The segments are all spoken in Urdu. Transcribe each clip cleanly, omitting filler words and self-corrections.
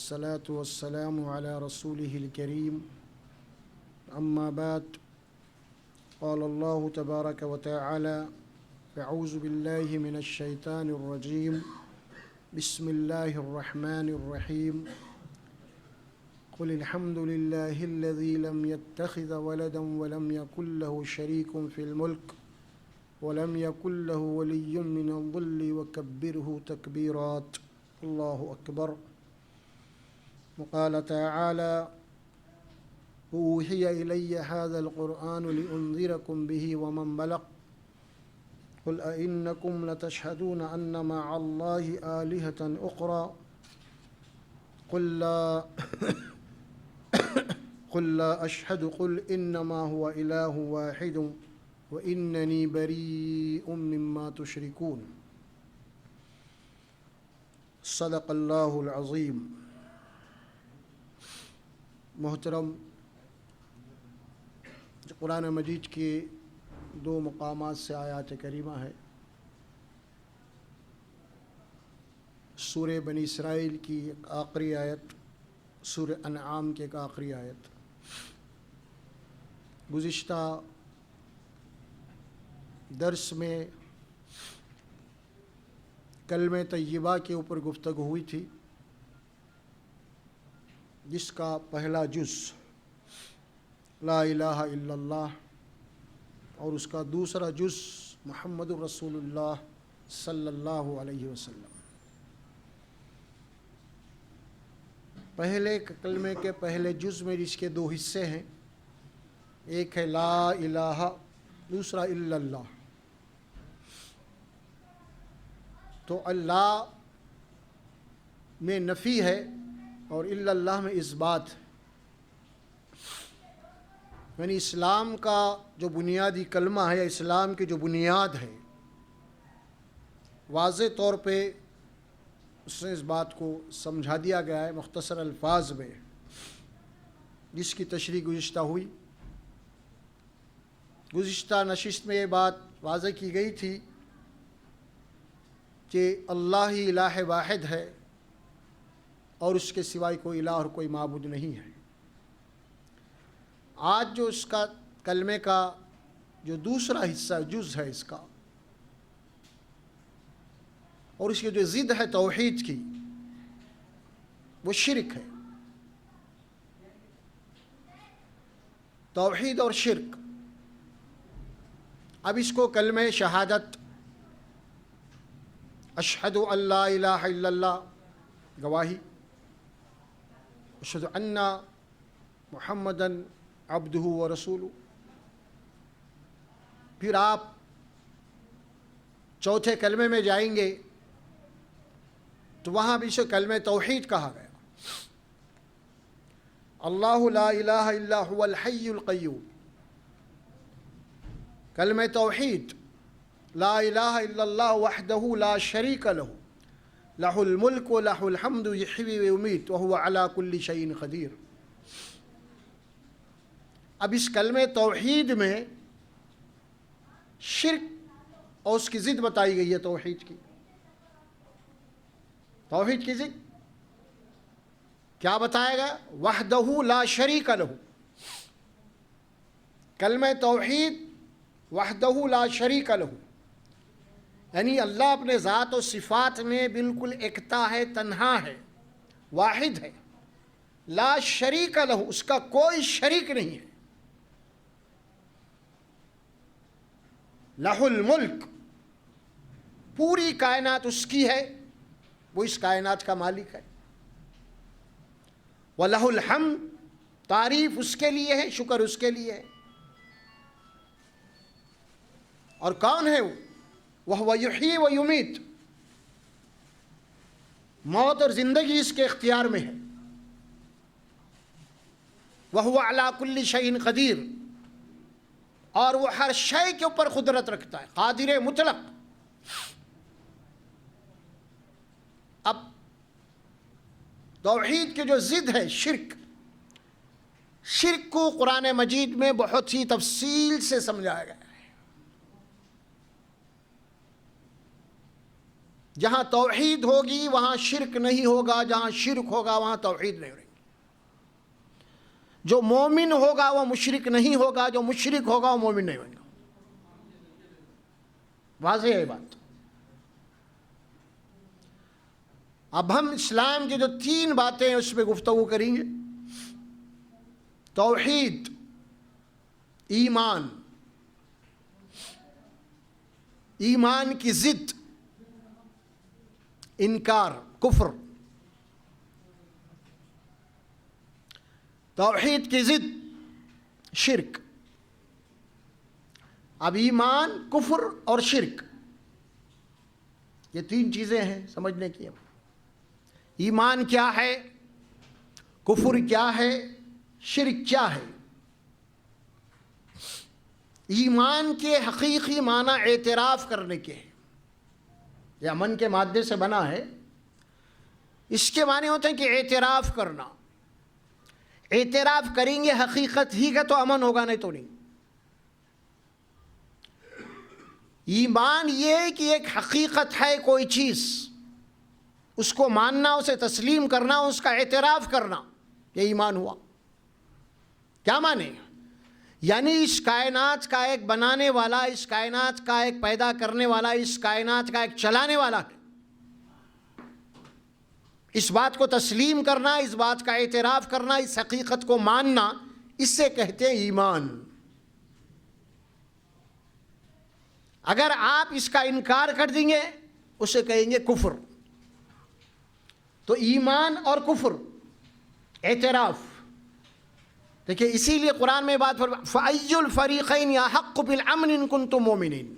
والصلاة والسلام على رسوله الكريم أما بعد قال الله تبارك وتعالى أعوذ بالله من الشيطان الرجيم بسم الله الرحمن الرحيم قل الحمد لله الذي لم يتخذ ولدا ولم يكن له شريك في الملك ولم يكن له ولي من الظل وكبره تكبيرات الله أكبر وقال تعالى أوحي إلي هذا القرآن لأنذركم به ومن بلغ قل أئنكم لتشهدون أن مع الله آلهة أخرى قل لا أشهد قل إنما هو إله واحد وإنني بريء مما تشركون صدق اللہ العظیم۔ محترم، قرآن مجید کے دو مقامات سے آیات کریمہ ہے۔ سورہ بنی اسرائیل کی ایک آخری آیت، سورہ انعام کی ایک آخری آیت۔ گزشتہ درس میں کلمہ طیبہ کے اوپر گفتگو ہوئی تھی، جس کا پہلا جز لا الہ الا اللہ اور اس کا دوسرا جز محمد رسول اللہ صلی اللہ علیہ وسلم۔ پہلے کلمے کے پہلے جز میں جس کے دو حصے ہیں، ایک ہے لا الہ، دوسرا الا اللہ۔ تو اللہ میں نفی ہے اور الا اللہ میں اثبات ہے، یعنی اسلام کا جو بنیادی کلمہ ہے یا اسلام کی جو بنیاد ہے، واضح طور پہ اس نے اس بات کو سمجھا دیا گیا ہے مختصر الفاظ میں، جس کی تشریح گزشتہ ہوئی۔ گزشتہ نشست میں یہ بات واضح کی گئی تھی کہ اللہ ہی الہ واحد ہے اور اس کے سوائے کوئی الہ اور کوئی معبود نہیں ہے۔ آج جو اس کا کلمے کا جو دوسرا حصہ جز ہے اس کا، اور اس کی جو ضد ہے توحید کی، وہ شرک ہے۔ توحید اور شرک، اب اس کو کلمہ شہادت اشہد ان لا الہ الا اللہ، گواہی، اشہد ان محمدًا عبدہ ورسولہ، پھر آپ چوتھے کلمے میں جائیں گے تو وہاں بھی اسے کلمہ توحید کہا گیا۔ اللہ لا الہ الا هو الحی القیوم، کلمہ توحید لا الہ الا اللہ وحدہ لا شریک لہ، لہ الملک و لہ الحمد یحیی و یمیت وہو علی کل شیء قدیر۔ اب اس کلمہ توحید میں شرک اور اس کی ضد بتائی گئی ہے۔ توحید کی ضد کیا بتایا گیا؟ وحدہ لا شریک لہ، کلمہ توحید وحدہ لا شریک لہ، یعنی اللہ اپنے ذات و صفات میں بالکل یکتا ہے، تنہا ہے، واحد ہے، لا شریک لہ، اس کا کوئی شریک نہیں ہے۔ لہ الملک، پوری کائنات اس کی ہے، وہ اس کائنات کا مالک ہے۔ وَلَهُ الْحَمْدُ، تعریف اس کے لیے ہے، شکر اس کے لیے ہے۔ اور کون ہے وہ؟ وَهُوَ يُحْيِي وَيُمِيتُ، موت اور زندگی اس کے اختیار میں ہے۔ وَهُوَ عَلَى كُلِّ شَيْءٍ قَدِيرٌ، اور وہ ہر شے کے اوپر قدرت رکھتا ہے، قادر مطلق۔ اب توحید کے جو ضد ہے شرک، شرک کو قرآن مجید میں بہت ہی تفصیل سے سمجھایا گیا ہے۔ جہاں توحید ہوگی وہاں شرک نہیں ہوگا، جہاں شرک ہوگا وہاں توحید نہیں ہوگی۔ جو مومن ہوگا وہ مشرک نہیں ہوگا، جو مشرک ہوگا وہ مومن نہیں ہوگا۔ واضح ہے بات۔ اب ہم اسلام کی جو 3 باتیں ہیں اس پہ گفتگو کریں گے۔ توحید، ایمان، ایمان کی ضد انکار، کفر، توحید کی ضد شرک۔ اب ایمان، کفر اور شرک، یہ 3 چیزیں ہیں سمجھنے کی۔ ایمان کیا ہے، کفر کیا ہے، شرک کیا ہے؟ ایمان کے حقیقی معنی اعتراف کرنے کے ہیں۔ یہ امن کے مادے سے بنا ہے، اس کے معنی ہوتے ہیں کہ اعتراف کرنا۔ اعتراف کریں گے حقیقت ہی کا تو امن ہوگا، نہیں تو نہیں۔ ایمان یہ ہے کہ ایک حقیقت ہے کوئی چیز، اس کو ماننا، اسے تسلیم کرنا، اس کا اعتراف کرنا، یہ ایمان ہوا۔ کیا مانے؟ یعنی اس کائنات کا ایک بنانے والا، اس کائنات کا ایک پیدا کرنے والا، اس کائنات کا ایک چلانے والا ہے۔ اس بات کو تسلیم کرنا، اس بات کا اعتراف کرنا، اس حقیقت کو ماننا، اس سے کہتے ہیں ایمان۔ اگر آپ اس کا انکار کر دیں گے اسے کہیں گے کفر۔ تو ایمان اور کفر، اعتراف۔ دیکھیں اسی لیے قرآن میں بات فرمائی فَأَيُّ الْفَرِيقَيْنِ أَحَقُّ بِالْأَمْنِ إِن كُنتُم مُؤْمِنِينَ۔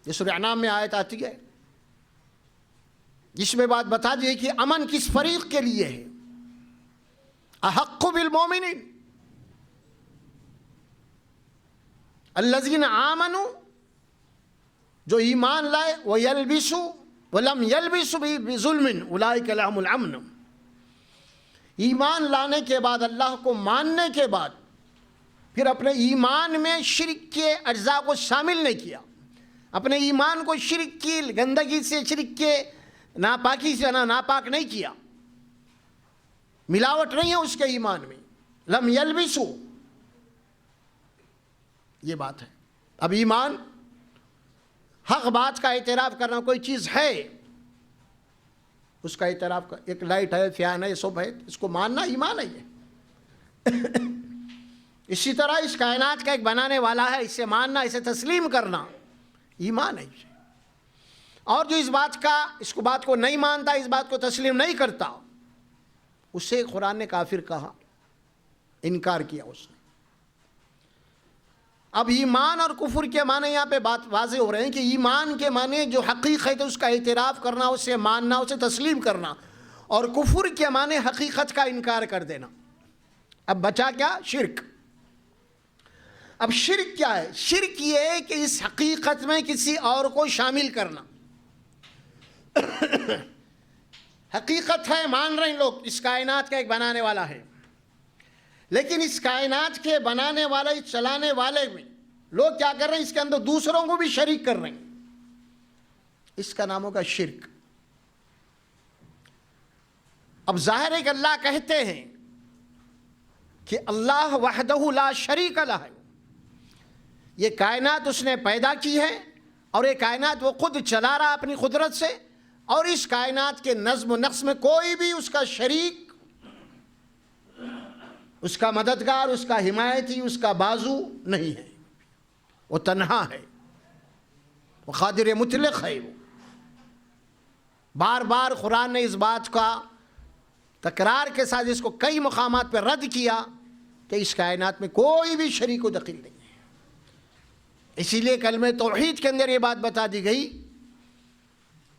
یہ سورہ انعام میں آیت آتی ہے جس میں بات بتا دی ہے کہ امن کس فریق کے لیے ہے۔ احق بالمؤمنین الذین آمنوا، جو ایمان لائے، وَيَلْبِسُوا وَلَمْ يَلْبِسُوا بِظُلْمٍ أُولَٰئِكَ لَهُمُ الْأَمْنُ۔ ایمان لانے کے بعد، اللہ کو ماننے کے بعد، پھر اپنے ایمان میں شرک کے اجزاء کو شامل نہیں کیا، اپنے ایمان کو شرک کی گندگی سے، شرک کے ناپاکی سے ناپاک نہیں کیا، ملاوٹ نہیں ہے اس کے ایمان میں، لم یلبسو، یہ بات ہے۔ اب ایمان حق بات کا اعتراف کرنا، کوئی چیز ہے اس کا اعتراف کر، ایک لائٹ ہے، فین ہے، سب ہے، اس کو ماننا ایمان ہے یہ۔ اسی طرح اس کائنات کا ایک بنانے والا ہے، اسے ماننا، اسے تسلیم کرنا ایمان ہے۔ اور جو اس کو بات کو نہیں مانتا، اس بات کو تسلیم نہیں کرتا، اسے قرآن نے کافر کہا، انکار کیا اس نے۔ اب ایمان اور کفر کے معنی یہاں پہ بات واضح ہو رہے ہیں کہ ایمان کے معنی جو حقیقت ہے اس کا اعتراف کرنا، اسے ماننا، اسے تسلیم کرنا، اور کفر کے معنی حقیقت کا انکار کر دینا۔ اب بچا کیا؟ شرک۔ اب شرک کیا ہے؟ شرک یہ ہے کہ اس حقیقت میں کسی اور کو شامل کرنا۔ حقیقت ہے، مان رہے ہیں لوگ، اس کائنات کا ایک بنانے والا ہے، لیکن اس کائنات کے بنانے والے، اس چلانے والے میں لوگ کیا کر رہے ہیں؟ اس کے اندر دوسروں کو بھی شریک کر رہے ہیں۔ اس کا نام ہوگا شرک۔ اب ظاہر ہے کہ اللہ کہتے ہیں کہ اللہ وحدہ لا شریک لہ ہے، یہ کائنات اس نے پیدا کی ہے، اور یہ کائنات وہ خود چلا رہا اپنی قدرت سے، اور اس کائنات کے نظم و نقش میں کوئی بھی اس کا شریک، اس کا مددگار، اس کا حمایتی، اس کا بازو نہیں ہے۔ وہ تنہا ہے، وہ قادر مطلق ہے۔ وہ بار بار قرآن نے اس بات کا تکرار کے ساتھ اس کو کئی مقامات پر رد کیا کہ اس کائنات میں کوئی بھی شریک و دخیل نہیں ہے۔ اسی لیے کلمہ توحید کے اندر یہ بات بتا دی گئی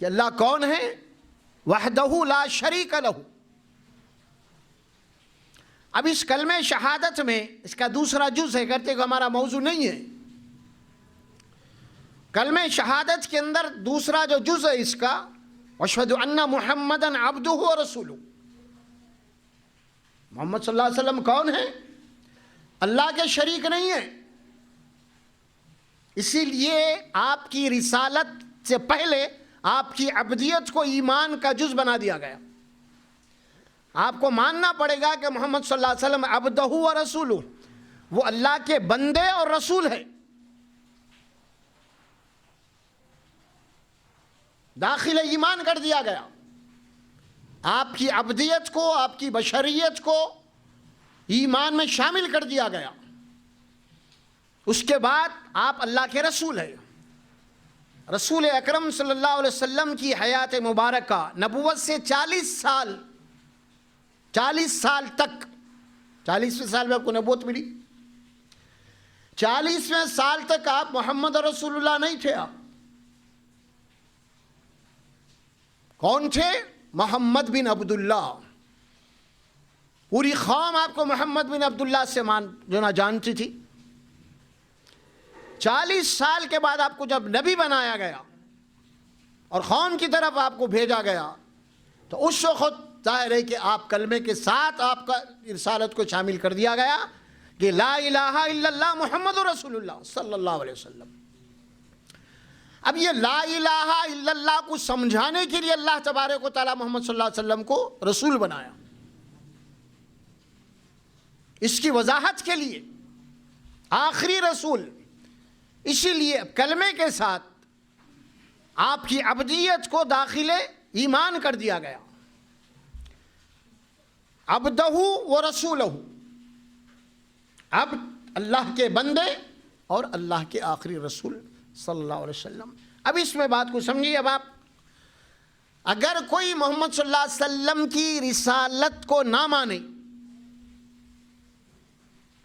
کہ اللہ کون ہے؟ وحدہ لا شریک لہ۔ اب اس کلمہ شہادت میں اس کا دوسرا جز ہے، کرتے کہ ہمارا موضوع نہیں ہے۔ کلمہ شہادت کے اندر دوسرا جو جز ہے اس کا، واشہد ان محمدًا عبدہ ورسولہ۔ محمد صلی اللہ علیہ وسلم کون ہے؟ اللہ کے شریک نہیں ہے، اسی لیے آپ کی رسالت سے پہلے آپ کی عبدیت کو ایمان کا جز بنا دیا گیا. آپ کو ماننا پڑے گا کہ محمد صلی اللہ علیہ وسلم عبدہ و رسولہ، وہ اللہ کے بندے اور رسول ہے. داخل ایمان کر دیا گیا. آپ کی عبدیت کو، آپ کی بشریت کو ایمان میں شامل کر دیا گیا. اس کے بعد آپ اللہ کے رسول ہیں. رسول اکرم صلی اللہ علیہ وسلم کی حیات مبارکہ نبوت سے 40 سال تک، 40ویں سال میں آپ کو نبوت ملی. 40ویں سال تک آپ محمد رسول اللہ نہیں تھے. آپ کون تھے؟ محمد بن عبداللہ. پوری قوم آپ کو محمد بن عبداللہ سے جانتی تھی. 40 سال کے بعد آپ کو جب نبی بنایا گیا اور قوم کی طرف آپ کو بھیجا گیا تو اس وقت ظاہر ہے کہ آپ کلمے کے ساتھ آپ کا رسالت کو شامل کر دیا گیا کہ لا الہ الا اللہ محمد رسول اللہ صلی اللہ علیہ وسلم. اب یہ لا الہ الا اللہ کو سمجھانے کے لیے اللہ تبارک و تعالی محمد صلی اللہ علیہ وسلم کو رسول بنایا. اس کی وضاحت کے لیے آخری رسول. اسی لیے کلمے کے ساتھ آپ کی عبدیت کو داخل ایمان کر دیا گیا. عبدہ و رسولہ، عبد اللہ کے بندے اور اللہ کے آخری رسول صلی اللہ علیہ وسلم. اب اس میں بات کو سمجھیے. اب آپ اگر کوئی محمد صلی اللہ علیہ وسلم کی رسالت کو نہ مانے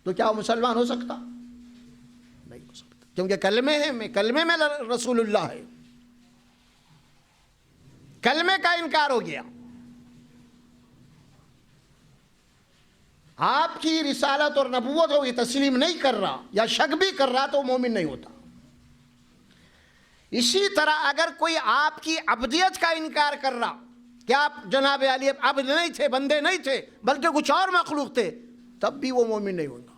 تو کیا وہ مسلمان ہو سکتا؟ نہیں ہو سکتا، کیونکہ کلمے میں رسول اللہ ہے. کلمے کا انکار ہو گیا. آپ کی رسالت اور نبوت ہو یہ تسلیم نہیں کر رہا یا شک بھی کر رہا تو وہ مومن نہیں ہوتا. اسی طرح اگر کوئی آپ کی عبدیت کا انکار کر رہا کہ آپ جناب علی عبد نہیں تھے، بندے نہیں تھے، بلکہ کچھ اور مخلوق تھے، تب بھی وہ مومن نہیں ہوگا.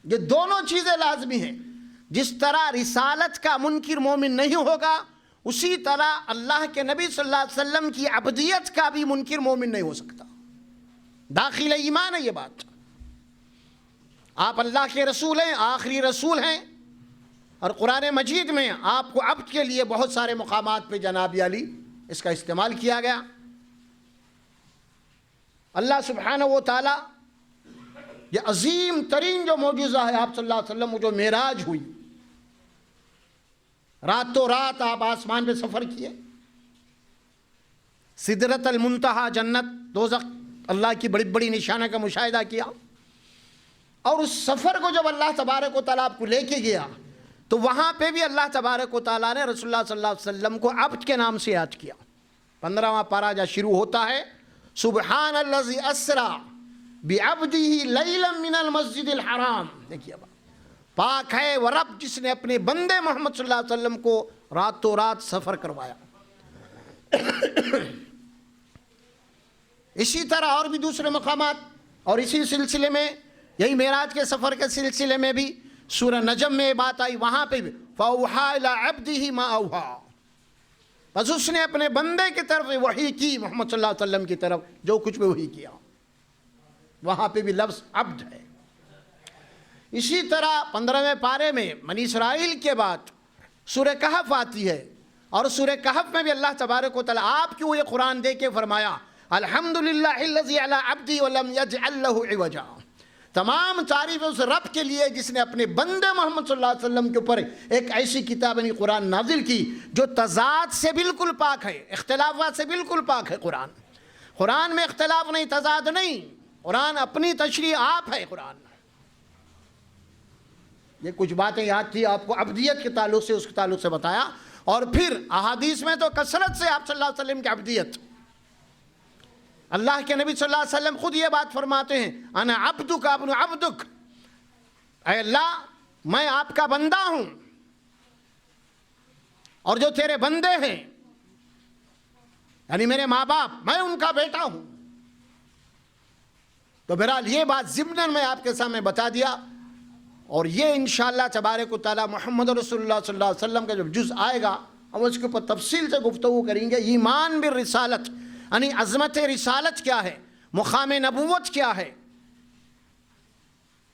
یہ دونوں چیزیں لازمی ہیں. جس طرح رسالت کا منکر مومن نہیں ہوگا، اسی طرح اللہ کے نبی صلی اللہ علیہ وسلم کی عبدیت کا بھی منکر مومن نہیں ہو سکتا. داخل ایمان ہے یہ بات. آپ اللہ کے رسول ہیں، آخری رسول ہیں، اور قرآن مجید میں آپ کو عبد کے لیے بہت سارے مقامات پہ جناب علی اس کا استعمال کیا گیا. اللہ سبحانہ و تعالی یہ عظیم ترین جو معجزہ ہے آپ صلی اللہ علیہ وسلم جو معراج ہوئی، راتوں رات آپ آسمان پہ سفر کیے، سدرۃ المنتہا، جنت، دوزخ، اللہ کی بڑی بڑی نشانہ کا مشاہدہ کیا. اور اس سفر کو جب اللہ تبارک و تعالیٰ آپ کو لے کے گیا تو وہاں پہ بھی اللہ تبارک و تعالیٰ نے رسول اللہ صلی اللہ علیہ وسلم کو عبد کے نام سے یاد کیا. 15واں پارہ جہاں شروع ہوتا ہے، سبحان الذی اسری بعبدہ لیلا من المسجد الحرام. دیکھیے پاک ہے وہ رب جس نے اپنے بندے محمد صلی اللہ علیہ وسلم کو راتوں رات سفر کروایا. اسی طرہ اور بھی دوسرے مقامات، اور اسی سلسلے میں یہی معراج کے سفر کے سلسلے میں بھی سورہ نجم میں بات آئی. وہاں پہ بھی فَأَوْحَىٰ إِلَىٰ عَبْدِهِ مَا أَوْحَىٰ، بس اس نے اپنے بندے کی طرف وحی کی، محمد صلی اللہ علیہ وسلم کی طرف جو کچھ بھی وحی کیا. وہاں پہ بھی لفظ عبد ہے. اسی طرح 15ویں پارے میں بنی اسرائیل کے بعد سورہ کہف آتی ہے، اور سورہ کہف میں بھی اللہ تبارک و تعالیٰ آپ کی وہ یہ قرآن دے کے فرمایا الحمدللہ الذی علی عبدی ولم یجعل لہ عوجا. تمام تعریف اس رب کے لیے جس نے اپنے بندے محمد صلی اللہ علیہ وسلم کے اوپر ایک ایسی کتاب یعنی قرآن نازل کی جو تضاد سے بالکل پاک ہے، اختلافات سے بالکل پاک ہے. قرآن میں اختلاف نہیں، تضاد نہیں. قرآن اپنی تشریح آپ ہے. قرآن یہ کچھ باتیں یاد تھی آپ کو عبدیت کے تعلق سے، اس کے تعلق سے بتایا. اور پھر احادیث میں تو کثرت سے آپ صلی اللہ علیہ وسلم کی عبدیت. اللہ کے نبی صلی اللہ علیہ وسلم خود یہ بات فرماتے ہیں انا عبدک ابن عبدک، اے اللہ میں آپ کا بندہ ہوں اور جو تیرے بندے ہیں یعنی میرے ماں باپ، میں ان کا بیٹا ہوں. تو بہرحال یہ بات ضمناً میں آپ کے سامنے بتا دیا، اور یہ انشاءاللہ تبارک و تعالی محمد رسول اللہ صلی اللہ علیہ وسلم کا جب جز آئے گا ہم اس کے اوپر تفصیل سے گفتگو کریں گے۔ ایمان بالرسالت یعنی عظمت رسالت کیا ہے، مقام نبوت کیا ہے،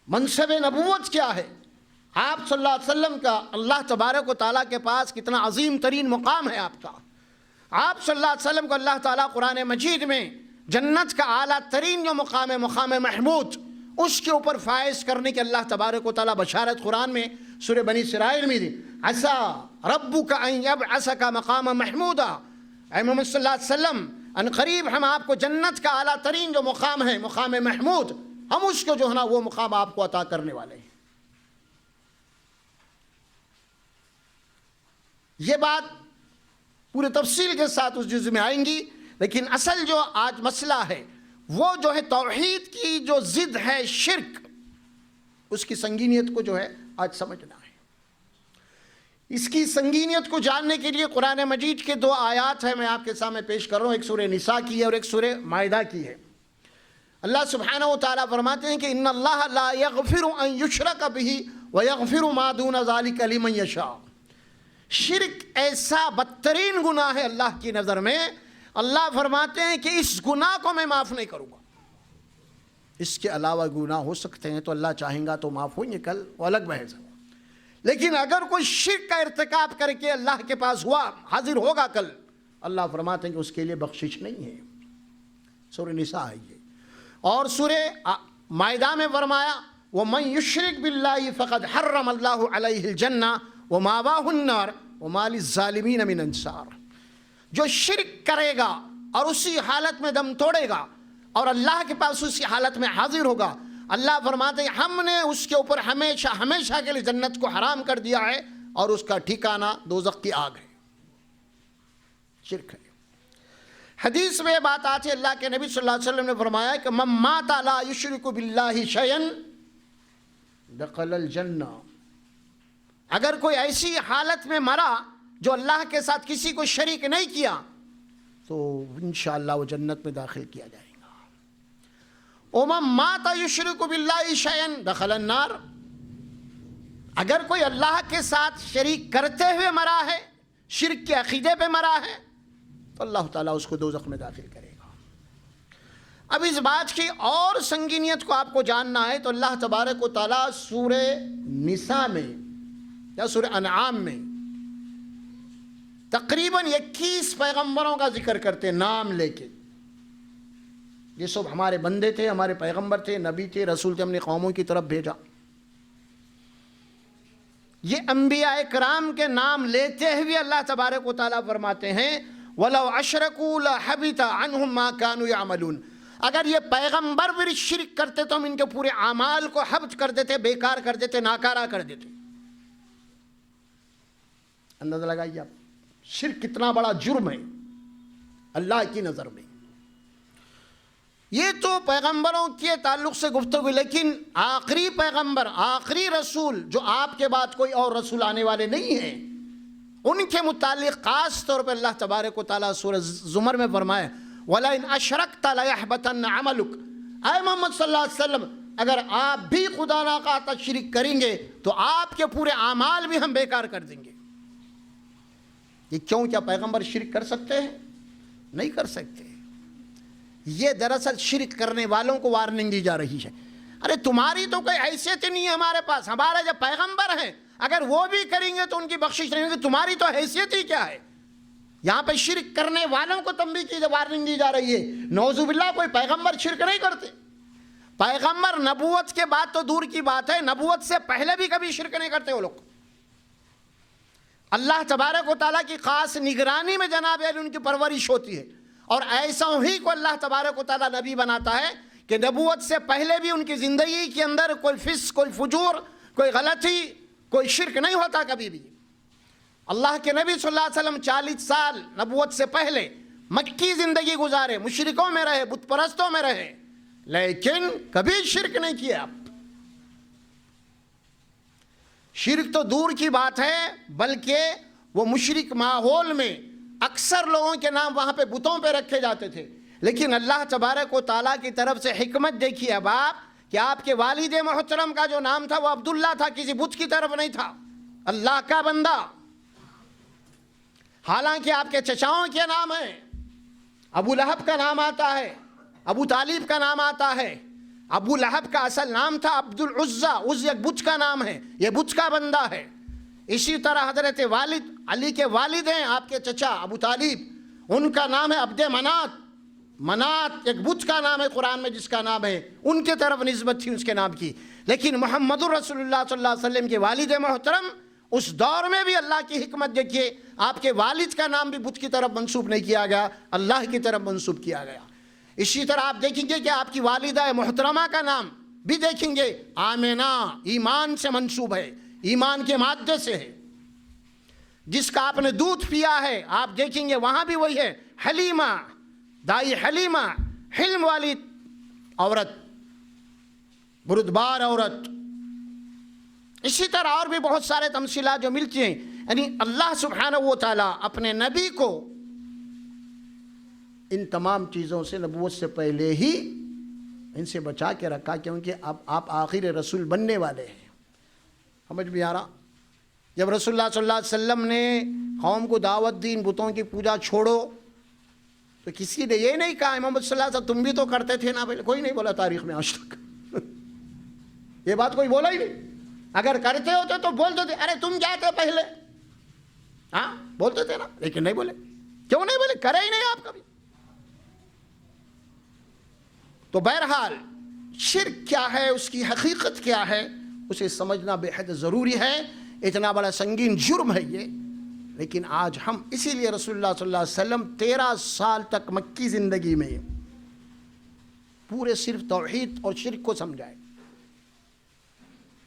منصب نبوت کیا ہے، آپ صلی اللہ علیہ وسلم کا اللہ تبارک و تعالیٰ کے پاس کتنا عظیم ترین مقام ہے آپ کا۔ آپ صلی اللہ علیہ وسلم کو اللہ تعالیٰ قرآن مجید میں جنت کا اعلیٰ ترین جو مقام ہے، مقام محمود، اس کے اوپر فائز کرنے کے اللہ تبارک و تعالیٰ بشارت قرآن میں سورہ بنی اسرائیل میں دی، عَسَىٰ رَبُّكَ أَن يَبْعَثَكَ مَقَامًا مَحْمُودًا، اے محمد صلی اللہ علیہ وسلم ان قریب ہم آپ کو جنت کا اعلیٰ ترین جو مقام ہے، مقام محمود، ہم اس کو جو ہے نا وہ مقام آپ کو عطا کرنے والے ہیں۔ یہ بات پورے تفصیل کے ساتھ اس جزء میں آئیں گی، لیکن اصل جو آج مسئلہ ہے وہ جو ہے توحید کی جو ضد ہے شرک، اس کی سنگینیت کو جو ہے آج سمجھنا ہے۔ اس کی سنگینیت کو جاننے کے لیے قرآن مجید کے دو آیات ہیں میں آپ کے سامنے پیش کر رہا ہوں، ایک سورہ نساء کی ہے اور ایک سورہ مائدہ کی ہے۔ اللہ سبحانہ و تعالیٰ فرماتے ہیں کہ ان اللہ لا یغفر ان یشرک بہ ویغفر ما دون ذلک لمن یشاء۔ شرک ایسا بدترین گناہ ہے اللہ کی نظر میں، اللہ فرماتے ہیں کہ اس گناہ کو میں معاف نہیں کروں گا۔ اس کے علاوہ گناہ ہو سکتے ہیں تو اللہ چاہیں گا تو معاف ہوئیں گے، کل وہ الگ بحث ہے، لیکن اگر کوئی شرک کا ارتکاب کر کے اللہ کے پاس ہوا، حاضر ہوگا کل، اللہ فرماتے ہیں کہ اس کے لیے بخشش نہیں ہے۔ سورہ نساء ہے یہ، اور سورہ مائدہ میں فرمایا وَمَن يُشْرِكْ بِاللَّهِ فَقَدْ حَرَّمَ اللَّهُ عَلَيْهِ الْجَنَّةَ وَمَأْوَاهُ النَّارُ وَمَا لِلظَّالِمِينَ مِنْ أَنصَارٍ۔ جو شرک کرے گا اور اسی حالت میں دم توڑے گا اور اللہ کے پاس اسی حالت میں حاضر ہوگا، اللہ فرماتے ہیں ہم نے اس کے اوپر ہمیشہ ہمیشہ کے لیے جنت کو حرام کر دیا ہے اور اس کا ٹھکانہ دوزخ کی آگ ہے۔ شرک ہے۔ حدیث میں بات آتی ہے، اللہ کے نبی صلی اللہ علیہ وسلم نے فرمایا کہ من مات لا یشرک باللہ شیئا دخل الجنہ۔ اگر کوئی ایسی حالت میں مرا جو اللہ کے ساتھ کسی کو شریک نہیں کیا تو انشاءاللہ وہ جنت میں داخل کیا جائے گا۔ ومن مات یشرک باللہ شیئا دخل النار۔ اگر کوئی اللہ کے ساتھ شریک کرتے ہوئے مرا ہے، شرک کے عقیدے پہ مرا ہے، تو اللہ تعالیٰ اس کو دوزخ میں داخل کرے گا۔ اب اس بات کی اور سنگینیت کو آپ کو جاننا ہے تو اللہ تبارک و تعالیٰ سورہ نساء میں یا سورہ انعام میں تقریباً 21 پیغمبروں کا ذکر کرتے نام لے کے۔ یہ سب ہمارے بندے تھے، ہمارے پیغمبر تھے، نبی تھے، رسول تھے، ہم نے قوموں کی طرف بھیجا۔ یہ انبیاء کرام کے نام لیتے ہوئے اللہ تبارک و تعالیٰ فرماتے ہیں وَلَوْ أَشْرَكُوا لَحَبِطَ عَنْهُمْ مَا كَانُوا يَعْمَلُونَ۔ اگر یہ پیغمبر بھی شرک کرتے تو ہم ان کے پورے اعمال کو حبط کر دیتے، بیکار کر دیتے، ناکارہ کر دیتے۔ اندازہ لگائیے آپ شرک کتنا بڑا جرم ہے اللہ کی نظر میں۔ یہ تو پیغمبروں کے تعلق سے گفتگو، لیکن آخری پیغمبر، آخری رسول جو آپ کے بعد کوئی اور رسول آنے والے نہیں ہیں، ان کے متعلق خاص طور پر اللہ تبارک و تعالیٰ سورہ زمر میں فرمایا وَلَئِنْ أَشْرَكْتَ لَيَحْبَطَنَّ عَمَلُكَ۔ اے محمد صلی اللہ علیہ وسلم اگر آپ بھی خدا نخواستہ شرک کریں گے تو آپ کے پورے اعمال بھی ہم بیکار کر دیں گے۔ یہ کیوں؟ کیا پیغمبر شرک کر سکتے ہیں؟ نہیں کر سکتے۔ یہ دراصل شرک کرنے والوں کو وارننگ دی جا رہی ہے، ارے تمہاری تو کوئی حیثیت ہی نہیں ہے ہمارے پاس، ہمارے جو پیغمبر ہیں اگر وہ بھی کریں گے تو ان کی بخشش نہیں ہوگی، تمہاری تو حیثیت ہی کیا ہے۔ یہاں پہ شرک کرنے والوں کو تنبیہ کی وارننگ دی جا رہی ہے۔ نعوذ باللہ کوئی پیغمبر شرک نہیں کرتے، پیغمبر نبوت کے بعد تو دور کی بات ہے، نبوت سے پہلے بھی کبھی شرک نہیں کرتے وہ لوگ۔ اللہ تبارک و تعالیٰ کی خاص نگرانی میں جناب علی ان کی پرورش ہوتی ہے، اور ایسا ہی کو اللہ تبارک و تعالیٰ نبی بناتا ہے کہ نبوت سے پہلے بھی ان کی زندگی کے اندر کوئی فسق، کوئی فجور، کوئی غلطی، کوئی شرک نہیں ہوتا کبھی بھی۔ اللہ کے نبی صلی اللہ علیہ وسلم 40 سال نبوت سے پہلے مکی زندگی گزارے، مشرکوں میں رہے، بت پرستوں میں رہے، لیکن کبھی شرک نہیں کیا۔ شرک تو دور کی بات ہے، بلکہ وہ مشرک ماحول میں اکثر لوگوں کے نام وہاں پہ بتوں پہ رکھے جاتے تھے، لیکن اللہ تبارک و تعالیٰ کی طرف سے حکمت دیکھیے اب آپ کہ آپ کے والد محترم کا جو نام تھا وہ عبداللہ تھا، کسی بت کی طرف نہیں تھا، اللہ کا بندہ. حالانکہ آپ کے چچاؤں کے نام ہیں، ابو لہب کا نام آتا ہے، ابو طالب کا نام آتا ہے. ابو لہب کا اصل نام تھا عبد العزا، اس ایک بت کا نام ہے، یہ بت کا بندہ ہے. اسی طرح حضرت والد علی کے والد ہیں آپ کے چچا ابو طالب، ان کا نام ہے عبد منات. منات ایک بت کا نام ہے قرآن میں جس کا نام ہے، ان کے طرف نسبت تھی اس کے نام کی. لیکن محمد رسول اللہ صلی اللہ علیہ وسلم کے والد محترم اس دور میں بھی اللہ کی حکمت دیکھیے، آپ کے والد کا نام بھی بت کی طرف منسوب نہیں کیا گیا، اللہ کی طرف منسوب کیا گیا. اسی طرح آپ دیکھیں گے کہ آپ کی والدہ محترمہ کا نام بھی دیکھیں گے آمینہ، ایمان سے منسوب ہے، ایمان کے مادے سے ہے. جس کا آپ نے دودھ پیا ہے آپ دیکھیں گے وہاں بھی وہی ہے، حلیمہ، دائی حلیمہ، حلم والی عورت، بردبار عورت. اسی طرح اور بھی بہت سارے تمثیلات جو ملتی ہیں. یعنی اللہ سبحانہ و تعالیٰ اپنے نبی کو ان تمام چیزوں سے نبوت سے پہلے ہی ان سے بچا کے رکھا، کیونکہ اب آپ آخر رسول بننے والے ہیں. سمجھ بھی آ رہا؟ جب رسول اللہ صلی اللہ علیہ وسلم نے قوم کو دعوت دی ان بتوں کی پوجا چھوڑو، تو کسی نے یہ نہیں کہا محمد صلی اللہ علیہ وسلم تم بھی تو کرتے تھے نا، کوئی نہیں بولا تاریخ میں آج تک. یہ بات کوئی بولا ہی نہیں. اگر کرتے ہوتے تو بولتے تھے ارے تم کیا تھے پہلے، ہاں بولتے تھے نا، لیکن نہیں بولے. کیوں نہیں بولے؟ کرے ہی نہیں آپ کبھی. تو بہرحال شرک کیا ہے، اس کی حقیقت کیا ہے، اسے سمجھنا بے حد ضروری ہے. اتنا بڑا سنگین جرم ہے یہ. لیکن آج ہم اسی لیے رسول اللہ صلی اللہ علیہ وسلم 13 سال تک مکی زندگی میں پورے صرف توحید اور شرک کو سمجھائے.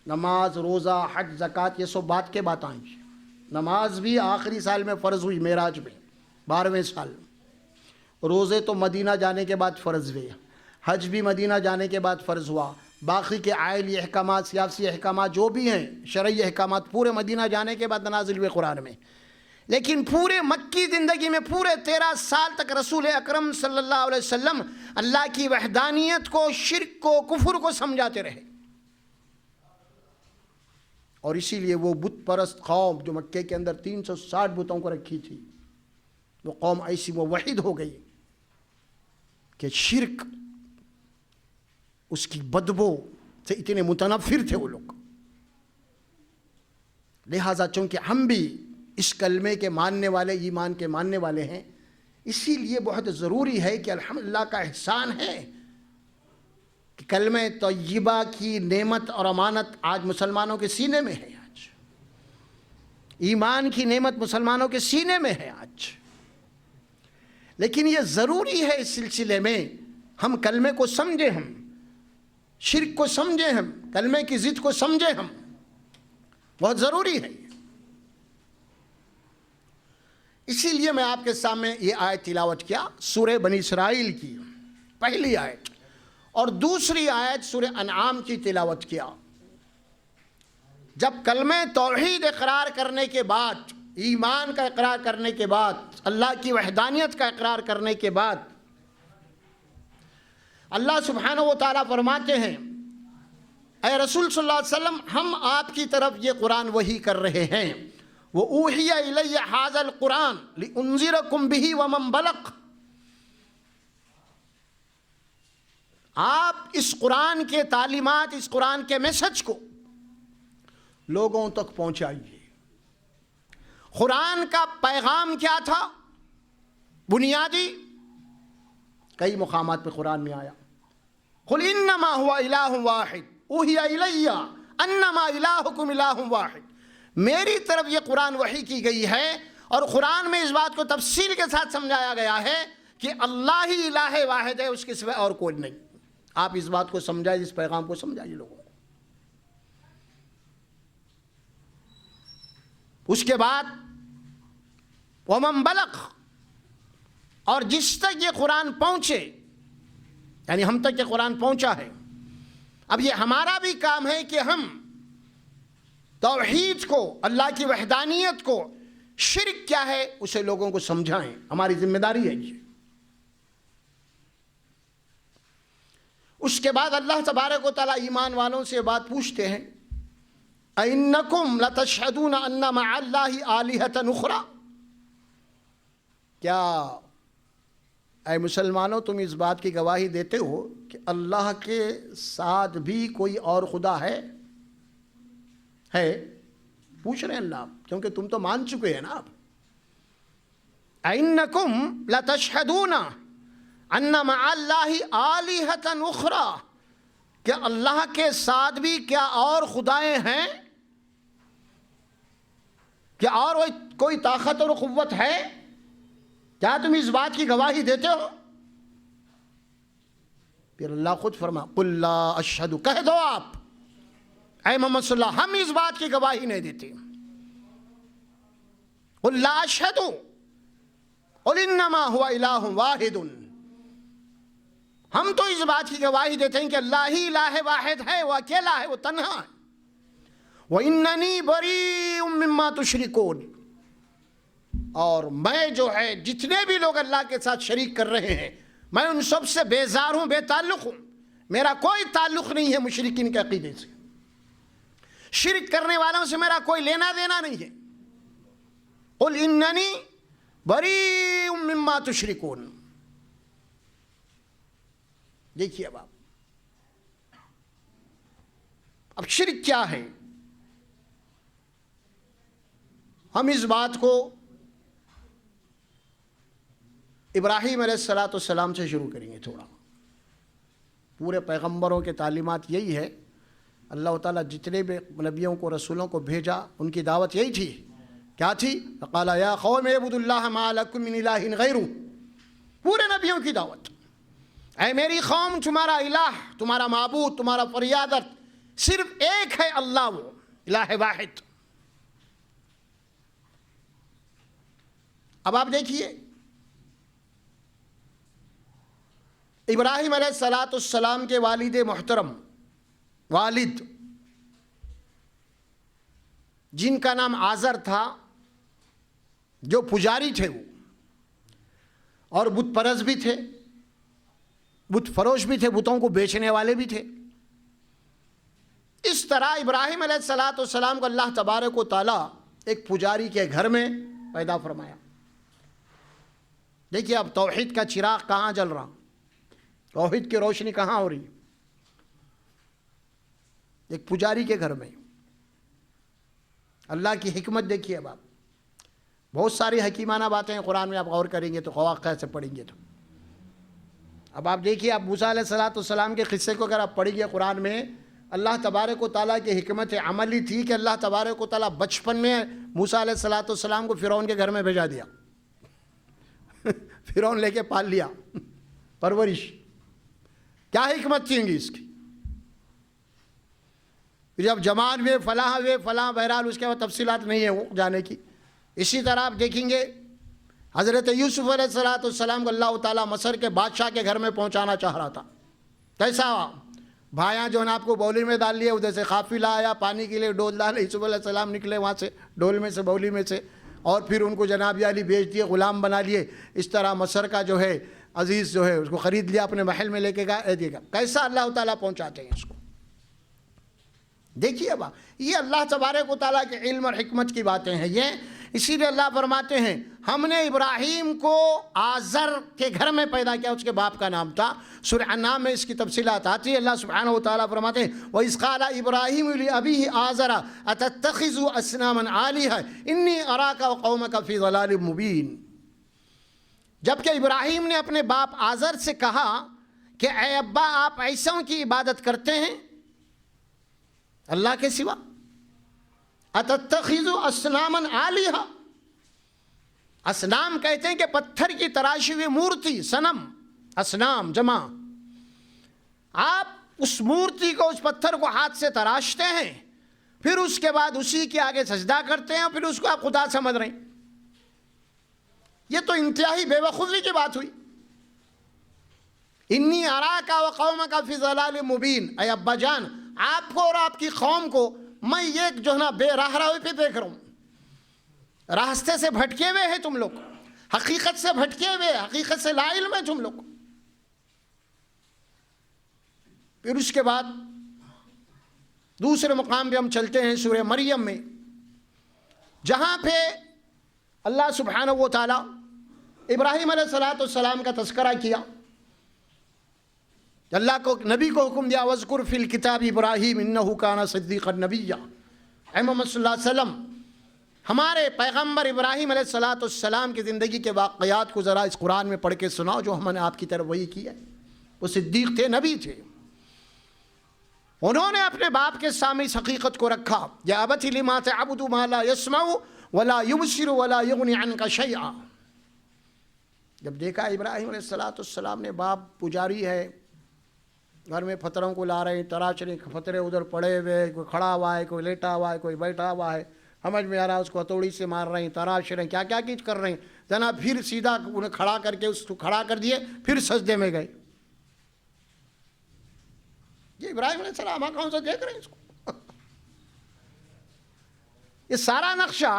نماز، روزہ، حج، زکوٰۃ یہ سب بات کے بات آئیں. نماز بھی آخری سال میں فرض ہوئی، معراج میں 12ویں سال. روزے تو مدینہ جانے کے بعد فرض ہوئے، حج بھی مدینہ جانے کے بعد فرض ہوا. باقی کے آئلی احکامات، سیاسی احکامات جو بھی ہیں، شرعی احکامات پورے مدینہ جانے کے بعد نازل ہوئے قرآن میں. لیکن پورے مکی زندگی میں پورے 13 سال تک رسول اکرم صلی اللہ علیہ وسلم اللہ کی وحدانیت کو، شرک کو، کفر کو سمجھاتے رہے. اور اسی لیے وہ بت پرست قوم جو مکے کے اندر 360 بتوں کو رکھی تھی، وہ قوم ایسی موحد ہو گئی کہ شرک، اس کی بدبو سے اتنے متنفر تھے وہ لوگ. لہٰذا چونکہ ہم بھی اس کلمے کے ماننے والے، ایمان کے ماننے والے ہیں، اسی لیے بہت ضروری ہے کہ الحمدللہ کا احسان ہے کہ کلمہ طیبہ کی نعمت اور امانت آج مسلمانوں کے سینے میں ہے. آج ایمان کی نعمت مسلمانوں کے سینے میں ہے آج. لیکن یہ ضروری ہے اس سلسلے میں ہم کلمے کو سمجھیں، ہم شرک کو سمجھیں، ہم کلمے کی ضد کو سمجھیں، ہم بہت ضروری ہے. اسی لیے میں آپ کے سامنے یہ آیت تلاوت کیا، سورہ بنی اسرائیل کی پہلی آیت، اور دوسری آیت سورہ انعام کی تلاوت کیا. جب کلمہ توحید اقرار کرنے کے بعد، ایمان کا اقرار کرنے کے بعد، اللہ کی وحدانیت کا اقرار کرنے کے بعد، اللہ سبحانہ و تعالیٰ فرماتے ہیں اے رسول صلی اللہ علیہ وسلم ہم آپ کی طرف یہ قرآن وحی کر رہے ہیں. وَأُوحِيَ إِلَيَّ هَذَا الْقُرْآنُ لِأُنذِرَكُم بِهِ وَمَن بَلَغَ. آپ اس قرآن کے تعلیمات، اس قرآن کے میسج کو لوگوں تک پہنچائیے. قرآن کا پیغام کیا تھا بنیادی؟ کئی مقامات پہ قرآن میں آیا قُلْ إِنَّمَا هُوَ إِلَٰهٌ وَاحِدٌ أُوحِيَ إِلَيَّ أَنَّمَا إِلَٰهُكُمْ إِلَٰهٌ وَاحِدٌ. میری طرف یہ قرآن وحی کی گئی ہے، اور قرآن میں اس بات کو تفصیل کے ساتھ سمجھایا گیا ہے کہ اللہ ہی الہ واحد ہے، اس کے سوا اور کوئی نہیں. آپ اس بات کو سمجھائیں، اس پیغام کو سمجھائیے لوگوں کو. اس کے بعد وَمَن بَلَغَ، اور جس تک یہ قرآن پہنچے، یعنی ہم تک یہ قرآن پہنچا ہے. اب یہ ہمارا بھی کام ہے کہ ہم توحید کو، اللہ کی وحدانیت کو، شرک کیا ہے اسے لوگوں کو سمجھائیں. ہماری ذمہ داری ہے یہ. اس کے بعد اللہ تبارک و تعالیٰ ایمان والوں سے بات پوچھتے ہیں اَإِنَّكُمْ لَتَشْهَدُونَ أَنَّ مَعَ اللَّهِ آلِهَةً أُخْرَى، کیا اے مسلمانوں تم اس بات کی گواہی دیتے ہو کہ اللہ کے ساتھ بھی کوئی اور خدا ہے؟ پوچھ رہے ہیں اللہ، کیونکہ تم تو مان چکے ہیں نا آپ. اَإِنَّكُمْ لَتَشْهَدُونَ أَنَّ مَعَ اللَّهِ آلِهَةً أُخْرَى، کہ اللہ کے ساتھ بھی کیا اور خدائیں ہیں؟ کیا اور کوئی طاقت اور قوت ہے؟ کیا تم اس بات کی گواہی دیتے ہو؟ پھر اللہ خود فرما قُلْ لَا أَشْهَدُ، کہہ دو آپ اے محمد صلی اللہ، ہم اس بات کی گواہی نہیں دیتے. قُلْ لَا أَشْهَدُ قُلْ إِنَّمَا هُوَ إِلَٰهٌ وَاحِدٌ، ہم تو اس بات کی گواہی دیتے ہیں کہ اللہ ہی الہ واحد ہے، وہ اکیلا ہے، وہ تنہا ہے. وَإِنَّنِي بَرِيءٌ مِّمَّا تُشْرِكُونَ، اور میں جو ہے جتنے بھی لوگ اللہ کے ساتھ شریک کر رہے ہیں میں ان سب سے بیزار ہوں، بے تعلق ہوں. میرا کوئی تعلق نہیں ہے مشرکین کے عقیدے سے، شرک کرنے والوں سے میرا کوئی لینا دینا نہیں ہے. قُلْ إِنَّنِي بَرِيءٌ مِّمَّا تُشْرِكُونَ. دیکھیے اب شرک کیا ہے؟ ہم اس بات کو ابراہیم علیہ السلام سے شروع کریں گے. تھوڑا پورے پیغمبروں کے تعلیمات یہی ہے، اللہ تعالیٰ جتنے بھی نبیوں کو رسولوں کو بھیجا ان کی دعوت یہی تھی. کیا تھی؟ فَقَالَ يَا قَوْمِ اعْبُدُوا اللَّهَ مَا لَكُم مِّنْ إِلَٰهٍ غَيْرُهُ. پورے نبیوں کی دعوت، اے میری قوم تمہارا الہ، تمہارا معبود، تمہارا فریادت صرف ایک ہے، اللہ، وہ الہ واحد. اب آپ دیکھیے ابراہیم علیہ السلام کے والد محترم، والد جن کا نام آزر تھا، جو پجاری تھے وہ، اور بت پرست بھی تھے، بت فروش بھی تھے، بتوں کو بیچنے والے بھی تھے. اس طرح ابراہیم علیہ السلام کو اللہ تبارک و تعالیٰ ایک پجاری کے گھر میں پیدا فرمایا. دیکھیے اب توحید کا چراغ کہاں جل رہا، توحید کی روشنی کہاں ہو رہی؟ ایک پجاری کے گھر میں. اللہ کی حکمت دیکھیے. اب آپ بہت ساری حکیمانہ باتیں ہیں قرآن میں، آپ غور کریں گے تو خواقہ سے پڑھیں گے تو. اب آپ دیکھیے، آپ موسیٰ علیہ السلام کے قصے کو اگر آپ پڑھیں گے قرآن میں، اللہ تبارک و تعالیٰ کی حکمت عملی تھی کہ اللہ تبارک و تعالیٰ بچپن میں موسیٰ علیہ السلام کو فرعون کے گھر میں بھیجا دیا. فرعون لے کے پال لیا، پرورش. کیا حکمت تھی اس کی؟ جب جمان ہوئے، فلاں ہوئے، فلاں، بہرحال اس کے بعد تفصیلات نہیں ہیں وہ جانے کی. اسی طرح آپ دیکھیں گے حضرت یوسف علیہ السلام کو اللہ تعالیٰ مصر کے بادشاہ کے گھر میں پہنچانا چاہ رہا تھا. کیسا بھائیاں جو ہے نا آپ کو بولی میں ڈال لیے، ادھر سے قافلہ آیا پانی کے لیے، ڈول ڈالے، یوسف علیہ السلام نکلے وہاں سے ڈول میں سے، بولی میں سے، اور پھر ان کو جناب علی بیچ دیے، غلام بنا لیے. اس طرح مصر کا جو ہے عزیز جو ہے اس کو خرید لیا، اپنے محل میں لے کے گیا. کیسا اللہ تعالیٰ پہنچاتے ہیں اس کو. دیکھیے اب یہ اللہ تبارک و تعالیٰ کے علم اور حکمت کی باتیں ہیں یہ. اسی لیے اللہ فرماتے ہیں ہم نے ابراہیم کو آزر کے گھر میں پیدا کیا، اس کے باپ کا نام تھا. سورہ انعام میں اس کی تفصیلات آتی ہے. اللہ سبحانہ و تعالیٰ فرماتے ہیں وَإِذْ قَالَ إِبْرَاهِيمُ لِأَبِيهِ آزَرَ أَتَتَّخِذُ أَصْنَامًا آلِهَةً إِنِّي أَرَاكَ وَقَوْمَكَ فِي ضَلَالٍ مُبِينٍ. جبکہ ابراہیم نے اپنے باپ آزر سے کہا کہ اے ابا آپ ایسوں کی عبادت کرتے ہیں اللہ کے سوا. اتتخذ اصناما آلہہ، اصنام کہتے ہیں کہ پتھر کی تراشی ہوئی مورتی، صنم، اصنام جمع. آپ اس مورتی کو، اس پتھر کو ہاتھ سے تراشتے ہیں، پھر اس کے بعد اسی کے آگے سجدہ کرتے ہیں، اور پھر اس کو آپ خدا سمجھ رہے ہیں. یہ تو انتہائی بے وقوفی کی بات ہوئی. انی اراک وقومک فی ضلال مبین. اے ابا جان، آپ کو اور آپ کی قوم کو میں ایک جو ہے نا بے راہ روی پہ دیکھ رہا ہوں. راستے سے بھٹکے ہوئے ہیں تم لوگ، حقیقت سے بھٹکے ہوئے، حقیقت سے لا علم ہے تم لوگ. پھر اس کے بعد دوسرے مقام پہ ہم چلتے ہیں سورہ مریم میں، جہاں پہ اللہ سبحانہ و تعالی ابراہیم علیہ السلام کا تذکرہ کیا۔ اللہ کو نبی کو حکم دیا وَاذْكُرْ فِي الْكِتَابِ ابراہیم إِنَّهُ كَانَ صِدِّيقًا نَبِيًّا۔ اے محمد صلی اللہ علیہ وسلم، ہمارے پیغمبر ابراہیم علیہ السلام کی زندگی کے واقعات کو ذرا اس قرآن میں پڑھ کے سناؤ جو ہم نے آپ کی طرف وحی کی ہے۔ وہ صدیق تھے، نبی تھے، انہوں نے اپنے باپ کے سامنے اس حقیقت کو رکھا، یا ابت لما تعبد ما لا يسمع ولا يبصر ولا یغنی عنک شیئا۔ جب دیکھا ابراہیم علیہ السلام نے، باپ پجاری ہے، گھر میں پتھروں کو لا رہے ہیں، تراش رہے، پتھرے ادھر پڑے ہوئے، کوئی کھڑا ہوا ہے، کوئی لیٹا ہوا ہے، کوئی بیٹھا ہوا ہے، سمجھ میں آ رہا ہے، اس کو ہتھوڑی سے مار رہے ہیں، تراش رہے ہیں، کیا کیا کچھ کر رہے ہیں۔ جناب پھر سیدھا انہیں کھڑا کر کے اس کو کھڑا کر دیے، پھر سجدے میں گئے۔ یہ ابراہیم علیہ السلام کون سا دیکھ رہے ہیں اس کو؟ یہ سارا نقشہ،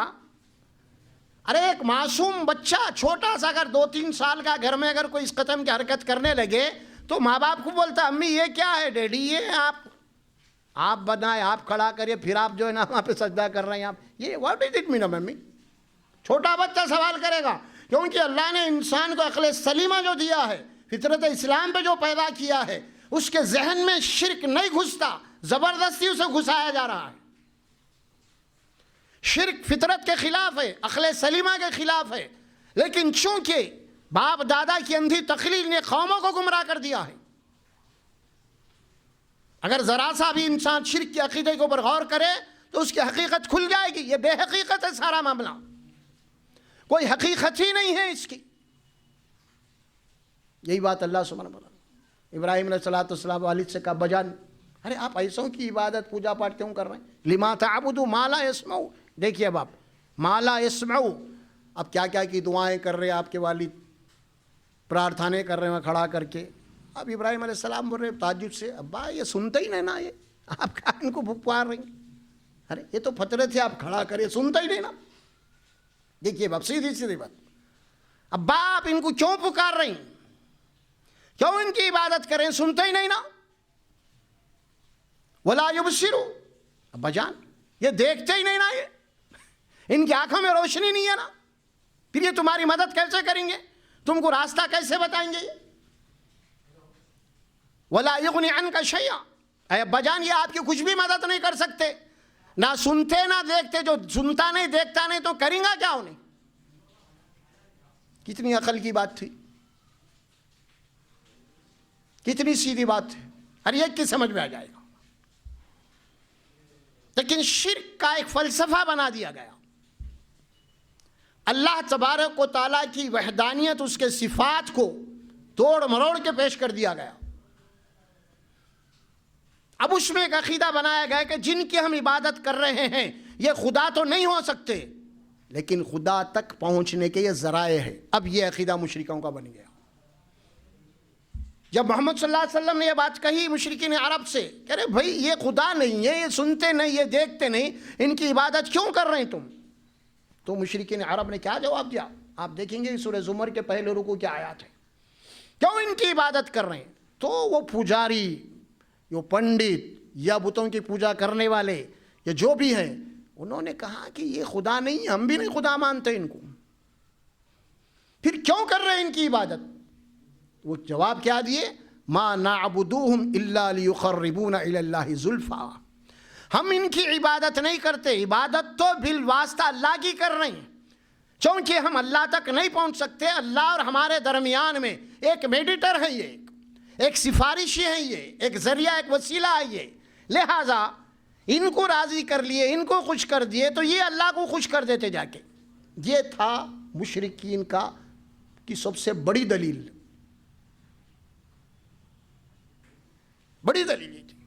ارے ایک معصوم بچہ چھوٹا سا اگر 2-3 سال کا گھر میں اگر کوئی اس قسم کی حرکت کرنے لگے تو ماں باپ کو بولتا امی یہ کیا ہے، ڈیڈی یہ آپ بنائے، آپ کھڑا کریے، پھر آپ جو ہے نا وہاں پہ سجدہ کر رہے ہیں، آپ یہ what is it mean mummy? چھوٹا بچہ سوال کرے گا، کیونکہ اللہ نے انسان کو عقل سلیمہ جو دیا ہے، فطرت اسلام پہ جو پیدا کیا ہے، اس کے ذہن میں شرک نہیں گھستا، زبردستی اسے گھسایا جا رہا ہے۔ شرک فطرت کے خلاف ہے، عقل سلیمہ کے خلاف ہے، لیکن چونکہ باپ دادا کی اندھی تقلید نے قوموں کو گمراہ کر دیا ہے، اگر ذرا سا بھی انسان شرک کے عقیدے کے اوپر غور کرے تو اس کی حقیقت کھل جائے گی۔ یہ بے حقیقت ہے سارا معاملہ، کوئی حقیقت ہی نہیں ہے اس کی۔ یہی بات اللہ سبحانہ بولا۔ ابراہیم علیہ السلام والد سے کہا بجان، ارے آپ ایسوں کی عبادت پوجا پاٹ کیوں کر رہے ہیں؟ لما تعبد ما لا يسمع۔ دیکھیے اب آپ ما لا يسمع، اب کیا کیا کی دعائیں کر رہے ہیں آپ کے والد، پرارتھانے کر رہے ہیں کھڑا کر کے۔ اب ابراہیم علیہ السلام بول رہے تعجب سے، ابا یہ سنتے ہی نہیں نا، یہ آپ کیا ان کو پکار رہے ہیں؟ ارے یہ تو فطرت تھے، آپ کھڑا کرے، سنتا ہی نہیں نا۔ دیکھیے باپ، سیدھی سیدھی بات، ابا آپ ان کو کیوں پکار رہے ہیں، کیوں ان کی عبادت کریں، سنتے ہی نہیں نا۔ ولا یبصروا، ابا جان یہ دیکھتے ہی نہیں نا، یہ ان کی آنکھوں میں روشنی نہیں ہے نا، پھر یہ تمہاری مدد کیسے کریں گے، تم کو راستہ کیسے بتائیں گے؟ ولا یغنی عنک شیئا، اے ابا جان یہ آپ کی کچھ بھی مدد نہیں کر سکتے، نہ سنتے نہ دیکھتے، جو سنتا نہیں دیکھتا نہیں تو کریں گا کیا انہیں؟ کتنی عقل کی بات تھی، کتنی سیدھی بات ہے، ہر ایک کی سمجھ میں آ جائے گا۔ لیکن شرک کا ایک فلسفہ بنا دیا گیا، اللہ تبارک و تعالیٰ کی وحدانیت، اس کے صفات کو توڑ مروڑ کے پیش کر دیا گیا۔ اب اس میں ایک عقیدہ بنایا گیا کہ جن کی ہم عبادت کر رہے ہیں یہ خدا تو نہیں ہو سکتے، لیکن خدا تک پہنچنے کے یہ ذرائع ہے۔ اب یہ عقیدہ مشرکوں کا بن گیا۔ جب محمد صلی اللہ علیہ وسلم نے یہ بات کہی مشرکین عرب سے کہ ارے بھائی یہ خدا نہیں ہے، یہ سنتے نہیں، یہ دیکھتے نہیں، ان کی عبادت کیوں کر رہے ہیں تم؟ تو مشرکین عرب نے کیا جواب دیا؟ آپ دیکھیں گے سورہ زمر کے پہلے رکوع کی آیات ہے، کیوں ان کی عبادت کر رہے ہیں؟ تو وہ پجاری، جو پنڈت یا بتوں کی پوجا کرنے والے یا جو بھی ہیں، انہوں نے کہا کہ یہ خدا نہیں، ہم بھی نہیں خدا مانتے ان کو، پھر کیوں کر رہے ہیں ان کی عبادت؟ وہ جواب کیا دیے؟ ما نعبدوہم الا لیقربونا الی اللہ زلفا، ہم ان کی عبادت نہیں کرتے، عبادت تو بالواسطہ اللہ کی کر رہے ہیں، چونکہ ہم اللہ تک نہیں پہنچ سکتے، اللہ اور ہمارے درمیان میں ایک میڈیٹر ہے، یہ ایک سفارشی ہے، یہ ایک ذریعہ، ایک وسیلہ ہے یہ، لہٰذا ان کو راضی کر لیے، ان کو خوش کر دیے تو یہ اللہ کو خوش کر دیتے جا کے۔ یہ تھا مشرکین کی سب سے بڑی دلیل، بڑی دلیل یہ تھی۔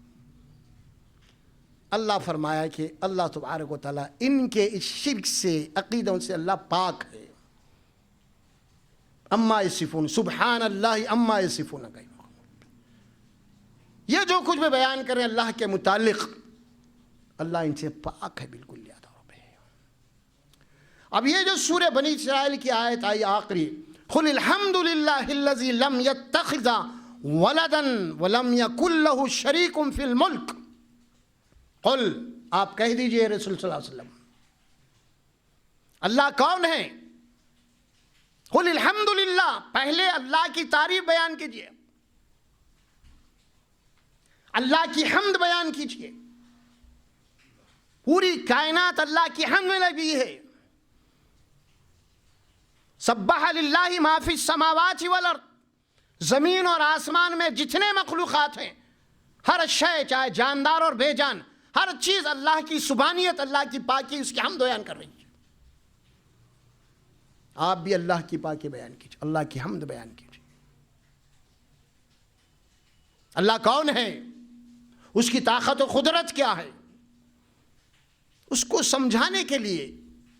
اللہ فرمایا کہ اللہ تبارک و تعالیٰ ان کے اس شرک سے، عقیدوں سے اللہ پاک ہے۔ اما یصفون، سبحان اللہ اما یصفون، یہ جو کچھ بھی بیان کریں اللہ کے متعلق، اللہ ان سے پاک ہے، بالکل یاد ہو رہے۔ اب یہ جو سورہ بنی اسرائیل کی آیت آئی آخری، قل الحمد للہ الذی لم یتخذ ولدن ولم یکن لہ شریک فی الملک، قل، آپ کہہ دیجئے رسول صلی اللہ علیہ وسلم، اللہ کون ہے؟ قل الحمدللہ، پہلے اللہ کی تعریف بیان کیجئے، اللہ کی حمد بیان کیجئے، پوری کائنات اللہ کی حمد میں لگی ہے۔ سبح للہ ما فی السماوات والارض، زمین اور آسمان میں جتنے مخلوقات ہیں، ہر شے، چاہے جاندار اور بے جان، ہر چیز اللہ کی سبحانیت، اللہ کی پاکی، اس کی حمد بیان کر رہی ہے۔ آپ بھی اللہ کی پاکی بیان کیجئے، اللہ کی حمد بیان کیجئے۔ اللہ کون ہے؟ اس کی طاقت و قدرت کیا ہے؟ اس کو سمجھانے کے لیے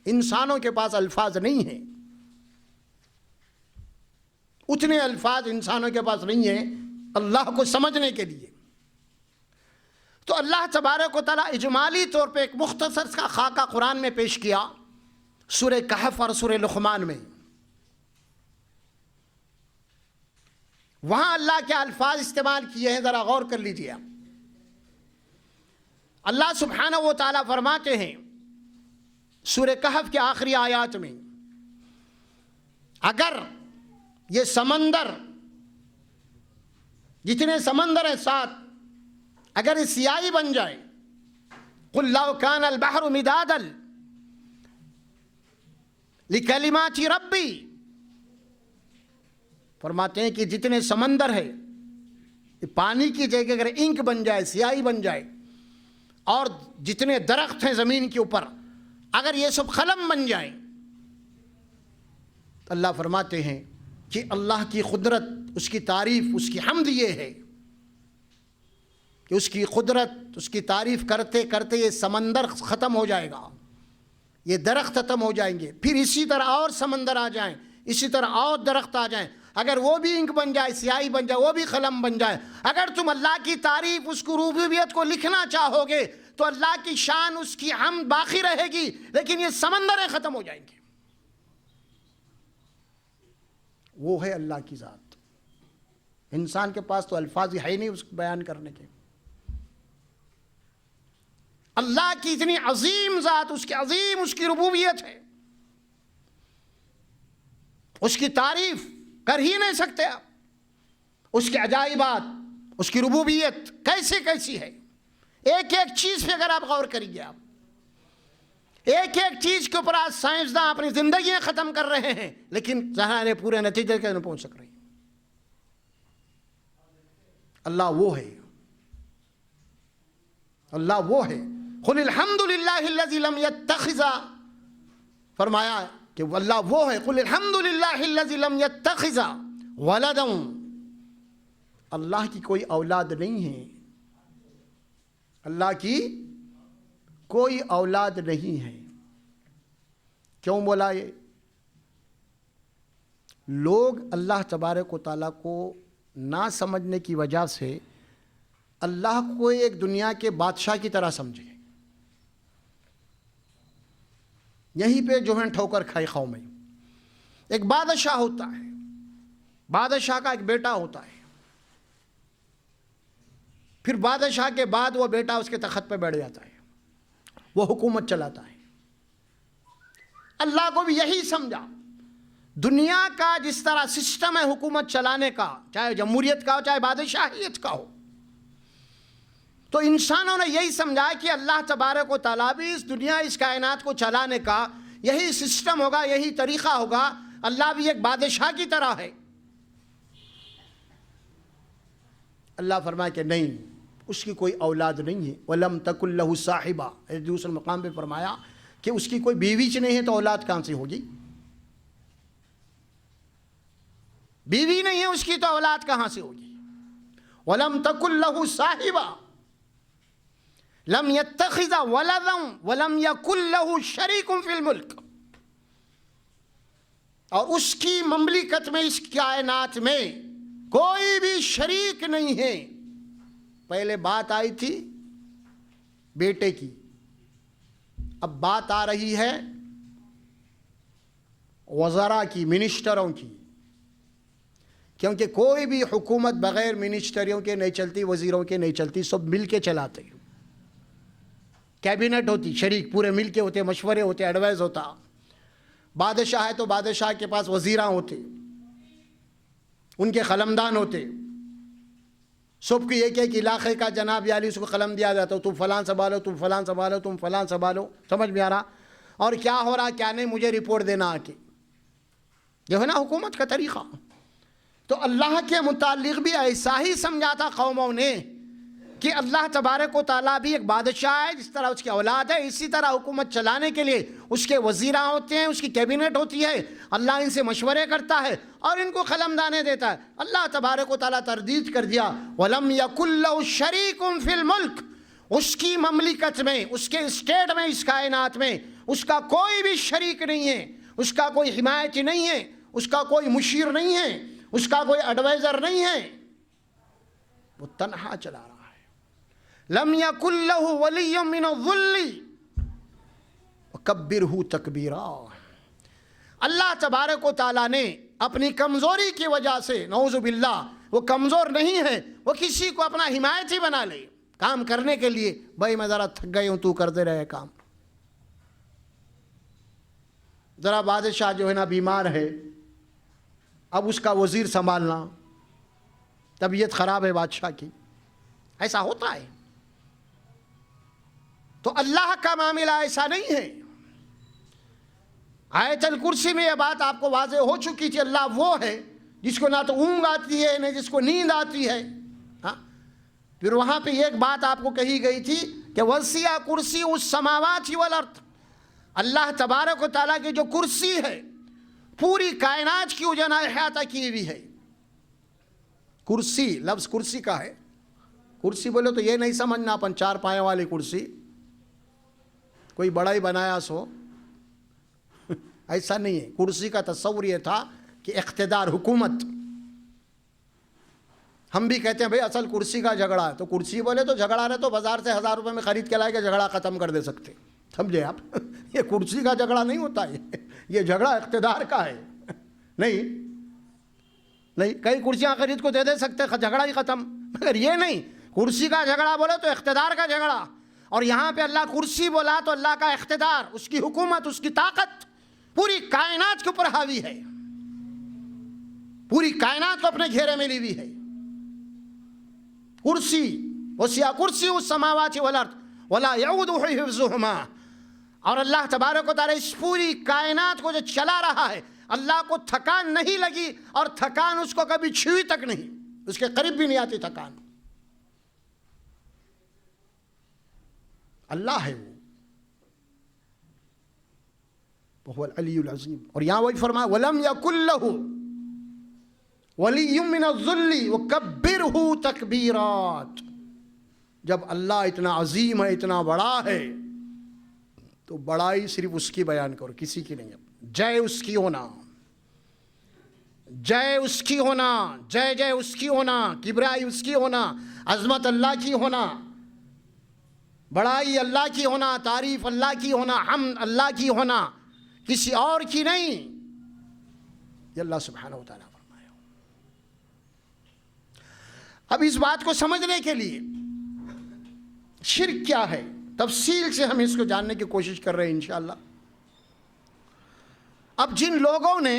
انسانوں کے پاس الفاظ نہیں ہیں، اتنے الفاظ انسانوں کے پاس نہیں ہیں اللہ کو سمجھنے کے لیے۔ تو اللہ تبارک و تعالیٰ اجمالی طور پہ ایک مختصر کا خاکہ قرآن میں پیش کیا، سورہ کہف اور سورہ لقمان میں۔ وہاں اللہ کے الفاظ استعمال کیے ہیں، ذرا غور کر لیجیے۔ اللہ سبحانہ و تعالیٰ فرماتے ہیں سورہ کہف کے آخری آیات میں، اگر یہ سمندر، جتنے سمندر ہیں 7، اگر یہ سیاہی بن جائے، قل لو کان البحر مدادا لکلمات ربی، فرماتے ہیں کہ جتنے سمندر ہے، پانی کی جگہ اگر انک بن جائے، سیاہی بن جائے، اور جتنے درخت ہیں زمین کے اوپر اگر یہ سب قلم بن جائیں، تو اللہ فرماتے ہیں کہ اللہ کی قدرت، اس کی تعریف، اس کی حمد یہ ہے کہ اس کی قدرت، اس کی تعریف کرتے کرتے یہ سمندر ختم ہو جائے گا، یہ درخت ختم ہو جائیں گے، پھر اسی طرح اور سمندر آ جائیں، اسی طرح اور درخت آ جائیں، اگر وہ بھی انک بن جائے، سیاہی بن جائے، وہ بھی قلم بن جائے، اگر تم اللہ کی تعریف، اس کو ربوبیت کو لکھنا چاہو گے تو اللہ کی شان، اس کی حمد باقی رہے گی، لیکن یہ سمندریں ختم ہو جائیں گے۔ وہ ہے اللہ کی ذات۔ انسان کے پاس تو الفاظ ہی ہے نہیں اس کو بیان کرنے کے۔ اللہ کی اتنی عظیم ذات، اس کی عظیم، اس کی ربوبیت ہے، اس کی تعریف کر ہی نہیں سکتے آپ۔ اس کے عجائبات، اس کی ربوبیت کیسے کیسی ہے، ایک ایک چیز پہ اگر آپ غور کریے، آپ ایک ایک چیز کے اوپر آج سائنسداں اپنی زندگیاں ختم کر رہے ہیں، لیکن ظاہر پورے نتیجے کے نہیں پہنچ سک رہے۔ اللہ وہ ہے، اللہ وہ ہے۔ قل الحمدللہ الذی لم یتخذ، فرمایا کہ اللہ وہ ہے، قل الحمدللہ الذی لم یتخذ ولدا، اللہ کی کوئی اولاد نہیں ہے، اللہ کی کوئی اولاد نہیں ہے۔ کیوں بولا یہ؟ لوگ اللہ تبارک و تعالیٰ کو نہ سمجھنے کی وجہ سے اللہ کو ایک دنیا کے بادشاہ کی طرح سمجھے۔ یہیں پہ جو ہے ٹھوکر کھائی قوم میں۔ ایک بادشاہ ہوتا ہے، بادشاہ کا ایک بیٹا ہوتا ہے، پھر بادشاہ کے بعد وہ بیٹا اس کے تخت پہ بیٹھ جاتا ہے، وہ حکومت چلاتا ہے۔ اللہ کو بھی یہی سمجھا، دنیا کا جس طرح سسٹم ہے حکومت چلانے کا، چاہے جمہوریت کا ہو چاہے بادشاہیت کا ہو، تو انسانوں نے یہی سمجھا کہ اللہ تبارک و تعالیٰ بھی اس دنیا، اس کائنات کو چلانے کا یہی سسٹم ہوگا، یہی طریقہ ہوگا، اللہ بھی ایک بادشاہ کی طرح ہے۔ اللہ فرمایا کہ نہیں، اس کی کوئی اولاد نہیں ہے۔ وَلَمْ تَكُنْ لَهُ صَاحِبَةٌ، دوسرے مقام پہ فرمایا کہ اس کی کوئی بیوی نہیں ہے تو اولاد کہاں سے ہوگی؟ بیوی نہیں ہے اس کی تو اولاد کہاں سے ہوگی؟ وَلَمْ تَكُنْ لَهُ صَاحِبَةٌ لَمْ يَتَّخِذَ وَلَدًا وَلَمْ يَكُنْ لَهُ شَرِيكٌ فِي الْمُلْكِ، اور اس کی مملکت میں، اس کائنات میں کوئی بھی شریک نہیں ہے۔ پہلے بات آئی تھی بیٹے کی، اب بات آ رہی ہے وزراء کی، منسٹروں کی، کیونکہ کوئی بھی حکومت بغیر منسٹریوں کے نہیں چلتی، وزیروں کے نہیں چلتی، سب مل کے چلاتے. کیبنٹ ہوتی، شریک پورے مل کے ہوتے، مشورے ہوتے، ایڈوائز ہوتا. بادشاہ ہے تو بادشاہ کے پاس وزیراں ہوتے، ان کے قلمدان ہوتے. سب کی ایک ایک علاقے کا جناب عالی اس کو قلم دیا جاتا، تم فلاں سنبھالو، تم فلاں سنبھالو، تم فلاں سنبھالو. سمجھ میں آ رہا؟ اور کیا ہو رہا کیا نہیں مجھے رپورٹ دینا آ کے. یہ ہے نا حکومت کا طریقہ. تو اللہ کے متعلق بھی ایسا ہی سمجھا تھا قوموں نے کہ اللہ تبارک و تعالیٰ بھی ایک بادشاہ ہے، جس طرح اس کی اولاد ہے اسی طرح حکومت چلانے کے لیے اس کے وزیراں ہوتے ہیں، اس کی کیبنٹ ہوتی ہے. اللہ ان سے مشورے کرتا ہے اور ان کو قلمدانے دیتا ہے. اللہ تبارک و تعالیٰ تردید کر دیا وَلَمْ يَكُنْ لَهُ شَرِيكٌ فِي الْمُلْكِ، اس کی مملکت میں، اس کے اسٹیٹ میں، اس کائنات میں اس کا کوئی بھی شریک نہیں ہے، اس کا کوئی حمایتی نہیں ہے، اس کا کوئی مشیر نہیں ہے، اس کا کوئی ایڈوائزر نہیں ہے. وہ تنہا چلا رہا ہے. لم یکن لہ ولی من الذل وکبرہ تکبیرا. اللہ تبارک و تعالیٰ نے اپنی کمزوری کی وجہ سے، نعوذ باللہ وہ کمزور نہیں ہے، وہ کسی کو اپنا حمایتی بنا لے کام کرنے کے لیے. بھائی میں ذرا تھک گئی ہوں، تو کرتے رہے کام. ذرا بادشاہ جو ہے نا بیمار ہے، اب اس کا وزیر سنبھالنا، طبیعت خراب ہے بادشاہ کی، ایسا ہوتا ہے. تو اللہ کا معاملہ ایسا نہیں ہے. آیت الکرسی میں یہ بات آپ کو واضح ہو چکی تھی. اللہ وہ ہے جس کو نہ تو اونگ آتی ہے نہ جس کو نیند آتی ہے. پھر وہاں پہ ایک بات آپ کو کہی گئی تھی کہ وسیع کرسی السماوات والارض. اللہ تبارک و تعالیٰ کی جو کرسی ہے پوری کائنات کی جو نا احاطہ کی ہوئی ہے. کرسی، لفظ کرسی کا ہے. کرسی بولے تو یہ نہیں سمجھنا اپن چار پائے والی کرسی، کوئی بڑا ہی بنایا سو، ایسا نہیں ہے. کرسی کا تصور یہ تھا کہ اقتدار، حکومت. ہم بھی کہتے ہیں بھئی اصل کرسی کا جھگڑا ہے، تو کرسی بولے تو جھگڑا رہے تو بازار سے 1000 روپے میں خرید کے لائے کہ جھگڑا ختم کر دے سکتے. سمجھے آپ؟ یہ کرسی کا جھگڑا نہیں ہوتا ہے، یہ جھگڑا اقتدار کا ہے. نہیں کئی کرسیاں خرید کو دے سکتے، جھگڑا ہی ختم. مگر یہ نہیں، کرسی کا جھگڑا بولے تو اقتدار کا جھگڑا. اور یہاں پہ اللہ کرسی بولا تو اللہ کا اقتدار، اس کی حکومت، اس کی طاقت پوری کائنات کے اوپر حاوی ہے، پوری کائنات کو اپنے گھیرے میں لی ہوئی ہے. کرسی، وسیع کرسی السماوات والارض ولا یعودہ حفظہما. اور اللہ تبارک و تعالیٰ اس پوری کائنات کو جو چلا رہا ہے، اللہ کو تھکان نہیں لگی، اور تھکان اس کو کبھی چھوئی تک نہیں، اس کے قریب بھی نہیں آتی تھکان. اللہ ہے وہ هو العلی العظیم. اور یہاں وہی فرمایا وَلَمْ يَكُنْ لَهُ وَلِيٌّ مِّنَ الذُّلِّ وَكَبِّرْهُ تَكْبِيرًا. جب اللہ اتنا عظیم ہے، اتنا بڑا ہے، تو بڑائی صرف اس کی بیان کرو، کسی کی نہیں. جے اس کی ہونا، جے اس کی ہونا، جے جے اس کی ہونا، کبریائی اس کی ہونا، عظمت اللہ کی ہونا، بڑائی اللہ کی ہونا، تعریف اللہ کی ہونا، حمد اللہ کی ہونا، کسی اور کی نہیں. یہ اللہ سبحانہ و تعالیٰ فرمایا. اب اس بات کو سمجھنے کے لیے شرک کیا ہے تفصیل سے ہم اس کو جاننے کی کوشش کر رہے ہیں انشاءاللہ. اب جن لوگوں نے،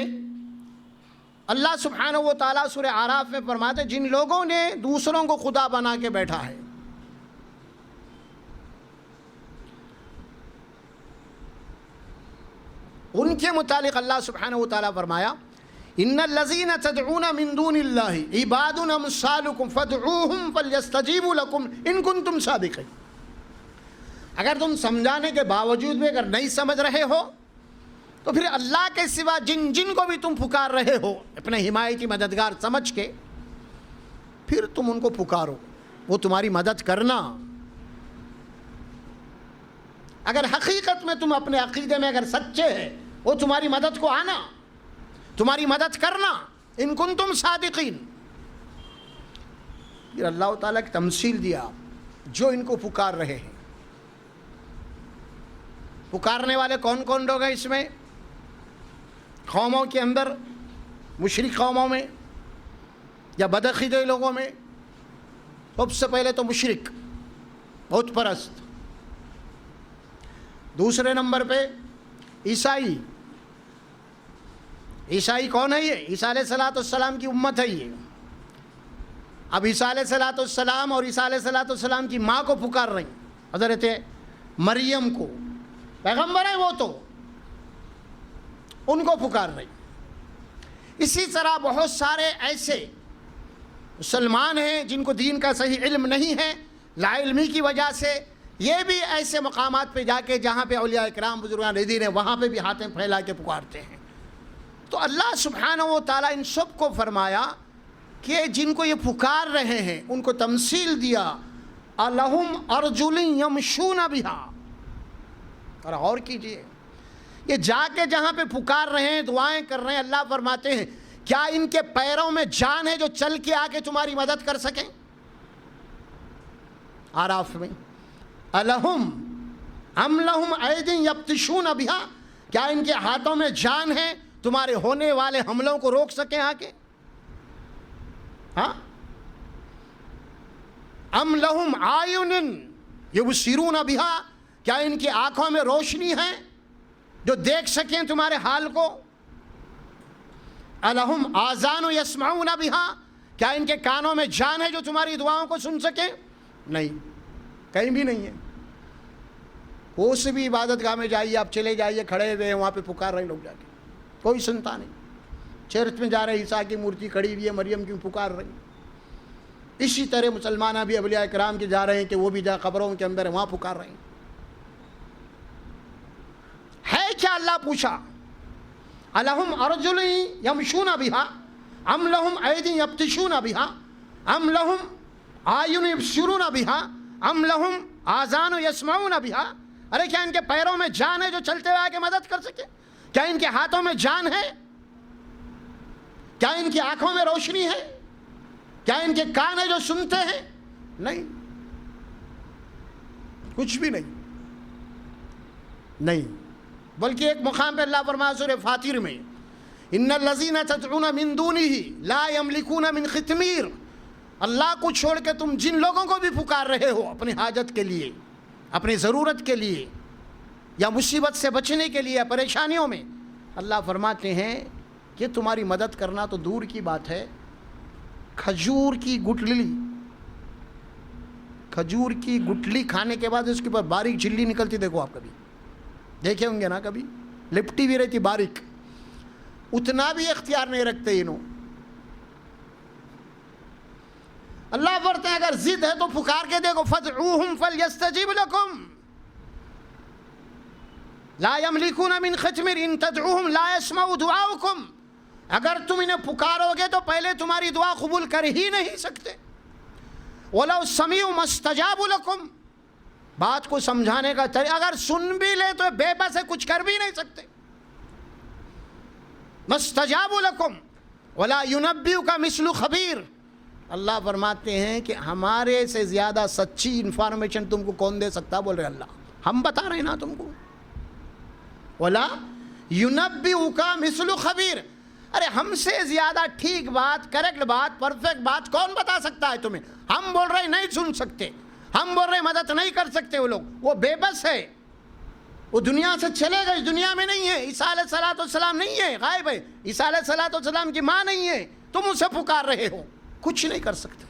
اللہ سبحانہ و تعالیٰ سورہ اعراف میں فرماتے ہیں، جن لوگوں نے دوسروں کو خدا بنا کے بیٹھا ہے، ان کے متعلق اللہ سبحانہ و تعالیٰ فرمایا ان الذین تدعون من دون اللہ عباد امثالکم فادعوہم فلیستجیبوا لکم ان کنتم صادقین. اگر تم سمجھانے کے باوجود بھی اگر نہیں سمجھ رہے ہو تو پھر اللہ کے سوا جن جن کو بھی تم پکار رہے ہو اپنے حمایتی مددگار سمجھ کے، پھر تم ان کو پکارو، وہ تمہاری مدد کرنا. اگر حقیقت میں تم اپنے عقیدے میں اگر سچے ہیں، وہ تمہاری مدد کو آنا، تمہاری مدد کرنا، ان کنتم صادقین. پھر اللہ تعالیٰ کی تمثیل دیا جو ان کو پکار رہے ہیں. پکارنے والے کون کون لوگ ہیں اس میں؟ قوموں کے اندر، مشرک قوموں میں یا بدعقیدہ لوگوں میں سب سے پہلے تو مشرک، بت پرست. دوسرے نمبر پہ عیسائی. عیسائی کون ہے؟ یہ عیسیٰ علیہ السلام کی امت ہے. یہ اب عیسیٰ علیہ السلام اور عیسیٰ علیہ السلام کی ماں کو پکار رہی ہیں، حضرت مریم کو، پیغمبر ہیں وہ تو، ان کو پکار رہی. اسی طرح بہت سارے ایسے مسلمان ہیں جن کو دین کا صحیح علم نہیں ہے، لا علمی کی وجہ سے یہ بھی ایسے مقامات پہ جا کے جہاں پہ اولیاء اکرام بزرگان دین ہیں وہاں پہ بھی ہاتھیں پھیلا کے پکارتے ہیں. تو اللہ سبحانہ و تعالیٰ ان سب کو فرمایا کہ جن کو یہ پکار رہے ہیں ان کو تمثیل دیا، الہم ارجل یمشون بہا. اور غور کیجئے، یہ جا کے جہاں پہ پکار رہے ہیں، دعائیں کر رہے ہیں، اللہ فرماتے ہیں کیا ان کے پیروں میں جان ہے جو چل کے آ کے تمہاری مدد کر سکیں؟ آراف میں الہم ام لہم ایدی یبطشون بہا، کیا ان کے ہاتھوں میں جان ہے تمہارے ہونے والے حملوں کو روک سکیں آ کے؟ ہاں، ام لہم اعین یبصرون بہا، کیا ان کی آنکھوں میں روشنی ہے جو دیکھ سکیں تمہارے حال کو؟ الہم آذان یسمعون بہا، کیا ان کے کانوں میں جان ہے جو تمہاری دعاؤں کو سن سکیں؟ نہیں، کہیں بھی نہیں ہے. کوئی بھی عبادت گاہ میں جائیے، آپ چلے جائیے، کھڑے ہوئے ہیں وہاں پہ پکار رہے لوگ، جا کے کوئی سنتا نہیں. چرچ میں جا رہے عیسیٰ کی مورتی کھڑی ہوئی ہے، مریم کیوں پکار رہی. اسی طرح مسلمانہ بھی اولیاء کرام کے جا رہے ہیں کہ وہ بھی جا قبروں کے اندر وہاں پکار رہے ہیں. ہے کیا؟ اللہ پوچھا الہم ارجل یمشون بہا ام لہم ایدی یبطشون بہا ام لہم اعین یبصرون بہا ام لہم آذان یسمعون بہا. ارے کیا ان کے پیروں میں جان ہے جو چلتے ہوئے آگے مدد کر سکے؟ کیا ان کے ہاتھوں میں جان ہے؟ کیا ان کی آنکھوں میں روشنی ہے؟ کیا ان کے کان ہے جو سنتے ہیں؟ نہیں، کچھ بھی نہیں. نہیں، بلکہ ایک مقام پہ اللہ فرمایا سورہ فاطر میں، ان الذین تدعون من دونہ لا یملکون من خطمیر. اللہ کو چھوڑ کے تم جن لوگوں کو بھی پکار رہے ہو اپنی حاجت کے لیے، اپنی ضرورت کے لیے، یا مصیبت سے بچنے کے لیے، پریشانیوں میں، اللہ فرماتے ہیں کہ تمہاری مدد کرنا تو دور کی بات ہے، کھجور کی گٹلی کھانے کے بعد اس کے اوپر باریک جھلی نکلتی، دیکھو آپ کبھی دیکھے ہوں گے نا، کبھی لپٹی بھی رہتی باریک، اتنا بھی اختیار نہیں رکھتے انہوں. اللہ فرماتے ہیں اگر ضد ہے تو پکار کے دیکھو، فادعوہم فلیستجیب لکم لا یملکون من خطمیر ان تدعوہم لا یسمعوا دعاؤکم. اگر تم انہیں پکارو گے تو پہلے تمہاری دعا قبول کر ہی نہیں سکتے. وَلَوْ سَمِعُوا مَا اسْتَجَابُوا لَكُمْ، بات کو سمجھانے کا طریقہ، اگر سن بھی لے تو بے بس ہے، کچھ کر بھی نہیں سکتے. مَا اسْتَجَابُوا لَكُمْ وَلَا يُنَبِّئُكَ مِثْلُ خَبِيرٍ. اللہ فرماتے ہیں کہ ہمارے سے زیادہ سچی انفارمیشن تم کو کون دے سکتا؟ بول رہے اللہ، ہم بتا رہے ہیں نا تم کو. وَلَا يُنَبِّئُكَ مِثْلُ خَبِيرٍ، ارے ہم سے زیادہ ٹھیک بات، کریکٹ بات، پرفیکٹ بات کون بتا سکتا ہے تمہیں؟ ہم بول رہے نہیں سن سکتے، ہم بول رہے مدد نہیں کر سکتے. وہ لوگ، وہ بے بس ہے، وہ دنیا سے چلے گئے، اس دنیا میں نہیں ہے. عیسیٰ علیہ السلام نہیں ہے، غائب ہے. عیسیٰ علیہ السلام کی ماں نہیں ہے، تم اسے پکار رہے ہو، کچھ نہیں کر سکتے.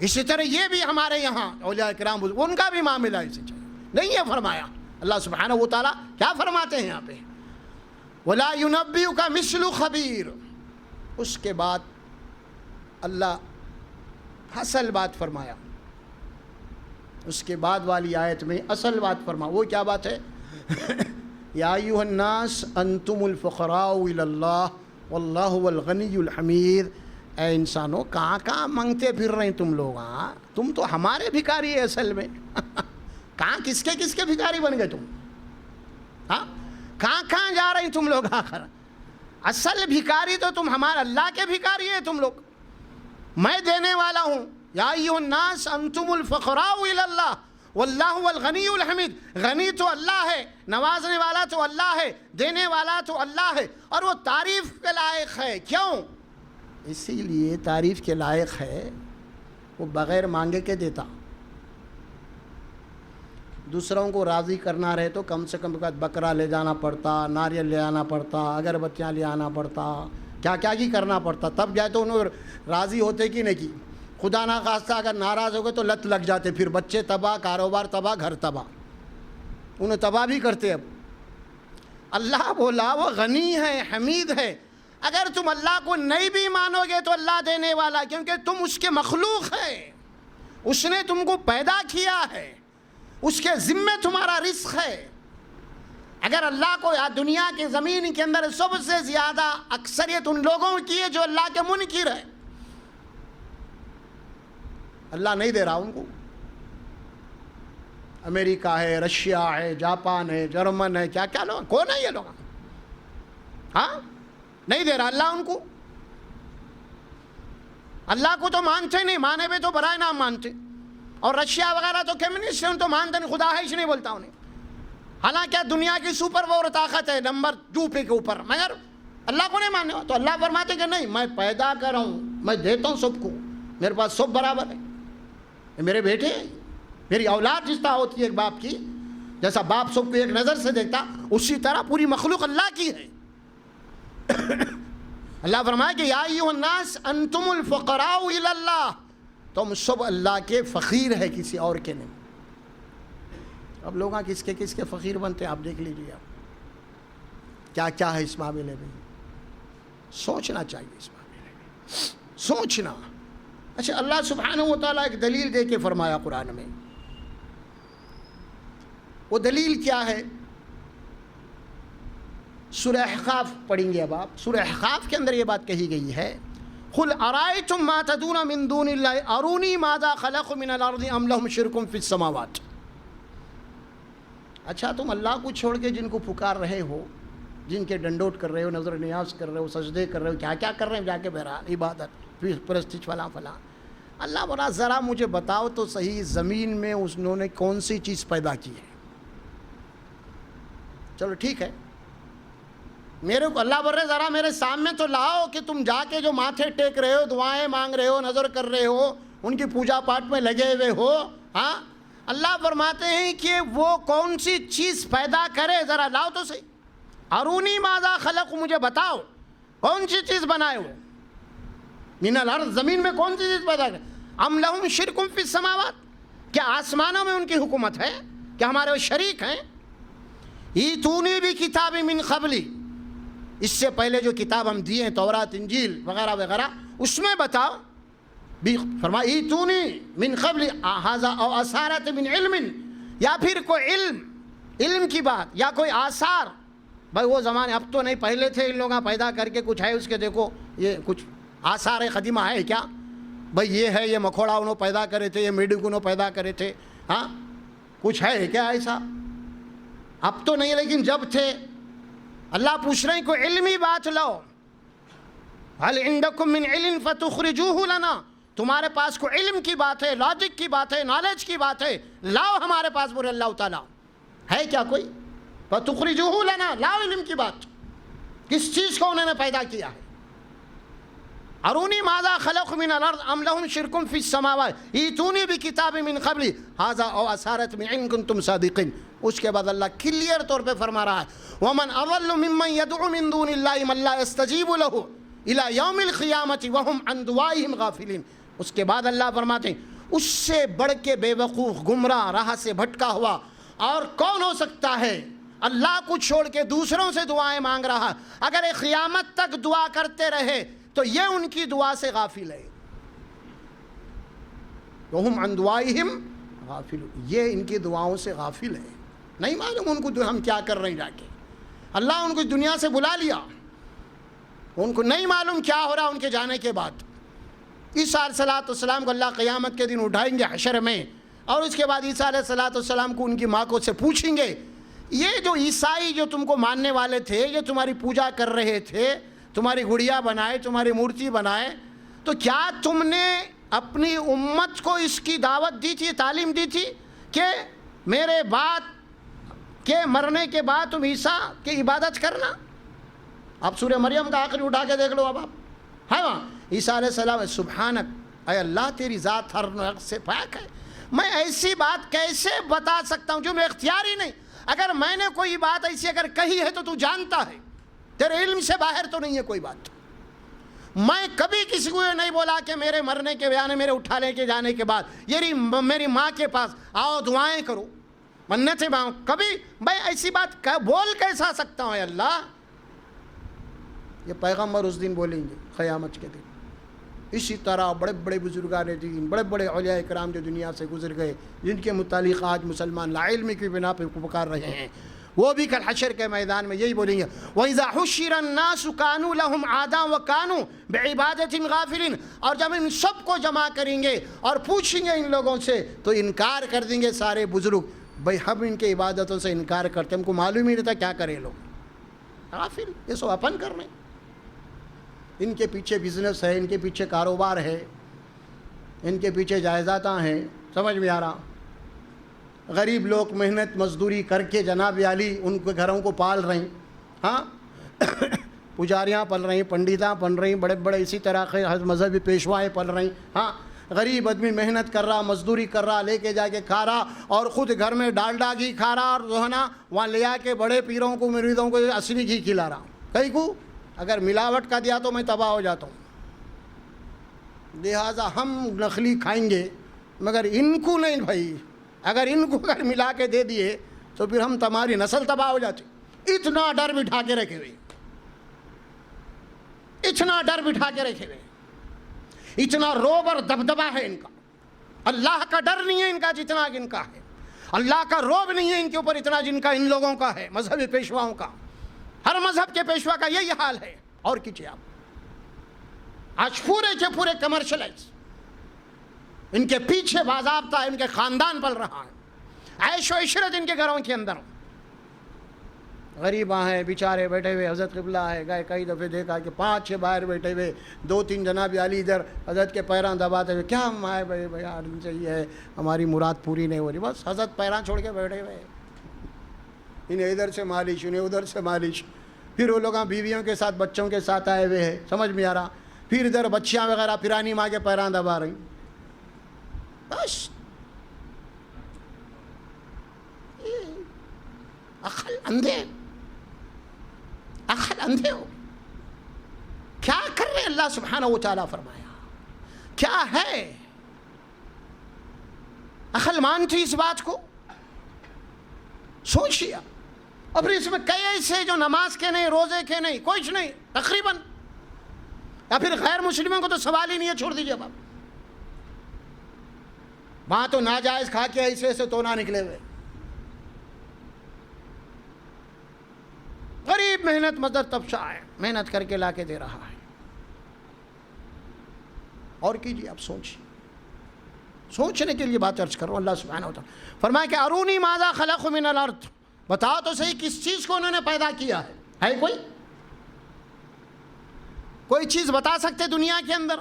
اسی طرح یہ بھی ہمارے یہاں اولیاء کرام ان کا بھی معاملہ اسے نہیں ہے. فرمایا اللہ سبحانہ و تعالیٰ کیا فرماتے ہیں یہاں پہ؟ وَلَا يُنَبِّئُكَ مِثْلُ خَبِيرٍ. اس کے بعد اللہ اصل بات فرمایا، اس کے بعد والی آیت میں اصل بات فرما. وہ کیا بات ہے؟ یا ایھا الناس انتم الفقراء الی اللہ واللہ هو الغنی الحمید. اے انسانوں، کہاں کہاں منگتے پھر رہے ہیں تم لوگ؟ ہاں، تم تو ہمارے بھکاری ہے اصل میں. کہاں کس کے بھکاری بن گئے تم؟ ہاں، کہاں جا رہے ہیں تم لوگ؟ آخر اصل بھکاری تو تم ہمارے اللہ کے بھکاری ہے تم لوگ. میں دینے والا ہوں. یا ایھا الناس انتم الفقراء الی اللہ واللہ هو الغنی الحمید. غنی تو اللہ ہے، نوازنے والا تو اللہ ہے، دینے والا تو اللہ ہے، اور وہ تعریف کے لائق ہے. کیوں؟ اسی لیے تعریف کے لائق ہے، وہ بغیر مانگے کے دیتا. دوسروں کو راضی کرنا رہے تو کم سے کم بکرا لے جانا پڑتا، ناریل لے آنا پڑتا، اگربتیاں لے آنا پڑتا، کیا کیا ہی کرنا پڑتا، تب جائے تو انہوں راضی ہوتے کہ نہیں کی. خدا نہ خواستہ اگر ناراض ہو گئے تو لت لگ جاتے، پھر بچے تباہ، کاروبار تباہ، گھر تباہ، انہیں تباہ بھی کرتے. اب اللہ بولا وہ غنی ہے، حمید ہے. اگر تم اللہ کو نہیں بھی مانو گے تو اللہ دینے والا، کیونکہ تم اس کے مخلوق ہے، اس نے تم کو پیدا کیا ہے، اس کے ذمے تمہارا رزق ہے. اگر اللہ کو دنیا کی زمین کے اندر سب سے زیادہ اکثریت ان لوگوں کی ہے جو اللہ کے منکر ہے، اللہ نہیں دے رہا ان کو. امریکہ ہے، رشیا ہے، جاپان ہے، جرمن ہے، کیا کیا لوگ، کون ہے یہ لوگ؟ ہاں نہیں دے رہا اللہ ان کو. اللہ کو تو مانتے نہیں، مانے پہ تو برائے نام مانتے. اور رشیا وغیرہ تو کمیونسٹ ہیں، ان تو مانتے نہیں، خدا ہے ہی نہیں بولتا انہیں. حالانکہ دنیا کی سپر پاور طاقت ہے نمبر 2 پہ کے اوپر، مگر اللہ کو نہیں ماننے. تو اللہ فرماتے کہ نہیں، میں پیدا کر رہا ہوں، میں دیتا ہوں سب کو، میرے پاس سب برابر ہے. یہ میرے بیٹے ہیں، میری اولاد جس طرح ہوتی ہے ایک باپ کی، جیسا باپ سب کو ایک نظر سے دیکھتا، اسی طرح پوری مخلوق اللہ کی ہے. اللہ فرمایا کہ یا ایھا الناس انتم الفقراء الی اللہ، تم سب اللہ کے فقیر ہے، کسی اور کے نہیں. اب لوگ کس کے فقیر بنتے ہیں، آپ دیکھ لیجیے. آپ کیا کیا ہے اس معاملے میں، سوچنا چاہیے اس معاملے میں، سوچنا. اچھا اللہ سبحانہ و تعالیٰ ایک دلیل دے کے فرمایا قرآن میں. وہ دلیل کیا ہے؟ سورہ احقاف پڑھیں گے. اب آپ سورہ احقاف کے اندر یہ بات کہی گئی ہے، قل ارائیتم ما تدعون من دون اللہ ارونی ماذا خلقوا من الارض ام لهم شرک فی السماوات. اچھا تم اللہ کو چھوڑ کے جن کو پکار رہے ہو، جن کے ڈنڈوت کر رہے ہو، نظر نیاز کر رہے ہو، سجدے کر رہے ہو، کیا کیا کر رہے ہیں جا کے، بہرحال عبادت پرستش فلاں فلاں. اللہ بولا ذرا مجھے بتاؤ تو صحیح، زمین میں انہوں نے کون سی چیز پیدا کی ہے؟ چلو ٹھیک ہے، میرے کو اللہ بول رہے ذرا میرے سامنے تو لاؤ کہ تم جا کے جو ماتھے ٹیک رہے ہو، دعائیں مانگ رہے ہو، نظر کر رہے ہو، ان کی پوجا پاٹ میں لگے ہوئے ہو. ہاں اللہ فرماتے ہیں کہ وہ کون سی چیز پیدا کرے، ذرا لاؤ تو صحیح. ارونی ماذا خلق، مجھے بتاؤ کون سی چیز بنائے ہو. من الارض، زمین میں کون سی چیز پیدا کرے. ام لہم شرک فی السماوات، کیا آسمانوں میں ان کی حکومت ہے؟ کیا ہمارے وہ شریک ہیں؟ ایتونی بکتاب من قبلی، اس سے پہلے جو کتاب ہم دیے ہیں تورات انجیل وغیرہ وغیرہ، اس میں بتاؤ. فرمایا ایتونی من قبل ھذا او اثارۃ من علم، یا پھر کوئی علم کی بات یا کوئی آثار. بھائی وہ زمانے اب تو نہیں، پہلے تھے ان لوگوں پیدا کر کے کچھ ہے اس کے، دیکھو یہ کچھ آثار قدیمہ ہے کیا؟ بھائی یہ ہے، یہ مکھوڑا انہوں پیدا کرے تھے، یہ میڈک انہوں پیدا کرے تھے. ہاں کچھ ہے کیا ایسا؟ اب تو نہیں لیکن جب تھے. اللہ پوچھ رہے ہیں کوئی علمی بات لاؤ. هل عندکم من علم فتخرجوه لنا، تمہارے پاس کوئی علم کی بات ہے، لاجک کی بات ہے، نالج کی بات ہے، لاؤ ہمارے پاس. بولے اللہ تعالیٰ ہے کیا کوئی؟ فتخرجوه لنا، لاؤ علم کی بات، کس چیز کو انہوں نے پیدا کیا ہے. ارونی ماذا خلق من الارض ام لهم شرک فی السماوات ایتونی بکتاب من قبل ھذا او اثارۃ من ان کنتم صادقین. اس کے بعد اللہ کلیئر طور پہ فرما رہا ہے ومن اضل ممن يدعو من دون اللہ من لا يستجیب له الى یوم القیامۃ وهم عن دعائهم غافلین. اس کے بعد اللہ فرماتے ہیں اس سے بڑھ کے بے وقوف، گمراہ، راہ سے بھٹکا ہوا اور کون ہو سکتا ہے؟ اللہ کو چھوڑ کے دوسروں سے دعائیں مانگ رہا، اگر یہ قیامت تک دعا کرتے رہے تو یہ ان کی دعا سے غافل ہے. وهم عن دعائهم غافل، یہ ان کی دعاؤں سے غافل ہے. نہیں معلوم ان کو ہم کیا کر رہے ہیں. جا کے اللہ ان کو دنیا سے بلا لیا، ان کو نہیں معلوم کیا ہو رہا ان کے جانے کے بعد. عیسیٰ علیہ السلام کو اللہ قیامت کے دن اٹھائیں گے حشر میں، اور اس کے بعد عیسیٰ علیہ السلام کو ان کی ماں کو سے پوچھیں گے یہ جو عیسائی جو تم کو ماننے والے تھے، یہ تمہاری پوجا کر رہے تھے، تمہاری گڑیا بنائے، تمہاری مورتی بنائے، تو کیا تم نے اپنی امت کو اس کی دعوت دی تھی، تعلیم دی تھی کہ میرے بعد کہ مرنے کے بعد تم عیسیٰ کی عبادت کرنا؟ آپ سورہ مریم کا آخری اٹھا کے دیکھ لو. اب آپ ہاں عیسیٰ علیہ السلام سبحانک اے اللہ تیری ذات ہر نقص سے پاک ہے، میں ایسی بات کیسے بتا سکتا ہوں جو میں اختیار ہی نہیں، اگر میں نے کوئی بات ایسی اگر کہی ہے تو جانتا ہے، تیرے علم سے باہر تو نہیں ہے کوئی بات۔ میں کبھی کسی کو یہ نہیں بولا کہ میرے مرنے کے بیان میرے اٹھا لے کے جانے کے بعد میری ماں کے پاس آؤ دعائیں کرو منتیں مانگو، کبھی میں ایسی بات بول کیسا سکتا ہوں اے اللہ؟ یہ پیغمبر اس دن بولیں گے قیامت کے دن۔ اسی طرح بڑے بڑے بزرگان دین، بڑے بڑے اولیاء کرام جو دنیا سے گزر گئے، جن کے متعلق آج مسلمان لا علمی کی بنا پہ پکار رہے ہیں، وہ بھی کل حشر کے میدان میں یہی بولیں گے وَإِذَا حُشِّرَ النَّاسُ كَانُوا لَهُمْ عَادًا وَكَانُوا بِعِبَادَةٍ غَافِلِينَ، اور جب ان سب کو جمع کریں گے اور پوچھیں گے ان لوگوں سے تو انکار کر دیں گے سارے بزرگ، بھئی ہم ان کے عبادتوں سے انکار کرتے، ہم کو معلوم ہی نہیں تھا کیا کرے لوگ، غافل، یہ سو اپن کر رہے ہیں، ان کے پیچھے بزنس ہے، ان کے پیچھے کاروبار ہے، ان کے پیچھے جائیدادیں ہیں، سمجھ میں آ رہا؟ غریب لوگ محنت مزدوری کر کے جناب عالی ان کے گھروں کو پال رہے ہیں، ہاں پجاریاں پل رہی ہیں، پنڈتاں پل رہی ہیں، بڑے بڑے اسی طرح کے مذہبی پیشوائیں پل رہی ہیں، ہاں غریب آدمی محنت کر رہا، مزدوری کر رہا، لے کے جا کے کھا رہا، اور خود گھر میں ڈالڈا گھی کھا رہا، اور جو ہے نا وہاں لے آ کے بڑے پیروں کو مریدوں کو اصلی گھی کھلا رہا، کئی کو اگر ملاوٹ کا دیا تو میں تباہ ہو جاتا ہوں، لہٰذا ہم نخلی کھائیں گے مگر ان کو نہیں بھائی، اگر ان کو اگر ملا کے دے دیے تو پھر ہم تمہاری نسل تباہ ہو جاتی، اتنا ڈر بٹھا کے رکھے ہوئے، اتنا ڈر بٹھا کے رکھے ہوئے، اتنا روب اور دبدبا ہے ان کا، اللہ کا ڈر نہیں ہے ان کا جتنا ان کا ہے، اللہ کا روب نہیں ہے ان کے اوپر اتنا جن کا ان لوگوں کا ہے، مذہبی پیشواؤں کا، ہر مذہب کے پیشوا کا یہی حال ہے۔ اور کیجیے آپ آج پورے کے پورے کمرشلائز، ان کے پیچھے باضابطہ ہے، ان کے خاندان پل رہا ہے، عیش و عشرت ان کے گھروں کے اندر، غریب ہیں بیچارے بیٹھے ہوئے، حضرت قبلہ ہے گئے کئی دفعے دیکھا کہ 5-6 باہر بیٹھے ہوئے، 2-3 جناب عالی ادھر حضرت کے پیراں دباتے ہوئے، کیا ہم آئے بھائی بھائی آدمی چاہیے، ہماری مراد پوری نہیں ہو رہی، بس حضرت پیراں چھوڑ کے بیٹھے ہوئے، انہیں ادھر سے مالش انہیں ادھر سے مالش، پھر وہ لوگ بیویوں کے ساتھ بچوں کے ساتھ آئے ہوئے ہیں، سمجھ میں آ رہا، پھر ادھر بچیاں وغیرہ پرانی ماں کے پیراں دبا رہی، بس عقل اندھے ہو، کیا کر رہے اللہ سبحانہ و تعالیٰ فرمایا کیا ہے، عقل مانتی اس بات کو، سوچیا، اور پھر اس میں کئی ایسے جو نماز کے نہیں، روزے کے نہیں، کچھ نہیں تقریباً، یا پھر غیر مسلموں کو تو سوال ہی نہیں ہے، چھوڑ دیجیے باپ، وہاں تو ناجائز کھا کے ایسے ایسے تو نہ نکلے ہوئے، غریب محنت مزدور طبقہ ہے، محنت کر کے لا کے دے رہا ہے، اور کیجیے آپ سوچیے، سوچنے کے لیے بات عرض کرو، اللہ سبحانہ وتعالی فرمایا کہ ارونی ماذا خلق من الارض، بتاؤ تو صحیح کس چیز کو انہوں نے پیدا کیا ہے کوئی چیز بتا سکتے دنیا کے اندر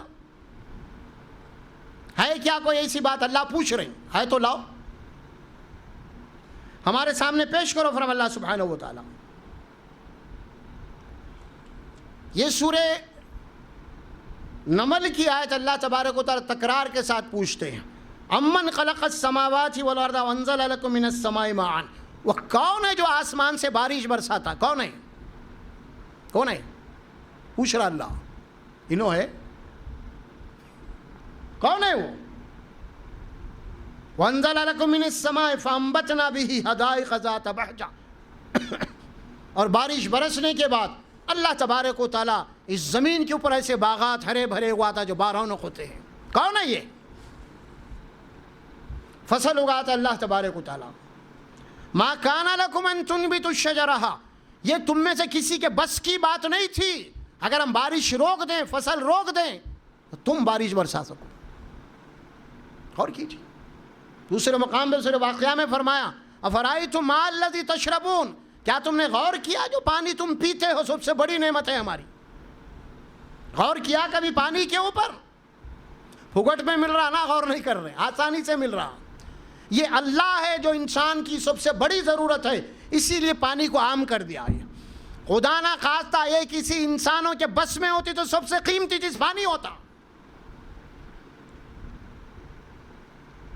ہے کیا؟ کوئی ایسی بات اللہ پوچھ رہے ہیں، ہے تو لاؤ ہمارے سامنے پیش کرو، فرما اللہ سبحانہ و تعالی۔ یہ سورہ نمل کی آیت اللہ تبارک و تعالی تکرار کے ساتھ پوچھتے ہیں، امن خلق السماوات والارض وانزل لکم من السماء ماء، وہ کون ہے جو آسمان سے بارش برساتا؟ کون ہے؟ کون ہے؟ پوچھ رہا اللہ، انہوں ہے، کون ہے وہ؟ وانزل لکم من السماء فانبتنا به حدائق ذات بہجہ، اور بارش برسنے کے بعد اللہ تبارک و تعالیٰ اس زمین کے اوپر ایسے باغات ہرے بھرے ہوا تھا جو بارونق ہوتے ہیں، کون ہے یہ؟ فصل اگاتا اللہ تبارک و تعالیٰ۔ ما کان لکم ان تنبتوا الشجرہ، یہ تم میں سے کسی کے بس کی بات نہیں تھی، اگر ہم بارش روک دیں، فصل روک دیں تو تم بارش برسا سکو۔ غور کیجیے، دوسرے مقام پہ دوسرے واقعہ میں فرمایا افرأیتم الماء الذی تشربون، کیا تم نے غور کیا جو پانی تم پیتے ہو سب سے بڑی نعمت ہے ہماری؟ غور کیا کبھی پانی کے اوپر؟ پھگٹ میں مل رہا نا، غور نہیں کر رہے، آسانی سے مل رہا۔ یہ اللہ ہے جو انسان کی سب سے بڑی ضرورت ہے، اسی لیے پانی کو عام کر دیا ہے۔ خدا نہ خواستہ یہ کسی انسانوں کے بس میں ہوتی تو سب سے قیمتی چیز پانی ہوتا.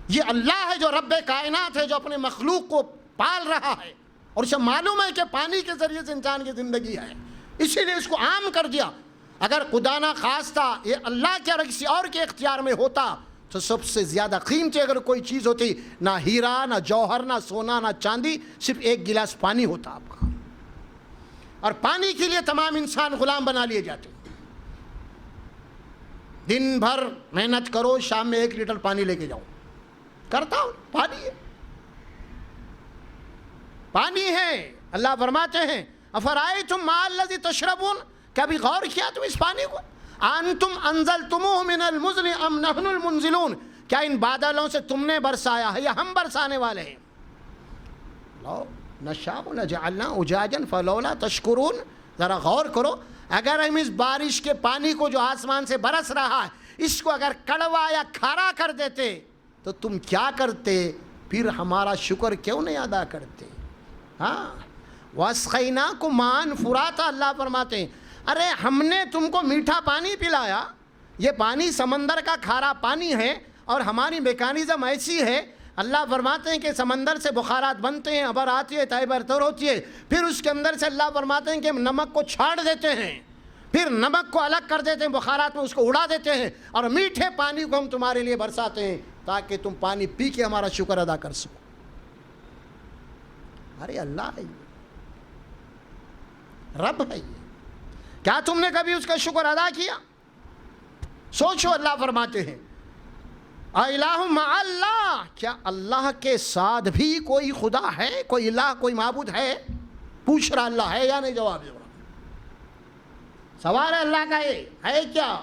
یہ اللہ ہے جو رب کائنات ہے، جو اپنے مخلوق کو پال رہا ہے، اور اسے معلوم ہے کہ پانی کے ذریعے سے انسان کی زندگی ہے، اسی لیے اس کو عام کر دیا. اگر خدا نہ خواستہ یہ اللہ کے اور کسی اور کے اختیار میں ہوتا تو سب سے زیادہ قیمتی اگر کوئی چیز ہوتی، نہ ہیرا، نہ جوہر، نہ سونا، نہ چاندی، صرف ایک گلاس پانی ہوتا آپ کا. اور پانی کے لیے تمام انسان غلام بنا لیے جاتے. دن بھر محنت کرو، شام میں 1 لیٹر پانی لے کے جاؤ. کرتا ہوں، پانی ہے، پانی ہے. اللہ فرماتے ہیں افرائیتم ماء الذی تشربون، کبھی غور کیا تم اس پانی کو؟ انتم انزلتموہ من المزن ام نحن المنزلون، کیا ان بادلوں سے تم نے برسایا ہے یا ہم برسانے والے ہیں؟ لو نشاء لجعلناہ اجاجا فلولا تشکرون. ذرا غور کرو، اگر ہم اس بارش کے پانی کو جو آسمان سے برس رہا ہے اس کو اگر کڑوا یا کھارا کر دیتے تو تم کیا کرتے؟ پھر ہمارا شکر کیوں نہیں ادا کرتے؟ ہاں، وَاسْقَيْنَاكُم مَاءً فُرَاتًا، اللہ فرماتے ہیں ارے ہم نے تم کو میٹھا پانی پلایا. یہ پانی سمندر کا کھارا پانی ہے، اور ہماری میکانزم ایسی ہے. اللہ فرماتے ہیں کہ سمندر سے بخارات بنتے ہیں، ابر آتی ہے، تہہ برتر ہوتی ہے، پھر اس کے اندر سے اللہ فرماتے ہیں کہ ہم نمک کو چھاڑ دیتے ہیں، پھر نمک کو الگ کر دیتے ہیں، بخارات میں اس کو اڑا دیتے ہیں، اور میٹھے پانی کو ہم تمہارے لیے برساتے ہیں تاکہ تم پانی پی کے ہمارا شکر ادا کر سکو. ارے اللہ ہے، رب ہے یہ. کیا تم نے کبھی اس کا شکر ادا کیا؟ سوچو. اللہ فرماتے ہیں الہ مع اللہ، کیا اللہ کے ساتھ بھی کوئی خدا ہے، کوئی الہ، کوئی معبود ہے؟ پوچھ رہا اللہ ہے یا نہیں؟ جواب دے رہا. سوال ہے اللہ کا، یہ ہے کیا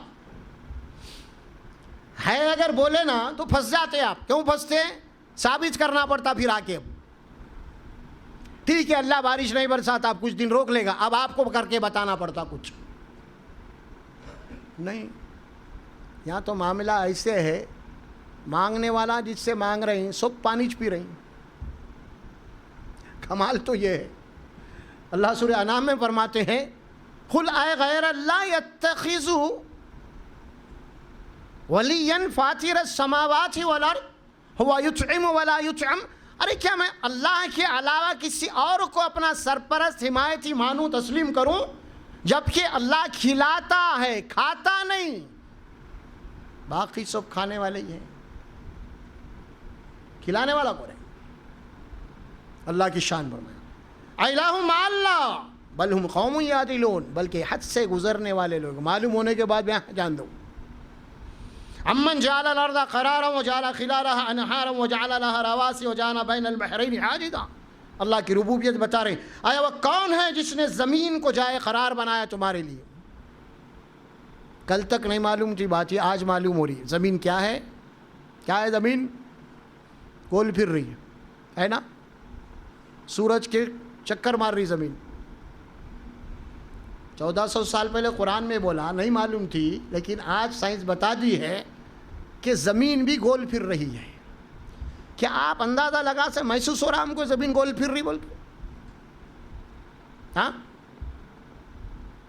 ہے؟ اگر بولے نا تو پھنس جاتے. آپ کیوں پھنستے ہیں؟ ثابت کرنا پڑتا پھر آ کے. ٹھیک ہے اللہ بارش نہیں برساتا، آپ کچھ دن روک لے گا، اب آپ کو کر کے بتانا پڑتا کچھ نہیں. یہاں تو معاملہ ایسے ہے، مانگنے والا جس سے مانگ رہے ہیں سب پانی پی رہے ہیں. کمال تو یہ ہے، اللہ سورہ انعام میں فرماتے ہیں قل اے غیر اللہ یتخذ ولیا فاطر السماوات والارض هو یطعم ولا یطعم. ارے کیا میں اللہ کے علاوہ کسی اور کو اپنا سرپرست، حمایتی مانوں، تسلیم کروں، جبکہ اللہ کھلاتا ہے، کھاتا نہیں. باقی سب کھانے والے ہی ہیں، کھلانے والا کون ہے؟ اللہ کی شان فرمایا الہ مع اللہ بل ہم قوم یعدلون، بلکہ حد سے گزرنے والے لوگ. معلوم ہونے کے بعد میں جان دوں امن جعل الارض قرارا وجعل خلالها انہارا وجعل لها رواسي وجعل بین البحرین حاجزا. اللہ کی ربوبیت بتا رہے ہیں. آیا وہ کون ہے جس نے زمین کو جائے قرار بنایا تمہارے لیے؟ کل تک نہیں معلوم تھی بات، یہ آج معلوم ہو رہی ہے. زمین کیا ہے؟ کیا ہے زمین؟ گول پھر رہی ہے نا، سورج کے چکر مار رہی زمین. 1400 سال پہلے قرآن میں بولا، نہیں معلوم تھی، لیکن آج سائنس بتا دی ہے کہ زمین بھی گول پھر رہی ہے. کیا آپ اندازہ لگا سے محسوس ہو رہا ہم کو زمین گول پھر رہی بول کے؟ ہاں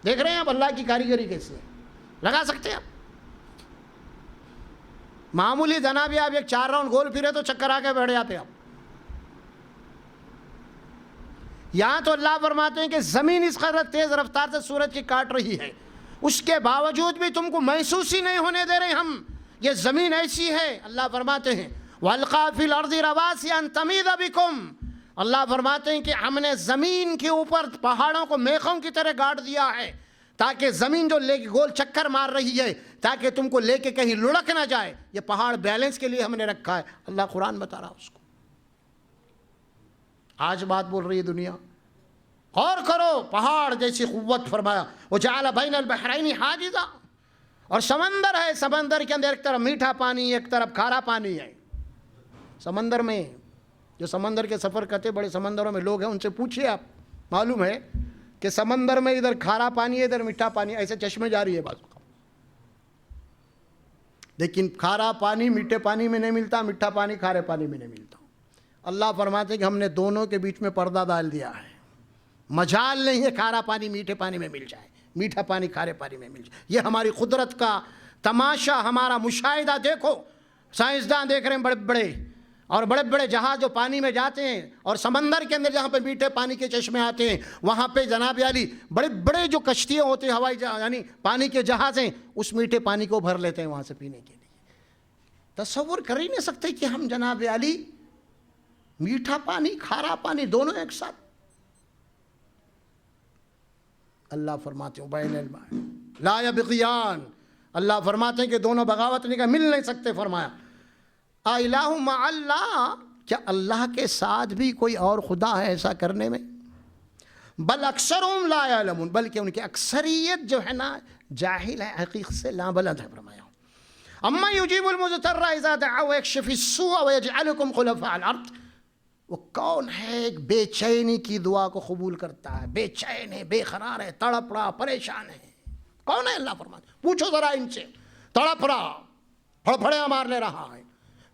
دیکھ رہے ہیں آپ اللہ کی کاریگری کیسے لگا سکتے ہیں آپ؟ معمولی جناب آپ ایک 4 راؤنڈ گول پھرے تو چکر آ کے بیٹھ جاتے آپ. یہاں تو اللہ فرماتے ہیں کہ زمین اس قدر تیز رفتار سے سورج کی کاٹ رہی ہے، اس کے باوجود بھی تم کو محسوس ہی نہیں ہونے دے رہے ہم. یہ زمین ایسی ہے. اللہ فرماتے ہیں وَأَلْقَىٰ فِي الْأَرْضِ رَوَاسِيَ أَن تَمِيدَ بِكُمْ. اللہ فرماتے ہیں کہ ہم نے زمین کے اوپر پہاڑوں کو میخوں کی طرح گاڑ دیا ہے تاکہ زمین جو لے کے گول چکر مار رہی ہے تاکہ تم کو لے کے کہیں لڑک نہ جائے. یہ پہاڑ بیلنس کے لیے ہم نے رکھا ہے. اللہ قرآن بتا رہا اس کو. آج بات بول رہی ہے دنیا. غور کرو، پہاڑ جیسی قوت فرمایا وَجَعَلَ بَيْنَ الْبَحْرَيْنِ حَاجِزًا. اور سمندر ہے، سمندر کے اندر ایک طرف میٹھا پانی، ایک طرف کھارا پانی ہے. سمندر میں جو سمندر کے سفر کرتے بڑے سمندروں میں لوگ ہیں ان سے پوچھئے آپ، معلوم ہے کہ سمندر میں ادھر کھارا پانی ہے ادھر میٹھا پانی، ایسے چشمے جاری ہے بعض. لیکن کھارا پانی میٹھے پانی میں نہیں ملتا، میٹھا پانی کھارے پانی میں نہیں ملتا. اللہ فرماتے ہیں کہ ہم نے دونوں کے بیچ میں پردہ ڈال دیا ہے مجال نہیں ہے کھارا پانی میٹھے پانی میں مل جائے، میٹھا پانی کھارے پانی میں مل جائے۔ یہ ہماری قدرت کا تماشا، ہمارا مشاہدہ دیکھو۔ سائنسداں دیکھ رہے ہیں بڑے بڑے، اور بڑے بڑے جہاز جو پانی میں جاتے ہیں، اور سمندر کے اندر جہاں پہ میٹھے پانی کے چشمے آتے ہیں، وہاں پہ جناب عالی بڑے بڑے جو کشتیاں ہوتے ہیں، ہوائی یعنی پانی کے جہاز ہیں، اس میٹھے پانی کو بھر لیتے ہیں وہاں سے پینے کے لیے۔ تصور کر ہی نہیں سکتے کہ ہم جناب عالی میٹھا پانی کھارا پانی دونوں ایک ساتھ۔ اللہ فرماتے ہیں بین الماء لا یبغیان، اللہ فرماتے ہیں کہ دونوں بغاوت نہیں، مل نہیں سکتے۔ فرمایا الہ مع اللہ، کیا اللہ کے ساتھ بھی کوئی اور خدا ہے ایسا کرنے میں؟ بل اکثرهم لا یعلمون، بلکہ ان کی اکثریت جو ہے نا جاہل ہے، حقیقت سے لابلد ہے۔ فرمایا اما یجیب المضطر اذا دعا ویکشف السوء ویجعلکم خلفاء الارض، وہ کون ہے ایک بے چینی کی دعا کو قبول کرتا ہے، بے چین ہے، بے قرار ہے، تڑپ رہا، پریشان ہے؟ کون ہے؟ اللہ فرماتے پوچھو ذرا ان سے، تڑپ رہا، پھڑپھڑیاں مار لے رہا ہے،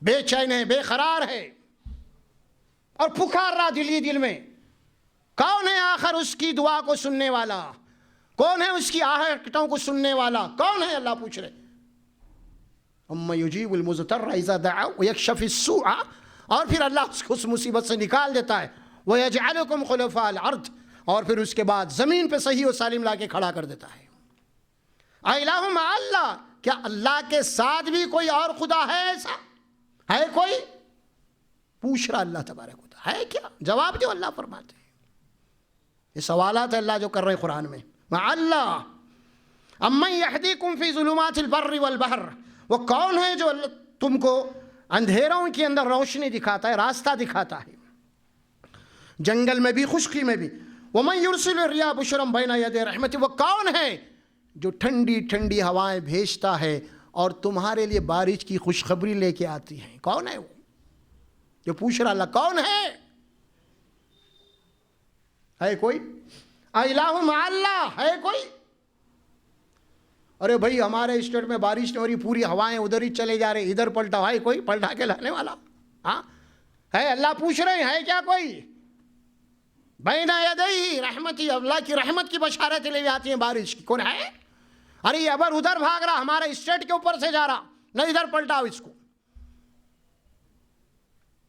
بے چین ہے، بے قرار ہے، اور پکار رہا دل ہی دل میں۔ کون ہے آخر اس کی دعا کو سننے والا؟ کون ہے اس کی آہٹوں کو سننے والا؟ کون ہے؟ اللہ پوچھ رہے۔ اما یجیب المضطر اذا دعا ویکشف السوء، اور پھر اللہ اس مصیبت سے نکال دیتا ہے، وَيَجْعَلُكُمْ خُلَفَاءَ الْأَرْضِ، اور پھر اس کے بعد زمین پہ صحیح و سالم لا کے کھڑا کر دیتا ہے۔ اِلَٰهٌ مَعَ اللَّهِ، کیا اللہ کے ساتھ بھی کوئی اور خدا ہے؟ ایسا ہے کوئی؟ پوچھ رہا اللہ تبارک و تعالیٰ، ہے کیا؟ جواب دو۔ اللہ فرماتے ہیں، یہ سوالات اللہ جو کر رہے ہیں قرآن میں۔ مَعَ اللَّهِ أَمَّن يَهْدِيكُمْ فِي ظُلُمَاتِ الْبَرِّ وَالْبَحْرِ، وہ کون ہے جو تم کو اندھیروں کے اندر روشنی دکھاتا ہے، راستہ دکھاتا ہے، جنگل میں بھی خشکی میں بھی۔ وَمَن يُرْسِلُ الرِّيَاحَ بُشْرًا بَيْنَ يَدَيْ رَحْمَتِهِ، وہ کون ہے جو ٹھنڈی ٹھنڈی ہوائیں بھیجتا ہے اور تمہارے لیے بارش کی خوشخبری لے کے آتی ہیں؟ کون ہے وہ جو پوچھ رہا اللہ؟ کون ہے؟ ہے کوئی؟ الہ مع اللہ، ہے کوئی؟ ارے بھائی ہمارے اسٹیٹ میں بارش نہیں ہو رہی، پوری ہوائیں ادھر ہی چلے جا رہے، ادھر پلٹا، ہے کوئی پلٹا کے لانے والا؟ ہاں ہے؟ اللہ پوچھ رہے ہیں، ہے کیا کوئی؟ بین یدیہ رحمتی، اللہ کی رحمت کی بشارت لے آتی ہیں بارش کی، کون ہے؟ ارے یہ ابر ادھر بھاگ رہا، ہمارے اسٹیٹ کے اوپر سے جا رہا، نہیں ادھر پلٹاؤ اس کو۔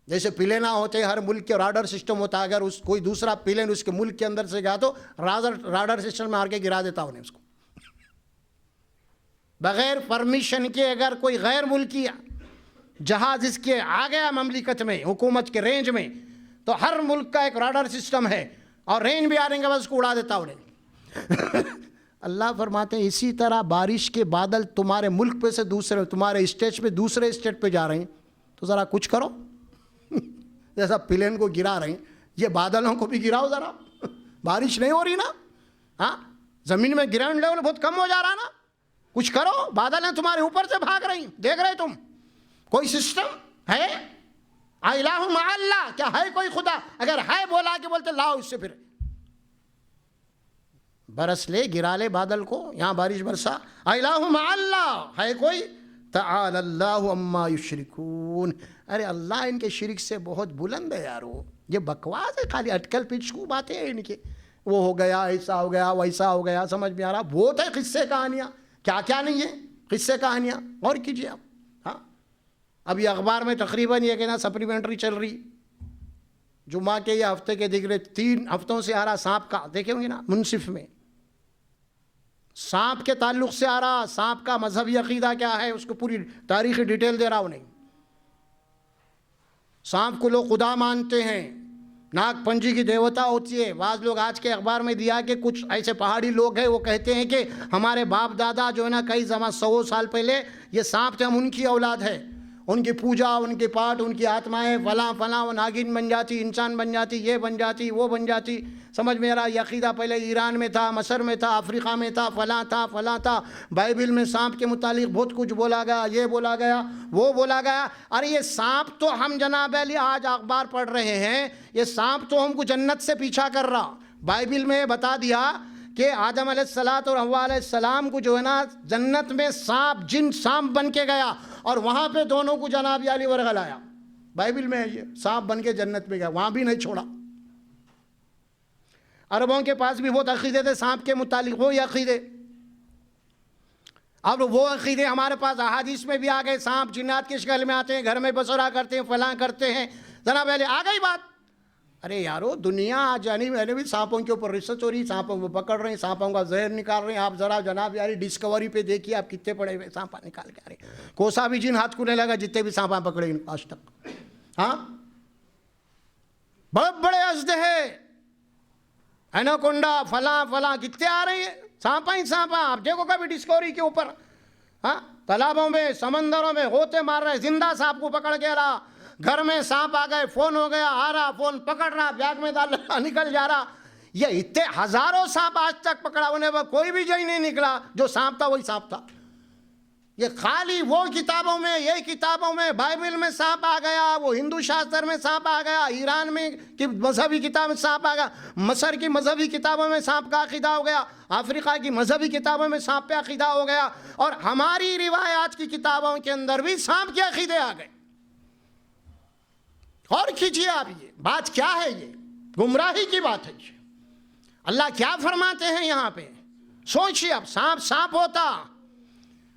جیسے پلین ہوتے ہر ملک کے راڈر سسٹم ہوتا ہے، اگر اس کوئی دوسرا پلین اس کے ملک کے اندر سے گیا تو راڈر سسٹم میں آ کے گرا دیتا انہیں، اس کو بغیر پرمیشن کے۔ اگر کوئی غیر ملکی جہاز اس کے آ گیا مملکت میں، حکومت کے رینج میں، تو ہر ملک کا ایک راڈر سسٹم ہے، اور رینج بھی آنے کے بعد اس کو اڑا دیتا انہیں۔ اللہ فرماتے ہیں اسی طرح بارش کے بادل تمہارے ملک پہ سے دوسرے، تمہارے اسٹیٹ پہ دوسرے اسٹیٹ پہ جا رہے ہیں، تو ذرا کچھ کرو۔ جیسا پلین کو گرا رہے ہیں، یہ بادلوں کو بھی گراؤ ذرا۔ بارش نہیں ہو رہی نا، ہاں زمین میں گراؤنڈ لیول بہت کم ہو جا رہا نا، کچھ کرو۔ بادلیں تمہارے اوپر سے بھاگ رہی، دیکھ رہے تم؟ کوئی سسٹم ہے؟ الہ مع اللہ، کیا ہے کوئی خدا؟ اگر ہے بولا کہ بولتے لاؤ اس سے، پھر برس لے، گرا لے بادل کو، یہاں بارش برسا۔ الہ مع اللہ، ہے کوئی؟ تعالی اللہ عما یشرکون، ارے اللہ ان کے شرک سے بہت بلند ہے یارو، یہ بکواس ہے، خالی اٹکل پچکو باتیں ہیں ان کی، وہ ہو گیا، ایسا ہو گیا، ویسا ہو گیا، سمجھ میں آ رہا؟ بہت ہے قصے کہانیاں، کیا کیا نہیں ہے قصے کہانیاں، اور کیجیے آپ۔ ہاں اب یہ اخبار میں تقریباً یہ کہنا سپلیمنٹری چل رہی، جمعہ کے یا ہفتے کے دیکھ رہے 3 ہفتوں سے آ رہا سانپ کا، دیکھیں گے نا منصف میں، سانپ کے تعلق سے آ رہا، سانپ کا مذہبی عقیدہ کیا ہے اس کو پوری تاریخی ڈیٹیل دے رہا انہیں۔ سانپ کو لوگ خدا مانتے ہیں، ناگ پنجی کی دیوتا ہوتی ہے۔ بعض لوگ آج کے اخبار میں دیا کہ کچھ ایسے پہاڑی لوگ ہیں، وہ کہتے ہیں کہ ہمارے باپ دادا جو ہے نا کئی 100 سال پہلے یہ سانپ تھے، ہم ان کی اولاد ہے، ان کی پوجا، ان کے پاٹ، ان کی آتمائیں فلاں فلاں، وہ ناگن بن جاتی، انسان بن جاتی، یہ بن جاتی، وہ بن جاتی، سمجھ میں آ رہا؟ یہ عقیدہ پہلے ایران میں تھا، مصر میں تھا، افریقہ میں تھا، فلاں تھا فلاں تھا۔ بائبل میں سانپ کے متعلق بہت کچھ بولا گیا، یہ بولا گیا، وہ بولا گیا۔ ارے یہ سانپ تو ہم جناب علی آج اخبار پڑھ رہے ہیں، یہ سانپ تو ہم کو جنت سے پیچھا کر رہا۔ بائبل میں بتا دیا کہ آدم علیہ السلام اور حوا علیہ السلام کو جو ہے نا جنت میں سانپ، جن سانپ بن کے گیا، اور وہاں پہ دونوں کو جناب علی ورغلایا۔ بائبل میں ہے یہ، سانپ بن کے جنت میں گیا، وہاں بھی نہیں چھوڑا۔ عربوں کے پاس بھی بہت عقیدے تھے سانپ کے متعلق، وہی عقیدے. اب وہ عقیدے ہمارے پاس احادیث میں بھی آ گئے، سانپ جنات کی شکل میں آتے ہیں، گھر میں بسورا کرتے ہیں، فلاں کرتے ہیں. جناب پہلے آ گئی بات. ارے یارو دنیا آج جانی میں نے بھی سانپوں کے اوپر ریسرچ ہو رہی، سانپوں کو پکڑ رہے ہیں، سانپوں کا زہر نکال رہے ہیں. آپ ذرا جناب یاری ڈسکوری پہ دیکھیے آپ کتنے پڑے ہوئے سانپا نکال کے آ رہے ہیں. کوسا بھی جن ہاتھ کھلنے لگا جتنے بھی سانپا پکڑے آج تک. ہاں بڑے بڑے اژدہے، ایناکونڈا، فلاں فلاں کتنے آ رہے ہیں، سانپا ہی سانپا. آپ دیکھو کبھی ڈسکوری کے اوپر، ہاں تالابوں میں سمندروں میں غوطے مار رہے، زندہ سانپ کو پکڑ کے رہا. گھر میں سانپ آ گئے، فون ہو گیا، آ رہا، فون پکڑ رہا، بیگ میں ڈال رہا، نکل جا رہا. یہ اتنے ہزاروں سانپ آج تک پکڑا ہونے پر کوئی بھی جئی نہیں نکلا. جو سانپ تھا وہی سانپ تھا. یہ خالی وہ کتابوں میں، یہ کتابوں میں، بائبل میں سانپ آ گیا، وہ ہندو شاستر میں سانپ آ گیا، ایران میں کی مذہبی کتاب میں سانپ آ گیا، مصر کی مذہبی کتابوں میں سانپ کا عقیدہ ہو گیا، افریقہ کی مذہبی کتابوں میں سانپ پہ عقیدہ ہو گیا، اور ہماری روایات کی کتابوں کے اندر بھی سانپ کے عقیدے آ گئے. اور کیجیے آپ، یہ بات کیا ہے؟ یہ گمراہی کی بات ہے. اللہ کیا فرماتے ہیں یہاں پہ؟ سوچیے. اب سانپ سانپ ہوتا،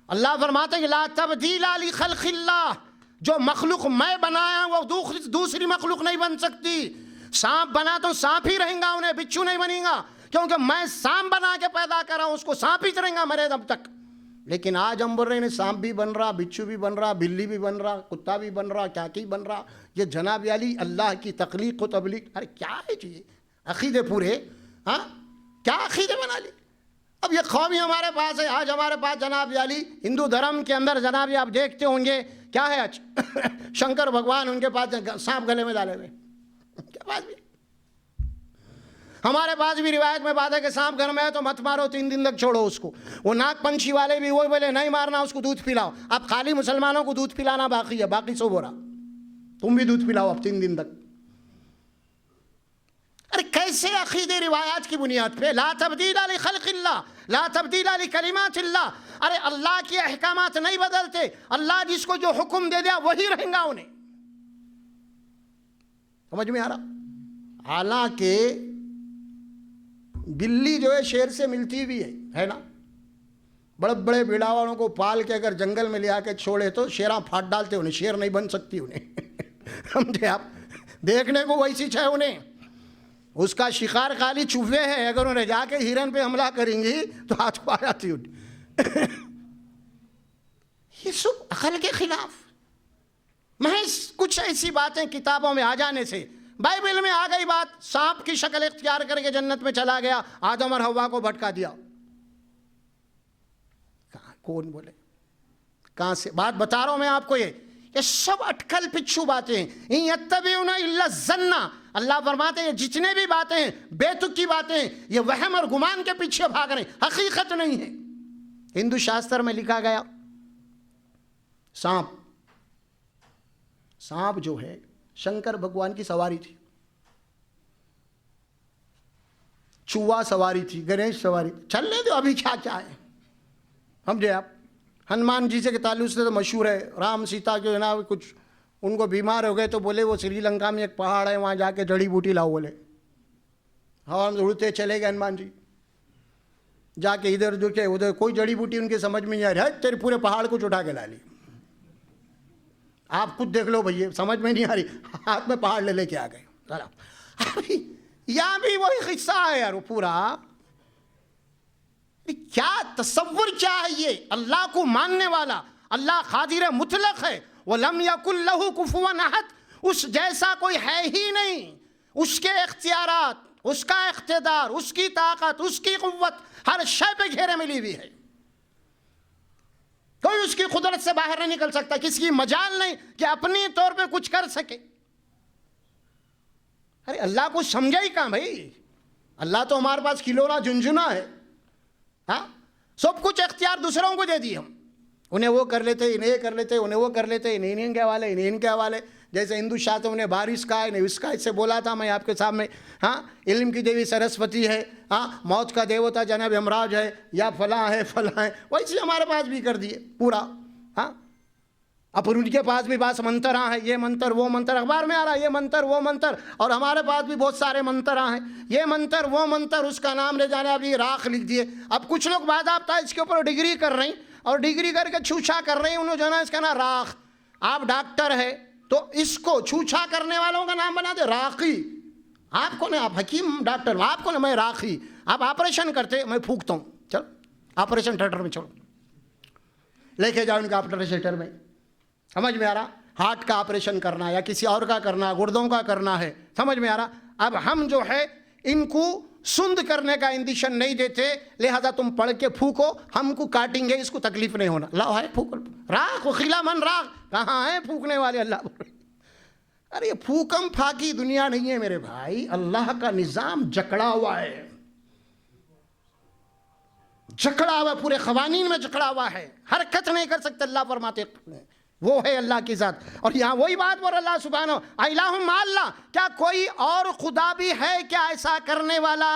اللہ فرماتے ہیں لا تبدیل لخلق اللہ، جو مخلوق میں بنایا وہ دوسری مخلوق نہیں بن سکتی. سانپ بنا تو سانپ ہی رہیں گا، انہیں بچھو نہیں بنے گا، کیونکہ میں سانپ بنا کے پیدا کر رہا ہوں، اس کو سانپ ہی رہیں گا مرے دم تک. لیکن آج ہم بول رہے ہیں سانپ بھی بن رہا، بچھو بھی بن رہا، بلی بھی بن رہا، کتا بھی بن رہا، کیا کی بن رہا. یہ جناب علی اللہ کی تخلیق و تبلیغ. ارے کیا ہے جی عقیدے پورے، ہاں کیا عقیدے بنا لی. اب یہ قومی ہمارے پاس ہے. آج ہمارے پاس جناب علی ہندو دھرم کے اندر جناب آپ دیکھتے ہوں گے کیا ہے، شنکر بھگوان ان کے پاس سانپ گلے میں ڈالے ہوئے. کیا بات بھی، ہمارے پاس بھی روایت میں بات ہے کہ سانپ گھر میں ہے تو مت مارو، 3 دن تک چھوڑو اس کو. وہ ناگ پنچھی والے بھی وہی بولے نہیں مارنا، اس کو دودھ پلاؤ. اب خالی مسلمانوں کو دودھ پلانا باقی ہے، باقی سو بورا تم بھی دودھ پلاؤ اب 3 دن تک. ارے کیسے عقیدے روایات کی بنیاد پہ؟ لا تبدیل لخلق اللہ، لا تبدیل لکلمات اللہ. ارے اللہ کے احکامات نہیں بدلتے، اللہ جس کو جو حکم دے دیا وہی رہیں گا انہیں. سمجھ میں آ رہا؟ حالانکہ بلی جو ہے شیر سے ملتی بھی ہے نا. بڑے بڑے بھیڑاواروں کو پال کے اگر جنگل میں لے آ کے چھوڑے تو شیراں پھاٹ ڈالتے انہیں، شیر نہیں بن سکتی انہیں. سمجھے آپ؟ دیکھنے کو ویسی چاہے انہیں، اس کا شکار خالی چوہے ہے، اگر انہیں جا کے ہرن پہ حملہ کریں گی تو ہاتھ پا جاتی انہیں. یہ سب عقل کے خلاف. محض کچھ ایسی باتیں کتابوں میں آ جانے سے، بائبل میں آ گئی بات، سانپ کی شکل اختیار کر کے جنت میں چلا گیا، آدم اور حوا کو بھٹکا دیا. کون بولے؟ کہاں سے بات بتا رہا ہوں میں آپ کو. یہ سب اٹکل پچھو باتیں ہیں. ان یتبعون الا الظن، اللہ فرماتے ہیں جتنے بھی باتیں ہیں بے تک کی باتیں ہیں، یہ وہم اور گمان کے پیچھے بھاگ رہے ہیں، حقیقت نہیں ہے. ہندو شاستر میں لکھا گیا سانپ جو ہے شنکر بھگوان کی سواری تھی، چوہا سواری تھی، گنیش سواری تھی. چلنے دو، ابھی کیا کیا ہے. سمجھے آپ؟ ہنومان جی سے کے تعلق سے تو مشہور ہے، رام سیتا جو ہے نا کچھ ان کو بیمار ہو گئے تو بولے وہ سری لنکا میں ایک پہاڑ ہے وہاں جا کے جڑی بوٹی لاؤ. بولے ہوا میں اڑتے چلے گئے ہنومان جی، جا کے ادھر جو کہ ادھر کوئی جڑی بوٹی ان کے سمجھ میں نہیں آ رہی ہے، تیرے پورے پہاڑ کو اٹھا کے لا لی. آپ خود دیکھ لو بھائی، سمجھ میں نہیں آ رہی، ہاتھ میں پہاڑ لے کے آ گئے. یہاں بھی وہی قصہ ہے یار. وہ پورا کیا تصور کیا ہے یہ؟ اللہ کو ماننے والا، اللہ قادر مطلق ہے. وَلَمْ يَكُنْ لَهُ كُفُوًا أَحَدٌ، اس جیسا کوئی ہے ہی نہیں. اس کے اختیارات، اس کا اقتدار، اس کی طاقت، اس کی قوت ہر شے پہ گھیرے ملی ہوئی ہے. کوئی اس کی قدرت سے باہر نہیں نکل سکتا، کسی کی مجال نہیں کہ اپنی طور پہ کچھ کر سکے. ارے اللہ کو سمجھا ہی کہاں بھائی؟ اللہ تو ہمارے پاس کھلونا جھنجھنا ہے. ہاں سب کچھ اختیار دوسروں کو دے دی ہم، انہیں وہ کر لیتے، انہیں یہ کر لیتے، انہیں وہ کر لیتے، انہیں ان کے حوالے، انہیں ان کے حوالے. جیسے ہندو شاستر نے بارش کا ہے، اس کا سے بولا تھا میں آپ کے سامنے. ہاں علم کی دیوی سرسوتی ہے، ہاں موت کا دیوتا جناب ہمراج ہے، یا فلاں ہے فلاں ہے، ویسے ہمارے پاس بھی کر دیے پورا. ہاں اب ان کے پاس بھی بعض منتر ہیں، یہ منتر وہ منتر، اخبار میں آ رہا ہے یہ منتر وہ منتر، اور ہمارے پاس بھی بہت سارے منتر ہیں، یہ منتر وہ منتر، اس کا نام لے جانے، اب یہ راکھ لکھ دیے۔ اب کچھ لوگ باضابطہ اس کے اوپر ڈگری کر رہے ہیں، اور ڈگری کر کے چھوچھا کر رہے ہیں، انہوں جو ہے نا اس کا نام راکھ۔ آپ ڈاکٹر ہے تو اس کو چھوچھا کرنے والوں کا نام بنا دے راکھی۔ آپ کون ہے؟ آپ حکیم ڈاکٹر، آپ کون ہے؟ میں راکھی۔ آپ آپریشن کرتے، میں پھونکتا ہوں، چلو آپریشن تھیٹر میں چلو، لے کے جاؤ ان کا آپریشن تھیٹر میں۔ سمجھ میں آ رہا؟ ہارٹ کا آپریشن کرنا ہے یا کسی اور کا کرنا ہے، گردوں کا کرنا ہے، سمجھ میں آ رہا؟ اب ہم جو ہے ان کو سند کرنے کا انڈیشن نہیں دیتے، لہذا تم پڑھ کے پھونکو، ہم کو کاٹیں گے، اس کو تکلیف نہیں ہونا۔ لاؤ ہے پھونکو، راکھ خلا من راکھ، کہاں ہے پھونکنے والے؟ اللہ بول رہے۔ ارے یہ پھوکم پھاکی دنیا نہیں ہے میرے بھائی، اللہ کا نظام جکڑا ہوا ہے، جکڑا ہوا، پورے قوانین میں جکڑا ہوا ہے، حرکت نہیں کر سکتے۔ اللہ فرماتے وہ ہے اللہ کی ذات۔ اور یہاں وہی بات بول اللہ سبحانہ الہ مع اللہ، کیا کوئی اور خدا بھی ہے کیا ایسا کرنے والا،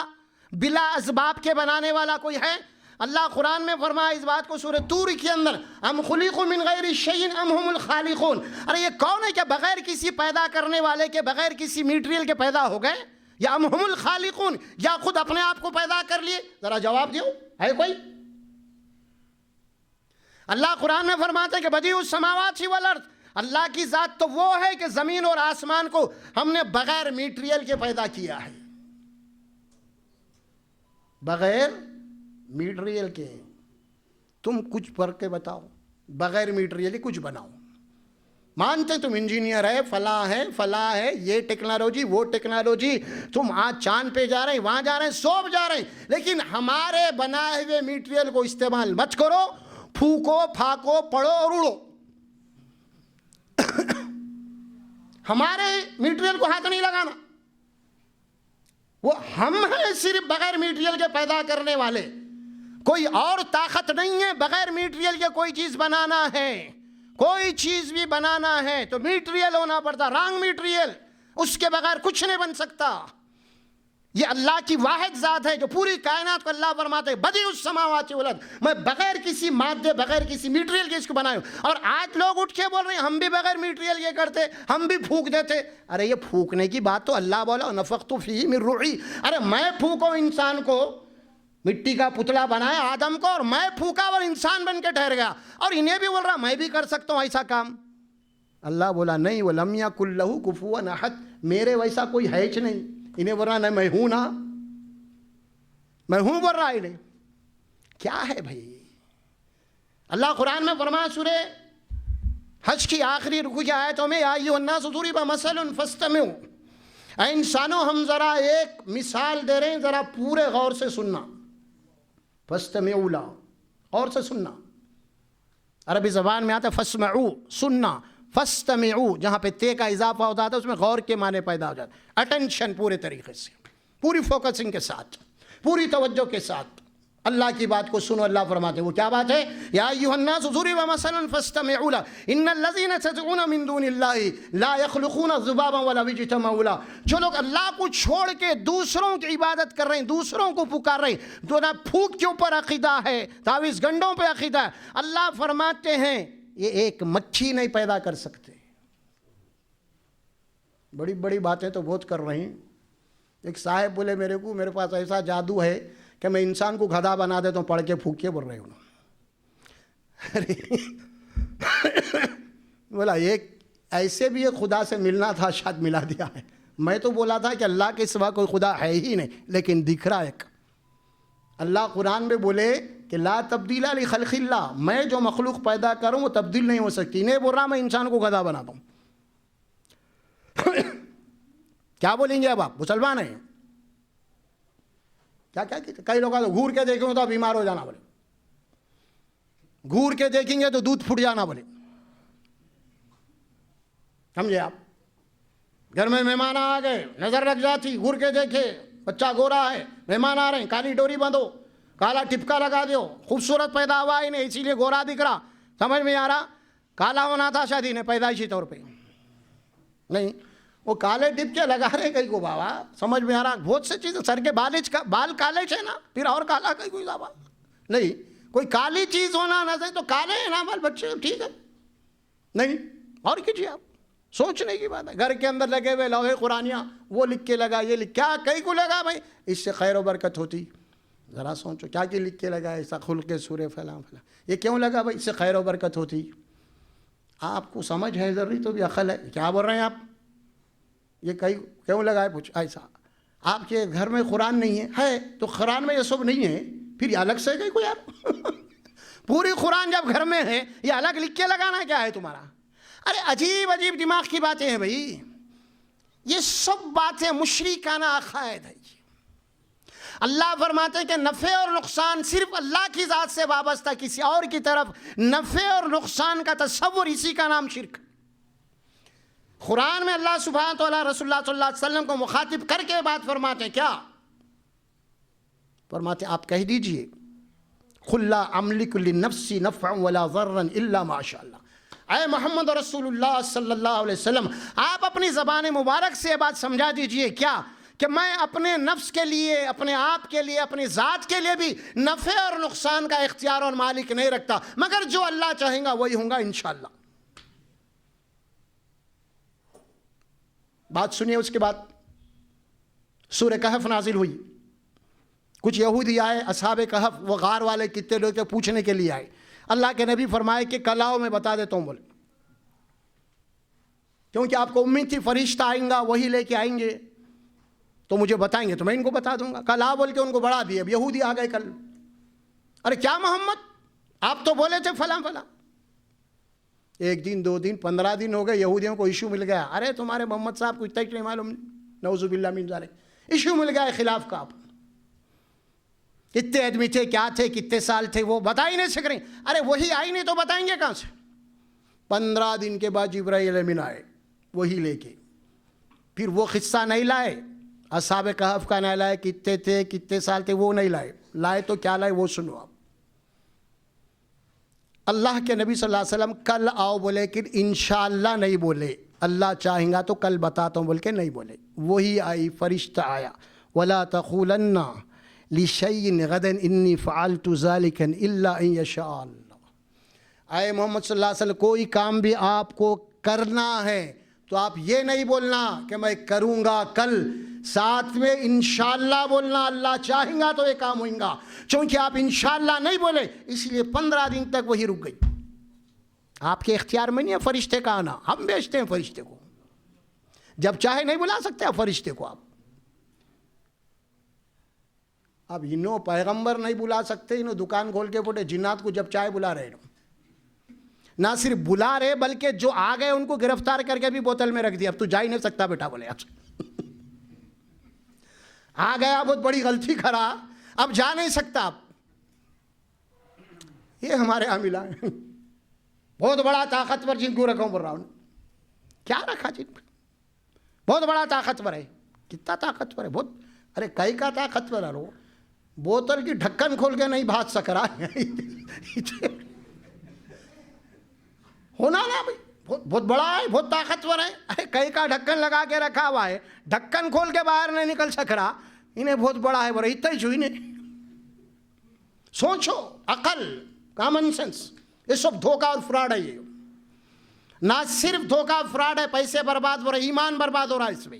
بلا اسباب کے بنانے والا کوئی ہے؟ اللہ قرآن میں فرمایا اس بات کو سورہ طور کے اندر، ام خلقوا من غیر شیء ام هم الخالقون۔ ارے یہ کون ہے کیا بغیر کسی پیدا کرنے والے کے، بغیر کسی میٹیریل کے پیدا ہو گئے، یا ام هم الخالقون، یا خود اپنے آپ کو پیدا کر لیے؟ ذرا جواب دیو، ہے کوئی؟ اللہ قرآن میں فرماتے ہیں کہ بدیع السماوات والارض، اللہ کی ذات تو وہ ہے کہ زمین اور آسمان کو ہم نے بغیر میٹیریل کے پیدا کیا ہے، بغیر میٹیریل کے۔ تم کچھ پڑھ کے بتاؤ، بغیر میٹیریل کچھ بناؤ۔ مانتے تم انجینئر ہے، فلاں ہے، یہ ٹیکنالوجی وہ ٹیکنالوجی، تم آج چاند پہ جا رہے ہیں، وہاں جا رہے ہیں، سوب جا رہے ہیں، لیکن ہمارے بنائے ہوئے میٹیریل کو استعمال مت کرو، پھونکو پھاکو پڑھو اور اڑو۔ ہمارے میٹیریل کو ہاتھ نہیں لگانا، وہ ہم ہیں صرف بغیر میٹیریل کے پیدا کرنے والے، کوئی اور طاقت نہیں ہے۔ بغیر میٹیریل کے کوئی چیز بنانا ہے، کوئی چیز بھی بنانا ہے تو میٹیریل ہونا پڑتا، رانگ میٹیریل، اس کے بغیر کچھ نہیں بن سکتا۔ یہ اللہ کی واحد ذات ہے جو پوری کائنات کو، اللہ فرماتے ہیں بدیع السماوات والارض، میں بغیر کسی مادے، بغیر کسی میٹیریل کے اس کو بنایا ہوں۔ اور آج لوگ اٹھ کے بول رہے ہیں ہم بھی بغیر میٹیریل یہ کرتے، ہم بھی پھونک دیتے۔ ارے یہ پھونکنے کی بات تو اللہ بولا نفخت فیہ من روحی، ارے میں پھونکوں انسان کو، مٹی کا پتلا بنایا آدم کو، اور میں پھونکا اور انسان بن کے ٹھہر گیا، اور انہیں بھی بول رہا میں بھی کر سکتا ہوں ایسا کام۔ اللہ بولا نہیں، وَلَمْ يَكُنْ لَهُ كُفُوًا أَحَدٌ، میرے ویسا کوئی ہے ہی نہیں۔ انہیں بول رہا نہیں میں ہوں نا، میں ہوں بول رہا انہیں، کیا ہے بھائی؟ اللہ قرآن میں فرمایا سورہ حج کی آخری رکوع کی آیتوں میں، یا ایھا الناس ضرب مثل فاستمعوا، اے انسانوں ہم ذرا ایک مثال دے رہے ہیں، ذرا پورے غور سے سننا۔ فاستمعوا لا، غور سے سننا، عربی زبان میں آتا ہے فاسمعوا، سننا، فاستمعوا جہاں پہ تے کا اضافہ ہوتا ہے اس میں غور کے معنی پیدا ہو جاتا ہے، اٹینشن، پورے طریقے سے، پوری فوکسنگ کے ساتھ، پوری توجہ کے ساتھ اللہ کی بات کو سنو۔ اللہ فرماتے ہیں وہ کیا بات ہے؟ یا ایھا الناس ضرب مثلا فاستمعوا له ان الذين تدعون من دون الله لا يخلقون ذبابا ولو اجتمعوا له۔ جو لوگ اللہ کو چھوڑ کے دوسروں کی عبادت کر رہے ہیں، دوسروں کو پکار رہے ہیں، جو نہ پھونک کے اوپر عقیدہ ہے، تعویذ گنڈوں پہ عقیدہ ہے، اللہ فرماتے ہیں یہ ایک مکھی نہیں پیدا کر سکتے۔ بڑی بڑی باتیں تو بہت کر رہے ہیں۔ ایک صاحب بولے میرے کو، میرے پاس ایسا جادو ہے کہ میں انسان کو گدھا بنا دیتا ہوں، پڑھ کے پھونک کے، بول رہے ہوں۔ بولا ایک ایسے بھی ایک خدا سے ملنا تھا، شاید ملا دیا ہے۔ میں تو بولا تھا کہ اللہ کے سوا کوئی خدا ہے ہی نہیں، لیکن دکھ رہا ایک۔ اللہ قرآن میں بولے کہ لا تبدیل لخلق اللہ، میں جو مخلوق پیدا کروں وہ تبدیل نہیں ہو سکتی۔ نہیں بول رہا میں انسان کو گدھا بناتا ہوں۔ کیا بولیں گے اب آپ؟ مسلمان ہیں کیا؟ کئی لوگ گھور کے دیکھیں تو بیمار ہو جانا بولے، گھور کے دیکھیں گے تو دودھ پھٹ جانا بولے، سمجھے آپ؟ گھر میں مہمان آ گئے، نظر لگ جاتی، گھور کے دیکھے بچہ گورا ہے، مہمان آ رہے ہیں، کالی ڈوری باندھو، کالا ٹپکا لگا دو، خوبصورت پیدا ہوا ہی نہیں اسی لیے گورا دکھ رہا، سمجھ میں آ رہا؟ کالا ہونا تھا شاید انہیں پیدائشی طور پہ، نہیں وہ کالے ٹپکے لگا رہے کئی کو بابا، سمجھ میں آ رہا؟ بہت سے چیزیں، سر کے بال کالے تھے نا، پھر اور کالا کئی کوئی نہیں، کوئی کالی چیز ہونا نہ تو کالے ہیں نا بال بچے، ٹھیک ہے، نہیں اور کیجیے آپ, سوچنے کی بات ہے. گھر کے اندر لگے ہوئے لوہے قرآنیاں, وہ لکھ کے لگا, یہ لکھ, کیا کئی کو لگا بھائی, اس سے خیر و برکت ہوتی. ذرا سوچو کیا کہ لکھ کے لگا ایسا خلق سورہ فلاں فلاں, یہ کیوں لگا بھائی, اس سے خیر و برکت ہوتی. آپ کو سمجھ ہے ضروری تو بھی عقل ہے, کیا بول رہے ہیں آپ, یہ کئی کیوں لگا ہے پوچھ ایسا. آپ کے گھر میں قرآن نہیں ہے تو قرآن میں یہ سب نہیں ہے, پھر یہ الگ سے گئی کو یار. پوری قرآن جب گھر میں ہے, یہ الگ لکھ کے لگانا کیا ہے تمہارا. ارے عجیب عجیب دماغ کی باتیں ہیں بھائی, یہ سب باتیں مشرکانہ عقائد ہے. اللہ فرماتے ہیں کہ نفع اور نقصان صرف اللہ کی ذات سے وابستہ, کسی اور کی طرف نفع اور نقصان کا تصور, اسی کا نام شرک. قرآن میں اللہ سبحانہ وتعالی رسول اللہ صلی اللہ علیہ وسلم کو مخاطب کر کے بات فرماتے ہیں, کیا فرماتے ہیں, آپ کہہ دیجئے قُلْ لَا أَمْلِكُ لِنَفْسِي نَفْعًا وَلَا ضَرًّا إِلَّا مَا شَاءَ اللَّهُ. اے محمد رسول اللہ صلی اللہ علیہ وسلم, آپ اپنی زبان مبارک سے یہ بات سمجھا دیجئے کیا کہ میں اپنے نفس کے لیے, اپنے آپ کے لیے, اپنی ذات کے لیے بھی نفع اور نقصان کا اختیار اور مالک نہیں رکھتا, مگر جو اللہ چاہیں گا وہی ہوں گا انشاءاللہ. بات سنیے. اس کے بعد سورہ کہف نازل ہوئی. کچھ یہودی آئے اصحاب کہف, وہ غار والے کتنے لوگ تھے, پوچھنے کے لیے آئے. اللہ کے نبی فرمائے کہ کل آؤ میں بتا دیتا ہوں بولے, کیونکہ آپ کو امید تھی فرشتہ آئیں گا وہی لے کے آئیں گے تو مجھے بتائیں گے تو میں ان کو بتا دوں گا. کل آ بول کے ان کو بڑھا دیے. اب یہودی آ گئے کل, ارے کیا محمد آپ تو بولے تھے فلاں فلاں. ایک دن, 2 دن, 15 دن ہو گئے, یہودیوں کو ایشو مل گیا. ارے تمہارے محمد صاحب کو اتنا نہیں معلوم, نعوذ باللہ من ذالک, ایشو مل گیا ہے خلاف کا. آپ کتنے آدمی تھے, کیا تھے, کتنے سال تھے, وہ بتا ہی نہیں سک رہے. ارے وہی آئی نہیں تو بتائیں گے کہاں سے. 15 دن کے بعد جبرائیل امین آئے وہی لے کے. پھر وہ قصہ نہیں لائے اصحاب کہف کا, نہیں لائے کتنے تھے کتنے سال تھے, وہ نہیں لائے. لائے تو کیا لائے وہ سنو آپ. اللہ کے نبی صلی اللہ علیہ وسلم کل آؤ بولے کہ انشاءاللہ نہیں بولے, اللہ چاہیں گا تو کل بتاتا ہوں بول کے نہیں بولے. وہی آئی, فرشتہ آیا, وَلَا تَقُولَنَّ لِشَيْءٍ غَدًا إِنِّي فَعَلْتُ ذَلِكَ إِلَّا أَن يَشَاءَ اللَّهُ. اے محمد صلی اللہ علیہ وسلم, کوئی کام بھی آپ کو کرنا ہے تو آپ یہ نہیں بولنا کہ میں کروں گا کل, ساتھ میں انشاءاللہ بولنا, اللہ چاہیں گا تو یہ کام ہوئیں گا. چونکہ آپ انشاءاللہ نہیں بولے اس لیے 15 دن تک وہی رک گئی. آپ کے اختیار میں نہیں ہے فرشتے کا آنا, ہم بیچتے ہیں فرشتے کو, جب چاہے نہیں بلا سکتے آپ فرشتے کو. آپ اب انہوں پیغمبر نہیں بلا سکتے, انہوں دکان کھول کے پوٹے جنات کو جب چاہے بلا رہے. نہ صرف بلا رہے بلکہ جو آ گئے ان کو گرفتار کر کے بھی بوتل میں رکھ دیا. اب تو جا ہی نہیں سکتا بیٹا بولے آپ سے. آ گیا بہت بڑی غلطی کرا, اب جا نہیں سکتا. آپ یہ ہمارے عاملہ ہیں, بہت بڑا طاقتور جن کو رکھوں بول رہا ہوں. کیا رکھا جن کو, بہت بڑا طاقتور ہے. کتنا طاقتور ہے, بہت. ارے کئی کا طاقتور ہے, وہ بوتل کی ڈھکن کھول کے نہیں بھاگ سک رہا ہونا نا بھائی, بہت بڑا ہے, بہت طاقتور ہے. ارے کئی کا ڈھکن لگا کے رکھا ہوا ہے, ڈھکن کھول کے باہر نہیں نکل سک رہا, انہیں بہت بڑا ہے. بڑا اتنا ہی چھو انہیں. سوچو, عقل, کامن سینس, یہ سب دھوکہ اور فراڈ ہے. یہ نہ صرف دھوکہ فراڈ ہے, پیسے برباد ہو رہے, ایمان برباد ہو رہا ہے اس میں.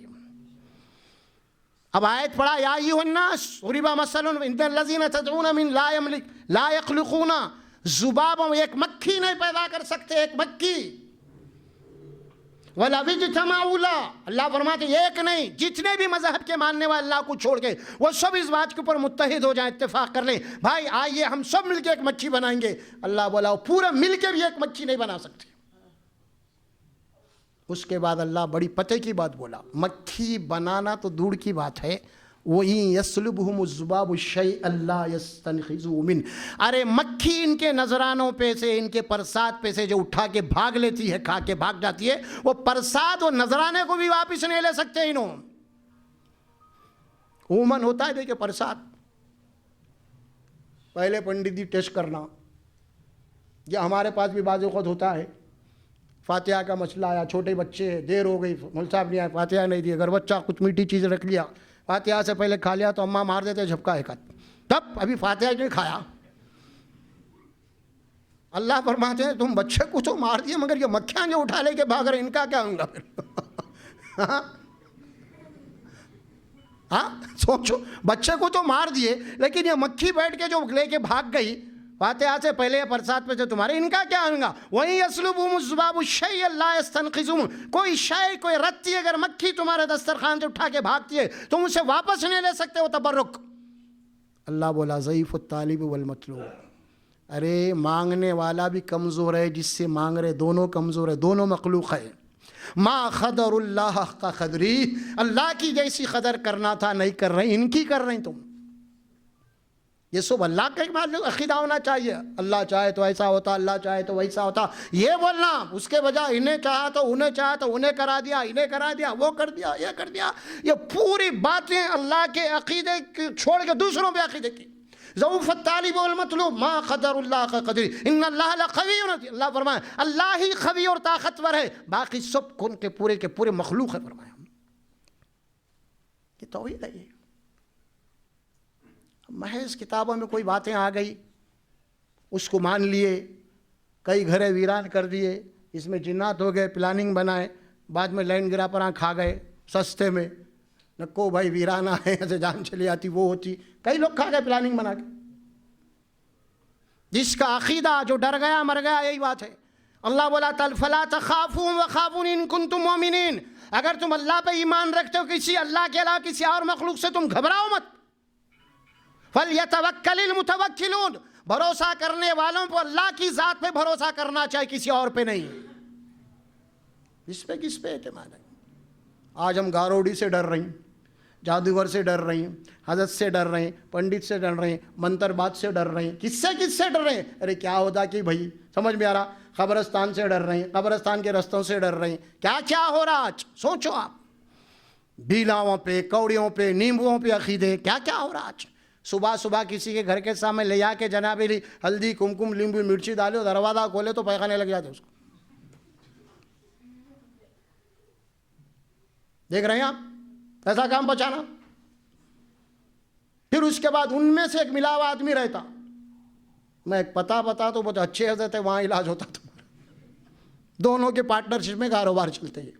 اب آیت پڑھا, یا ایھا الناس ضرب مثل ان الذین تدعون من لا یخلقون ذبابا, ایک مکھی نہیں پیدا کر سکتے, ایک مکھی. وَلَوِ اجْتَمَعُوا لَهُ, اللہ فرماتے ایک نہیں, جتنے بھی مذہب کے ماننے والے اللہ کو چھوڑ کے وہ سب اس بات کے اوپر متحد ہو جائیں, اتفاق کر لیں, بھائی آئیے ہم سب مل کے ایک مکھی بنائیں گے. اللہ بولا پورا مل کے بھی ایک مکھی نہیں بنا سکتے. اس کے بعد اللہ بڑی پتے کی بات بولا, مکھی بنانا تو دور کی بات ہے, وَإِن يَسْلُبْهُمُ الذُّبَابُ شَيْئًا لَا يَسْتَنْقِذُوهُ مِنْهُ. ارے مکھی ان کے نذرانوں پہ سے, ان کے پرساد پہ سے جو اٹھا کے بھاگ لیتی ہے, کھا کے بھاگ جاتی ہے, وہ پرساد و نذرانے کو بھی واپس نہیں لے سکتے انہوں. عموماً ہوتا ہے دیکھیں پرساد, پہلے پنڈت جی ٹیسٹ کرنا, یہ ہمارے پاس بھی بعض اوقات ہوتا ہے. فاتحہ کا مسئلہ آیا, چھوٹے بچے, دیر ہو گئی, مول صاحب نہیں آئے, فاتحہ نہیں دی. اگر بچہ کچھ میٹھی چیز رکھ لیا, فاتحہ سے پہلے کھا لیا تو اماں مار دیتے جھپکا ایک ہاتھ, تب ابھی فاتحہ نہیں کھایا. اللہ فرماتے ہیں تم بچے کو تو مار دیے مگر یہ مکھیاں جو اٹھا لے کے بھاگ رہے ان کا کیا ہوگا پھر؟ ہاں سوچو، بچے کو تو مار دیے لیکن یہ مکھی بیٹھ کے جو لے کے بھاگ گئی فاتحہ سے پہلے یا پرساد پہ سے تمہارے، ان کا کیا ہوگا؟ وَإِن يَسْلُبْهُمُ الذُّبَابُ شَيْئًا لَا يَسْتَنْقِذُوهُ، کوئی شے کوئی رتی اگر مکھی تمہارے دسترخوان سے اٹھا کے بھاگتی ہے تم اسے واپس نہیں لے سکتے، وہ تبرک۔ اللہ بولا ضعیف الطالب والمطلوب، ارے مانگنے والا بھی کمزور ہے، جس سے مانگ رہے دونوں کمزور ہے، دونوں مخلوق ہے۔ ما قدر اللہ حق قدری، اللہ کی جیسی قدر کرنا تھا نہیں کر رہے، ان کی کر رہے تم۔ یہ سب اللہ کا ایک عقیدہ ہونا چاہیے، اللہ چاہے تو ایسا ہوتا، اللہ چاہے تو ویسا ہوتا، یہ بولنا اس کے بجائے انہیں چاہا تو انہیں چاہا تو انہیں کرا دیا، انہیں کرا دیا، وہ کر دیا، یہ کر دیا، یہ پوری باتیں اللہ کے عقیدے چھوڑ کے دوسروں پہ عقیدے کی۔ ضعف الطالب والمطلوب ما قدر اللہ کا قدر ان اللہ لقوی، اللہ فرمائے اللہ ہی قوی اور طاقتور ہے، باقی سب کن کے پورے مخلوق ہے، فرمایا یہ توحید ہے۔ یہ محض کتابوں میں کوئی باتیں آ گئی اس کو مان لیے، کئی گھرے ویران کر دیے، اس میں جنات ہو گئے، پلاننگ بنائے، بعد میں لینڈ گرا پر کھا گئے سستے میں، نکو بھائی ویرانہ ہے، ایسے جان چلی آتی وہ ہوتی، کئی لوگ کھا گئے پلاننگ بنا کے۔ جس کا عقیدہ جو ڈر گیا مر گیا، یہی بات ہے۔ اللہ بولا فَلَا تَخَافُوهُمْ وَخَافُونِ إِن كُنتُم مُؤْمِنِينَ، اگر تم اللہ پہ ایمان رکھتے ہو، کسی اللہ کے علاوہ کسی اور مخلوق سے تم گھبراؤ مت۔ فَلْيَتَوَكَّلِ الْمُتَوَكِّلُونَ، بھروسہ کرنے والوں کو اللہ کی ذات پہ بھروسہ کرنا چاہیے، کسی اور پہ نہیں۔ اس پہ کس پہ اعتماد ہے؟ آج ہم گاروڈی سے ڈر رہے ہیں، جادوگر سے ڈر رہے ہیں، حضرت سے ڈر رہے ہیں، پنڈت سے ڈر رہے ہیں، منتر بات سے ڈر رہے ہیں، کس سے ڈر رہے ہیں؟ ارے کیا ہوتا کہ بھائی سمجھ میں آ رہا، قبرستان سے ڈر رہے ہیں، قبرستان کے رستوں سے ڈر رہے ہیں، کیا ہو رہا آج سوچو آپ، بیلاؤں پہ، کوڑیوں پہ، نیمبوؤں پہ عقیدے، کیا ہو رہا آج۔ صبح کسی کے گھر کے سامنے لے جا کے جناب علی ہلدی کمکم لیمبو مرچی ڈالو، دروازہ کھولے تو پیخانے لگ جاتے اس کو۔ دیکھ رہے ہیں آپ ایسا کام بچانا؟ پھر اس کے بعد ان میں سے ایک ملا ہوا آدمی رہتا، میں ایک پتا تو بہت اچھے حضرت ہے، وہاں علاج ہوتا تھا، دونوں کے پارٹنرشپ میں کاروبار چلتے ہیں۔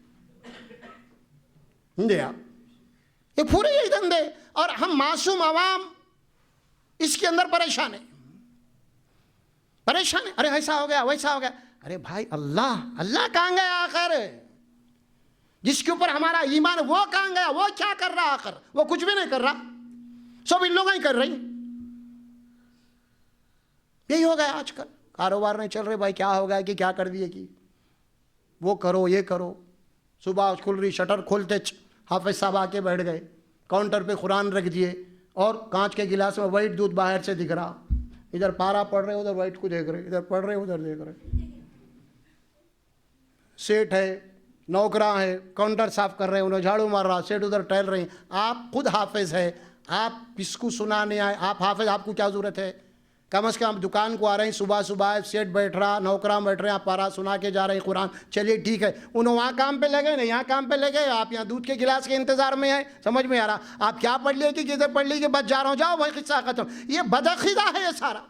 یہ پورے یہی دھندے، اور ہم معصوم عوام اس کے اندر پریشان ہے۔ ارے ایسا ہو گیا ویسا ہو گیا، ارے بھائی اللہ کہاں گیا آخر؟ جس کے اوپر ہمارا ایمان وہ کہاں گیا؟ وہ کیا کر رہا آخر؟ وہ کچھ بھی نہیں کر رہا، سب ان لوگوں ہی کر رہی۔ یہی ہو گیا آج کل، کاروبار نہیں چل رہے، بھائی کیا ہو گیا کہ کیا کر دیے کہ وہ کرو یہ کرو، صبح کھل رہی شٹر کھولتے حافظ صاحب آ کے بیٹھ گئے، کاؤنٹر پہ قرآن رکھ دیے، اور کانچ کے گلاس میں وائٹ دودھ باہر سے دکھ رہا، ادھر پارا پڑھ رہے ادھر وائٹ کو دیکھ رہے، ادھر پڑھ رہے ادھر دیکھ رہے۔ سیٹ ہے، نوکراں ہے، کاؤنٹر صاف کر رہے ہیں، انہیں جھاڑو مار رہا، سیٹ ادھر ٹہل رہے ہیں۔ آپ خود حافظ ہے، آپ کس کو سنانے آئے؟ آپ حافظ، آپ کو کیا ضرورت ہے؟ کم از کم دکان کو آ رہے ہیں، صبح سیٹ بیٹھ رہا، نوکراں بیٹھ رہے ہیں، آپ پارا سنا کے جا رہے ہیں قرآن، چلیے ٹھیک ہے، انہوں وہاں کام پہ لگے نا، یہاں کام پہ لگے، آپ یہاں دودھ کے گلاس کے انتظار میں ہیں، سمجھ میں آ رہا؟ آپ کیا پڑھ لیے کہ کدھر پڑھ لی کہ بچ جا رہا ہوں، جاؤ بھائی قصہ ختم۔ یہ بدعقیدہ ہے، یہ سارا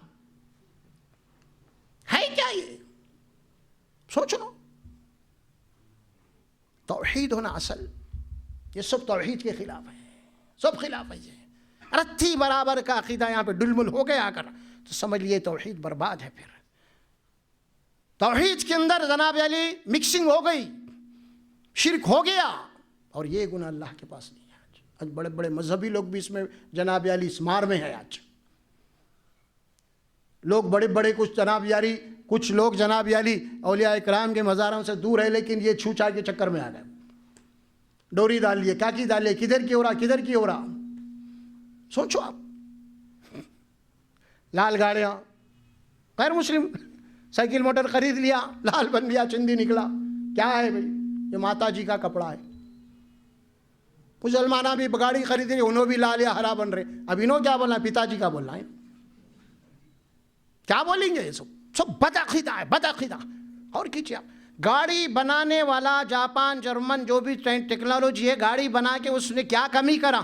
ہے کیا؟ یہ سوچو، توحید ہونا اصل، یہ سب توحید کے خلاف ہے، سب خلاف ہے۔ یہ رتھی برابر کا عقیدہ یہاں پہ ڈلمل ہو گیا کر تو سمجھ لیے توحید برباد ہے۔ پھر توحید کے اندر جناب علی مکسنگ ہو گئی، شرک ہو گیا، اور یہ گناہ اللہ کے پاس نہیں ہے۔ آج بڑے بڑے مذہبی لوگ بھی اس میں جناب علی اسمار میں ہے۔ آج لوگ بڑے بڑے کچھ لوگ جناب علی اولیاء اکرام کے مزاروں سے دور ہے، لیکن یہ چھوچا کے چکر میں آ گئے، ڈوری ڈال لیے، کیا کی ڈال لیے، کدھر کی ہو رہا۔ سوچو آپ، لال گاڑیاں، غیر مسلم سائیکل موٹر خرید لیا، لال بن گیا، چندی نکلا، کیا ہے بھائی؟ یہ ماتا جی کا کپڑا ہے۔ مسلمانہ بھی گاڑی خرید رہے، انہوں بھی لال یا ہرا بن رہے، اب انہوں کیا بولنا ہے؟ پتا جی کا بولنا ہے، کیا بولیں گے؟ یہ سب بدعقیدہ ہے، بدعقیدہ۔ اور کیجیے آپ، گاڑی بنانے والا جاپان، جرمن، جو بھی ٹیکنالوجی ہے، گاڑی بنا کے اس نے کیا کمی کرا؟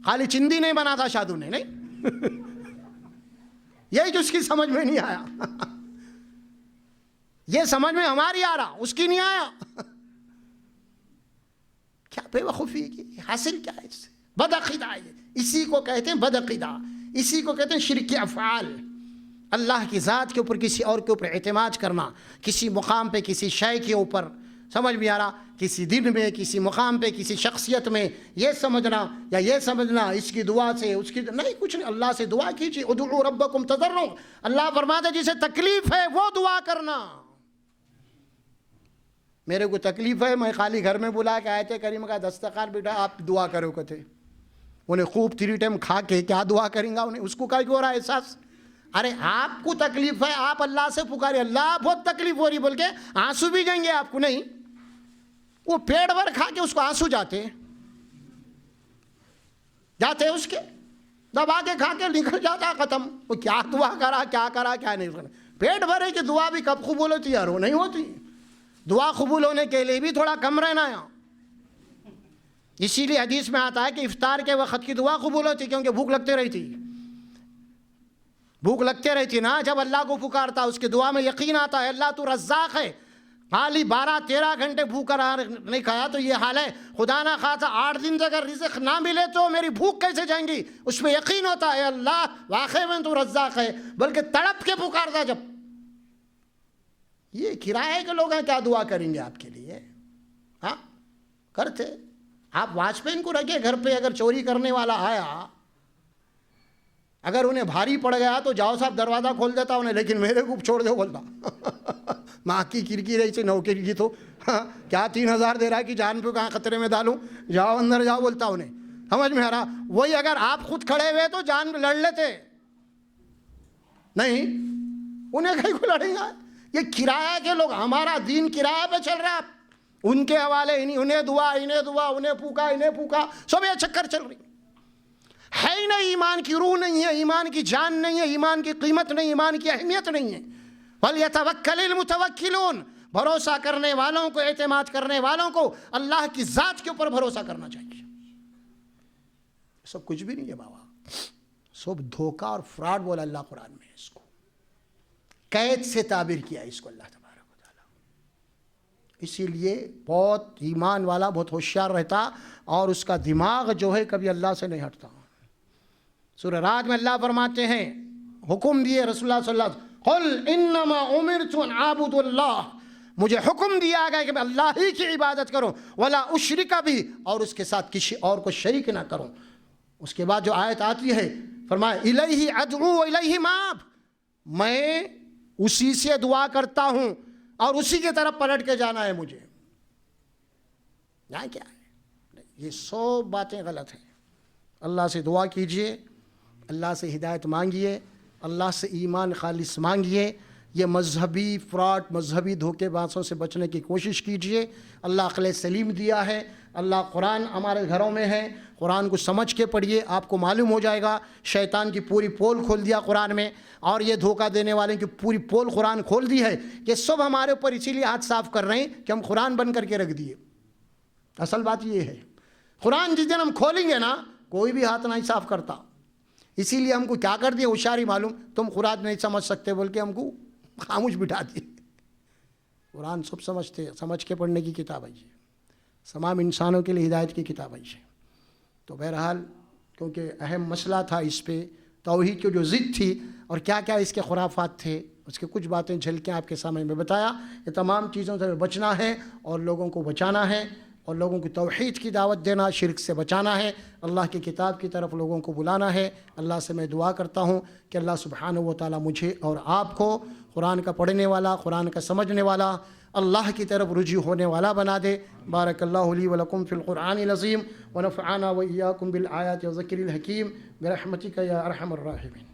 خالی چندی نہیں بنا تھا شادو نے، نہیں یہی جو اس کی سمجھ میں نہیں آیا۔ یہ سمجھ میں ہماری آ رہا، اس کی نہیں آیا. کیا بے وقوفی کی، حاصل کیا ہے اس سے؟ بدعقیدہ ہے. اسی کو کہتے ہیں بدعقیدہ، اسی کو کہتے ہیں شرک افعال. اللہ کی ذات کے اوپر کسی اور کے اوپر اعتماد کرنا، کسی مقام پہ کسی شے کے اوپر، سمجھ میں آ رہا، کسی دن میں کسی مقام پہ کسی شخصیت میں یہ سمجھنا یا یہ سمجھنا اس کی دعا سے اس کی نہیں، کچھ نہیں. اللہ سے دعا کیجیے. ادعوا ربکم تضرعا، اللہ فرماتا ہے جسے تکلیف ہے وہ دعا کرنا. میرے کو تکلیف ہے، میں خالی گھر میں بلا کے آیت کریم کا دستخوان بیٹا آپ دعا کرو کہتے، انہیں خوب 3 ٹائم کھا کے کیا دعا کریں گا انہیں، اس کو کیا ہو رہا ہے احساس؟ ارے آپ کو تکلیف ہے، آپ اللہ سے پکارے، اللہ بہت تکلیف ہو رہی بول کے آنسو بھی جائیں گے آپ کو نہیں. وہ پیٹ بھر کھا کے اس کو آنسو جاتے اس کے دبا کے کھا کے نکل جاتا ختم. وہ کیا دعا کرا کیا نہیں کرا. پیٹ بھرے کی دعا بھی کب قبول ہوتی ہے؟ نہیں ہوتی. دعا قبول ہونے کے لیے بھی تھوڑا کم رہنا ہے. اسی لیے حدیث میں آتا ہے کہ افطار کے وقت کی دعا قبول ہوتی، کیونکہ بھوک لگتے رہتی نا. جب اللہ کو پکارتا اس کی دعا میں یقین آتا ہے اللہ تو رزاق ہے، خالی 12-13 گھنٹے بھوکا رہا نہیں کھایا تو یہ حال ہے، خدا نہ خواستہ 8 دن سے اگر رزق نہ ملے تو میری بھوک کیسے جائیں گی. اس میں یقین ہوتا ہے اللہ واقعی میں تو رزاق ہے، بلکہ تڑپ کے پکارتا. جب یہ کرائے کے لوگ ہیں کیا دعا کریں گے آپ کے لیے؟ ہاں کرتے. آپ واچ مین کو رکھے گھر پہ، اگر چوری کرنے والا آیا، اگر انہیں بھاری پڑ گیا تو جاؤ صاحب دروازہ کھول دیتا انہیں، لیکن میرے کو چھوڑ دو بولتا. ماں کی کھڑکی رہی سے 9 کھڑکی تو کیا 3000 دے رہا ہے کہ جان پہ کہاں خطرے میں ڈالوں، جاؤ اندر جاؤ بولتا انہیں. سمجھ میں آ رہا؟ وہی اگر آپ خود کھڑے ہوئے تو جان لڑ لیتے نہیں، انہیں کہیں کو لڑیں گا. یہ کرایہ کے لوگ، ہمارا دین کرایہ پہ چل رہا ہے، ان کے حوالے انہیں دعا انہیں پھوکا سب یہ چکر چل رہی ہے ہی نہیں. ایمان کی روح نہیں ہے، ایمان کی جان نہیں ہے، ایمان کی قیمت نہیں، ایمان کی اہمیت نہیں ہے. وَلْيَتَوَكَّلِ الْمُتَوَكِّلُونَ، بھروسہ کرنے والوں کو، اعتماد کرنے والوں کو اللہ کی ذات کے اوپر بھروسہ کرنا چاہیے. سب کچھ بھی نہیں ہے بابا، سب دھوکہ اور فراڈ بولا اللہ قرآن میں. اس کو قید سے تعبیر کیا اس کو اللہ تبارک و تعالیٰ. اسی لیے بہت ایمان والا بہت ہوشیار رہتا اور اس کا دماغ جو ہے کبھی اللہ سے نہیں ہٹتا. سورہ رات میں اللہ فرماتے ہیں، حکم دیے رسول اللہ صلی اللہ علیہ وسلم، قل انما امرت ان اعبد اللہ، مجھے حکم دیا گیا کہ میں اللہ ہی کی عبادت کروں، ولا اشرک بھی، اور اس کے ساتھ کسی اور کو شریک نہ کروں. اس کے بعد جو آیت آتی ہے فرمایا الیہ ادعو الیہ مآب، میں اسی سے دعا کرتا ہوں اور اسی کی طرف پلٹ کے جانا ہے مجھے. یہاں کیا ہے؟ یہ سب باتیں غلط ہیں. اللہ سے دعا کیجئے، اللہ سے ہدایت مانگیے، اللہ سے ایمان خالص مانگیے. یہ مذہبی فراڈ، مذہبی دھوکے بازوں سے بچنے کی کوشش کیجئے. اللہ عقل سلیم دیا ہے، اللہ قرآن ہمارے گھروں میں ہے، قرآن کو سمجھ کے پڑھیے، آپ کو معلوم ہو جائے گا. شیطان کی پوری پول کھول دیا قرآن میں، اور یہ دھوکہ دینے والے کی پوری پول قرآن کھول دی ہے. یہ سب ہمارے اوپر اسی لیے ہاتھ صاف کر رہے ہیں کہ ہم قرآن بند کر کے رکھ دیے. اصل بات یہ ہے، قرآن جس دن ہم کھولیں گے نا کوئی بھی ہاتھ نہیں صاف کرتا. اسی لیے ہم کو کیا کر دیا ہوشیاری معلوم، تم قرآن نہیں سمجھ سکتے بول کے ہم کو خاموش بٹھا دیے. قرآن سب سمجھتے، سمجھ کے پڑھنے کی کتاب ہے، تمام انسانوں کے لیے ہدایت کی کتاب ہے. تو بہرحال کیونکہ اہم مسئلہ تھا اس پہ، توحید کی جو ضد تھی اور کیا کیا اس کے خرافات تھے، اس کے کچھ باتیں جھلکیں آپ کے سامنے میں بتایا. یہ تمام چیزوں سے بچنا ہے اور لوگوں کو بچانا ہے، اور لوگوں کو توحید کی دعوت دینا، شرک سے بچانا ہے، اللہ کی کتاب کی طرف لوگوں کو بلانا ہے. اللہ سے میں دعا کرتا ہوں کہ اللہ سبحانہ و تعالیٰ مجھے اور آپ کو قرآن کا پڑھنے والا، قرآن کا سمجھنے والا، اللہ کی طرف رجوع ہونے والا بنا دے. بارک اللہ لی ولکم فی القرآن العظیم ونفعنا وإیاکم بالآیات والذکر الحکیم برحمتک یا ارحم الراحمین.